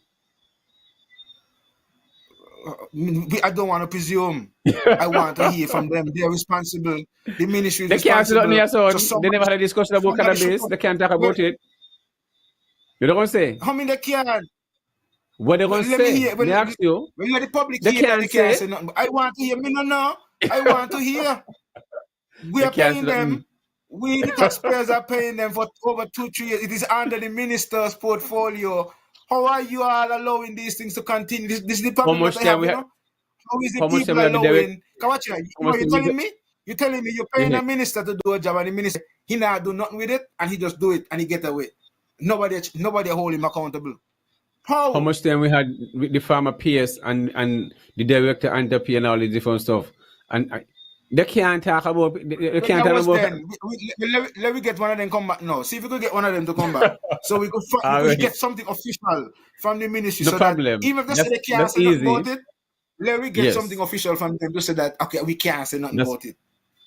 I don't want to presume. I want to hear from them. They're responsible. The ministry is They can't sit down responsible. here, son. They never had a discussion about somebody should cannabis. come. They can't talk Well, about it. You know what I'm saying? how many they can? What they Well, gonna let me say? hear. Me ask you. When let the public They hear that can't they can't say. say nothing. But I want to hear. Me no know. I want to hear. We They are can't paying say them. nothing. We, the taxpayers, are paying them for over 2-3 years. It is under the minister's portfolio. How are you all allowing these things to continue? This is the How problem much that I time have, we you have? know? How is the How much time people we have the direct? allowing? Come watch here. How You know much what you're time we telling me? You're telling me you're paying Yeah. a minister to do a job and the minister, he not do nothing with it and he just do it and he get away. Nobody hold him accountable. How How? much time we had with the farmer PS and the director and and all the different stuff, and they can't talk about. They Well, can't that talk was about. then. Let me get one of them come back now. See if we could get one of them to come back. So we could All right. get something official from the ministry No so problem. that even if they say they can't That's say nothing easy. about it, let me get Yes. something official from them to say that, okay, we can't say nothing That's about it.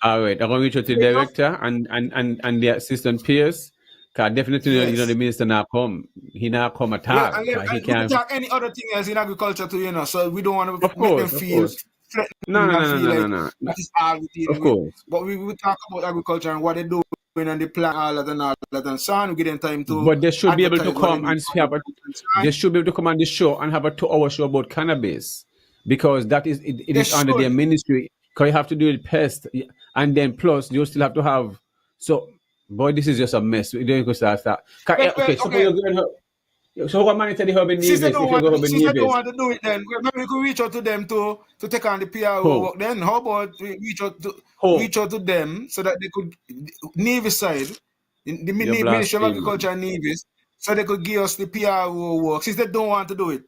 all right. I'm gonna reach out to the Fair enough? director and the assistant peers. Cause definitely Yes. the minister not come. He not come at Well, all. and, 'Cause he we can can't. talk any other thing else in agriculture too, you know. So we don't want to Of make them course, of feel course. threatened No, and no, no, feel no, no, like no, no. that is all we dealing Of with. course. But we will talk about agriculture and what they're doing and the plan, all that and so on. We give them time to But they should be able to advertise what they come need and for have a. and so on. They should be able to come on the show and have a 2-hour show about cannabis, because that is it They is under their should. ministry. Because you have to do it pest, and then plus you still have to have. So, boy, this is just a mess. We don't go start that. Well, Okay, so okay. you're going. So what man tell the Urban Since they Nevis don't if you want, go Urban since they don't Nevis? want to do it, then maybe we could reach out to them to take on the PRO Who? work. Then how about we Who? reach out to them so that they could Nevis side, the You're Ministry of blaspheming. Agriculture and Nevis, so they could give us the PRO work. Since they don't want to do it,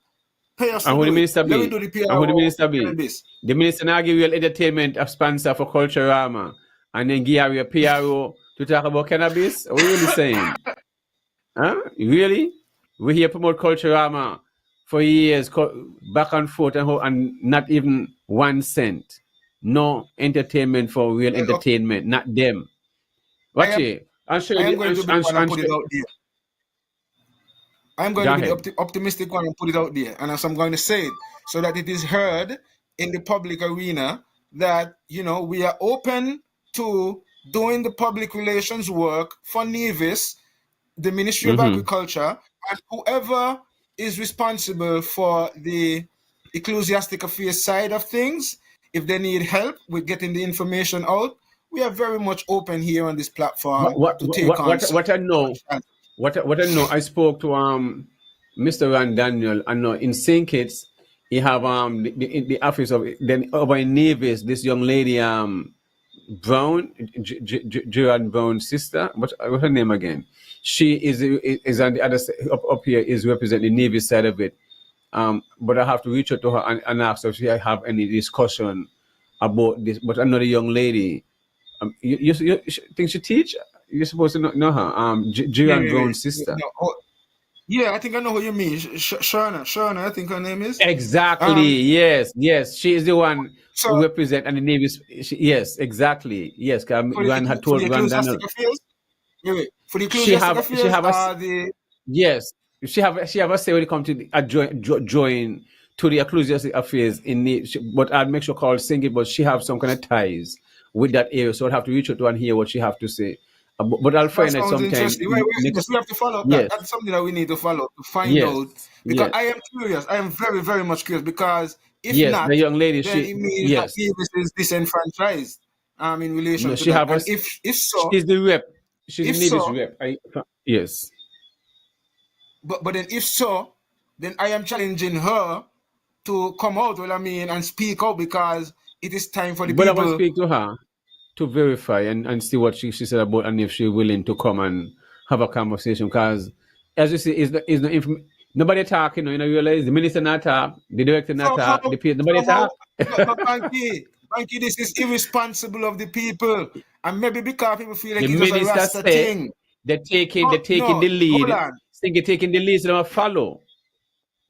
pay us And to who the do it. minister Let me be? do the And who PRO the work minister for be? cannabis. The minister now give you entertainment a sponsor for Culturama, and then give you a PRO to talk about cannabis. What are you really saying? Huh? Really? We here promote Culturama for years, back and forth, and not even 1 cent. No entertainment for real Well, okay. entertainment, not them. Watch it. I'm sure I am you going to be one and put it out there. I'm going Go to be ahead. the optimistic one and put it out there. And as I'm going to say it so that it is heard in the public arena that, you know, we are open to doing the public relations work for Nevis, the Ministry of Agriculture, and whoever is responsible for the ecclesiastic affairs side of things. If they need help with getting the information out, we are very much open here on this platform to take on. What I know, what I know, I spoke to Mr. Ron Daniel. I know in St. Kitts, he have the office of then over in Nevis, this young lady Brown, Gerard Brown's sister. What's her name again? She is on the other side, up here, is representing the Nevis side of it. But I have to reach out to her and ask her if she have any discussion about this. But another young lady, you think she teach? You're supposed to know her. Gerard Brown's sister. Yeah, I think I know who you mean. Shana, I think her name is. Exactly. Yes. She is the one who represent and the Navy. Yes, exactly. Yes, Ron had told Ron Daniel. For the ecclesiastic affairs, yes, she have a say when it comes to join to the ecclesiastic affairs in the. But I'll make sure call sing it. But she have some kind of ties with that area, so I'll have to reach out to and hear what she have to say. But I'll find out sometime. Because we have to follow. Yes. That's something that we need to follow to find out. Because I am curious. I am very, very much curious. Because if not, the young lady, then it means that Nevis is disenfranchised. In relation to that. And if so, she's the rep. She's the Nevis rep. Yes. But then if so, then I am challenging her to come out. And speak out because it is time for the people. But I will speak to her to verify and see what she said about and if she's willing to come and have a conversation. Because as you see, is the nobody talking. You realize the minister not talk, the director not talk, the people nobody talk. Banky, this is irresponsible of the people, and maybe because people feel like the it's just a Rasta thing. They're taking the lead. They're taking the lead, so they will follow.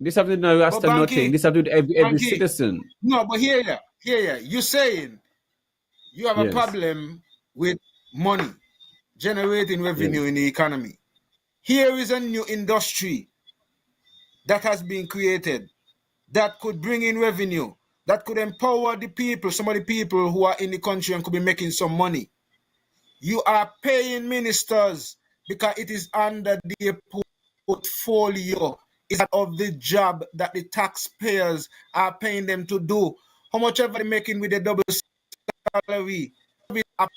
This have to do with Rasta nothing. This have to do with every citizen. No, but here, you saying you have a problem with money generating revenue in the economy. Here is a new industry that has been created. that could bring in revenue, that could empower the people, some of the people who are in the country and could be making some money. You are paying ministers because it is under their portfolio. Is that of the job that the taxpayers are paying them to do. How much ever they're making with the double salary, a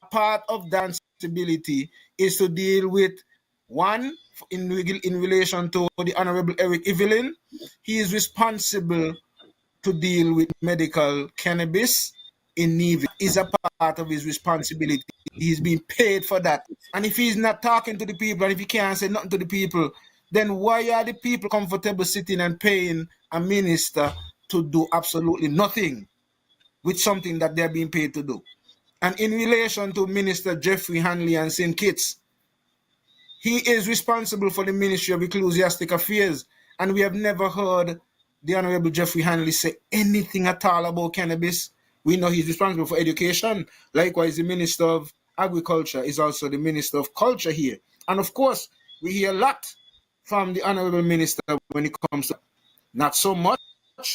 part of that responsibility is to deal with one in relation to the Honorable Eric Evelyn. He is responsible to deal with medical cannabis in Navy. Is a part of his responsibility. He's being paid for that. And if he's not talking to the people, and if he can't say nothing to the people, then why are the people comfortable sitting and paying a minister to do absolutely nothing with something that they're being paid to do? And in relation to Minister Jeffrey Hanley and St. Kitts, he is responsible for the Ministry of Ecclesiastic Affairs, and we have never heard the Honorable Jeffrey Hanley say anything at all about cannabis. We know he's responsible for education. Likewise, the Minister of Agriculture is also the Minister of Culture here. And of course, we hear a lot from the Honorable Minister when it comes to not so much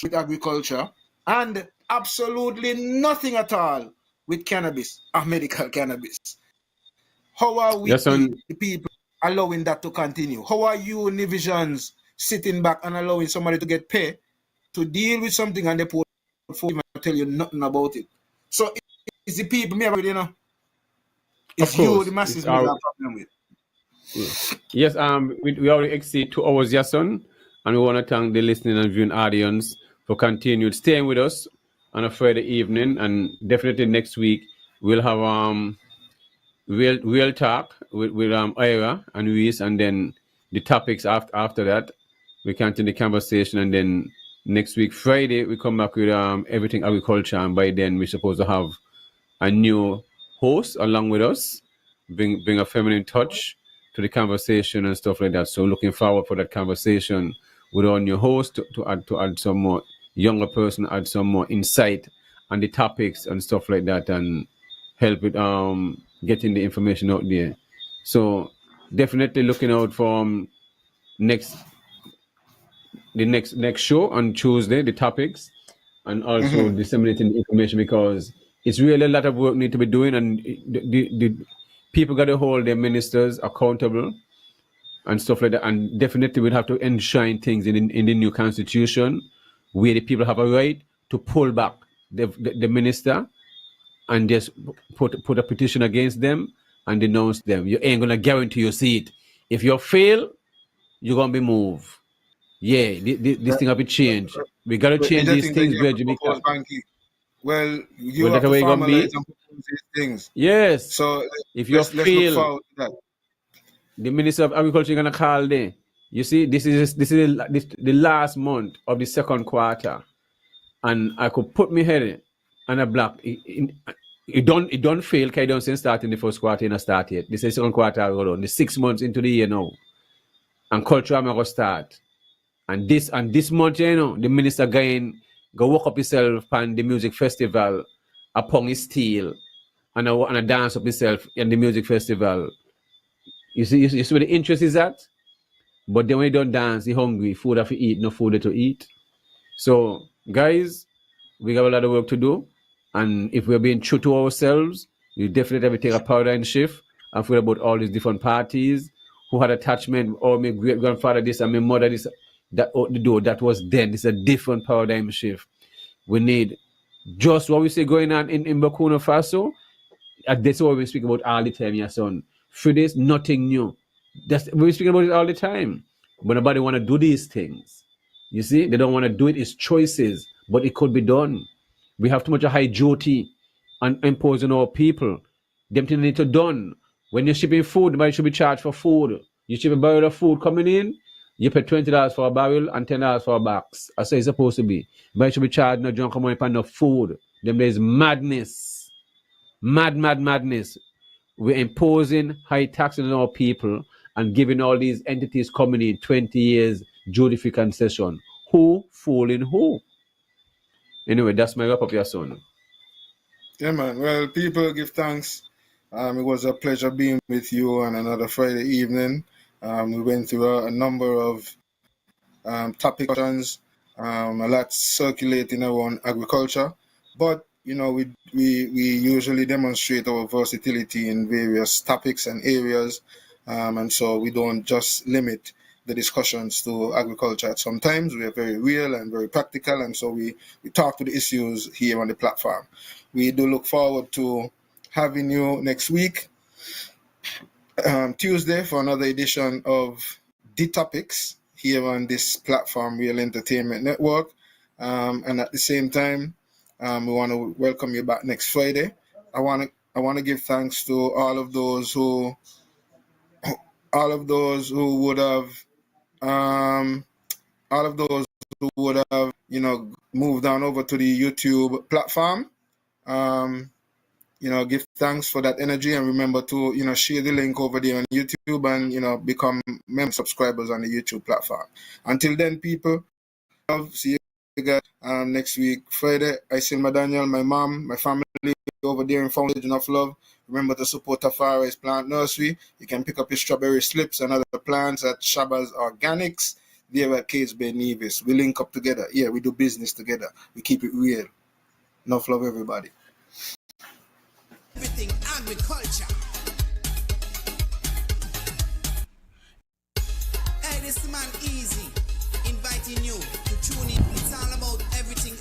with agriculture and absolutely nothing at all with cannabis or medical cannabis. How are we, the people, allowing that to continue? How are you, Nivisions, sitting back and allowing somebody to get paid to deal with something and they put for him and tell you nothing about it? So it's the people, you know, it's you, the masses, we have a problem with. Yes, we already exceed 2 hours, Yason, and we want to thank the listening and viewing audience for continued staying with us on a Friday evening, and definitely next week we'll have real talk with Ira and Luis, and then the topics after that we continue the conversation, and then next week Friday we come back with everything agriculture, and by then we're supposed to have a new host along with us, bring a feminine touch to the conversation and stuff like that. So looking forward for that conversation with our new host to add some more younger person, add some more insight on the topics and stuff like that, and help with getting the information out there. So definitely looking out for next show on Tuesday, the topics, and also disseminating the information, because it's really a lot of work need to be doing, and the people got to hold their ministers accountable and stuff like that. And definitely we'll have to enshrine things in the new constitution where the people have a right to pull back the minister and just put a petition against them and denounce them. You ain't gonna guarantee your seat. If you fail, you're gonna be moved. Yeah, this thing have to change. We gotta change these things, Benjamin. Well, you have to formalize and propose these things. Yes. So if you fail, look forward to that. The Minister of Agriculture is gonna call there. You see, this is the last month of the second quarter, and I could put my head on a block. It don't fail. Because it don't start in the first quarter. It start yet. This is the second quarter alone. The 6 months into the year now, and culture am gonna start. And this month, you know, the minister go walk up himself on the music festival upon his steel, and a dance up himself in the music festival. You see where the interest is at? But then when you don't dance, you're hungry, food have to eat, no food to eat. So, guys, we have a lot of work to do. And if we're being true to ourselves, you definitely have to take a paradigm shift and forget about all these different parties who had attachment, or my great grandfather this and my mother this, that out the door. That was then. This is a different paradigm shift. We need just what we see going on in Burkina Faso. That's what we speak about all the time, your son. For this, nothing new. We're speaking about it all the time. But nobody want to do these things. You see, they don't want to do it. It's choices, but it could be done. We have too much high duty and imposing our people. Them things need to done. When you're shipping food, nobody should be charged for food. You ship a barrel of food coming in, you pay $20 for a barrel and $10 for a box. That's how it's supposed to be. Nobody should be charged no junk money for no food. Then there's madness. Madness. We're imposing high taxes on our people and giving all these entities coming in 20 years duty-free concession. Who fooling who? Anyway, that's my wrap up, your son. Yeah, man. Well, people, give thanks. It was a pleasure being with you on another Friday evening. We went through a number of topics A lot circulating around agriculture, but we usually demonstrate our versatility in various topics and areas, and so we don't just limit the discussions to agriculture. Sometimes we are very real and very practical, and so we talk to the issues here on the platform. We do look forward to having you next week, Tuesday, for another edition of The Topics here on this platform, Real Entertainment Network. And at the same time, we want to welcome you back next Friday. I want to give thanks to all of those who would have moved on over to the YouTube platform. Give thanks for that energy, and remember to share the link over there on YouTube and become member subscribers on the YouTube platform. Until then, people, see you guys next week Friday. I see my Daniel, my mom, my family over there in Fountain of Love. Remember to support Tafari's Plant Nursery. You can pick up your strawberry slips and other plants at Shabba's Organics there at Case Bay Nevis. We link up together. Yeah, we do business together. We keep it real. Enough love, everybody. Everything agriculture. Hey, this man Easy inviting you to tune in. It's all about everything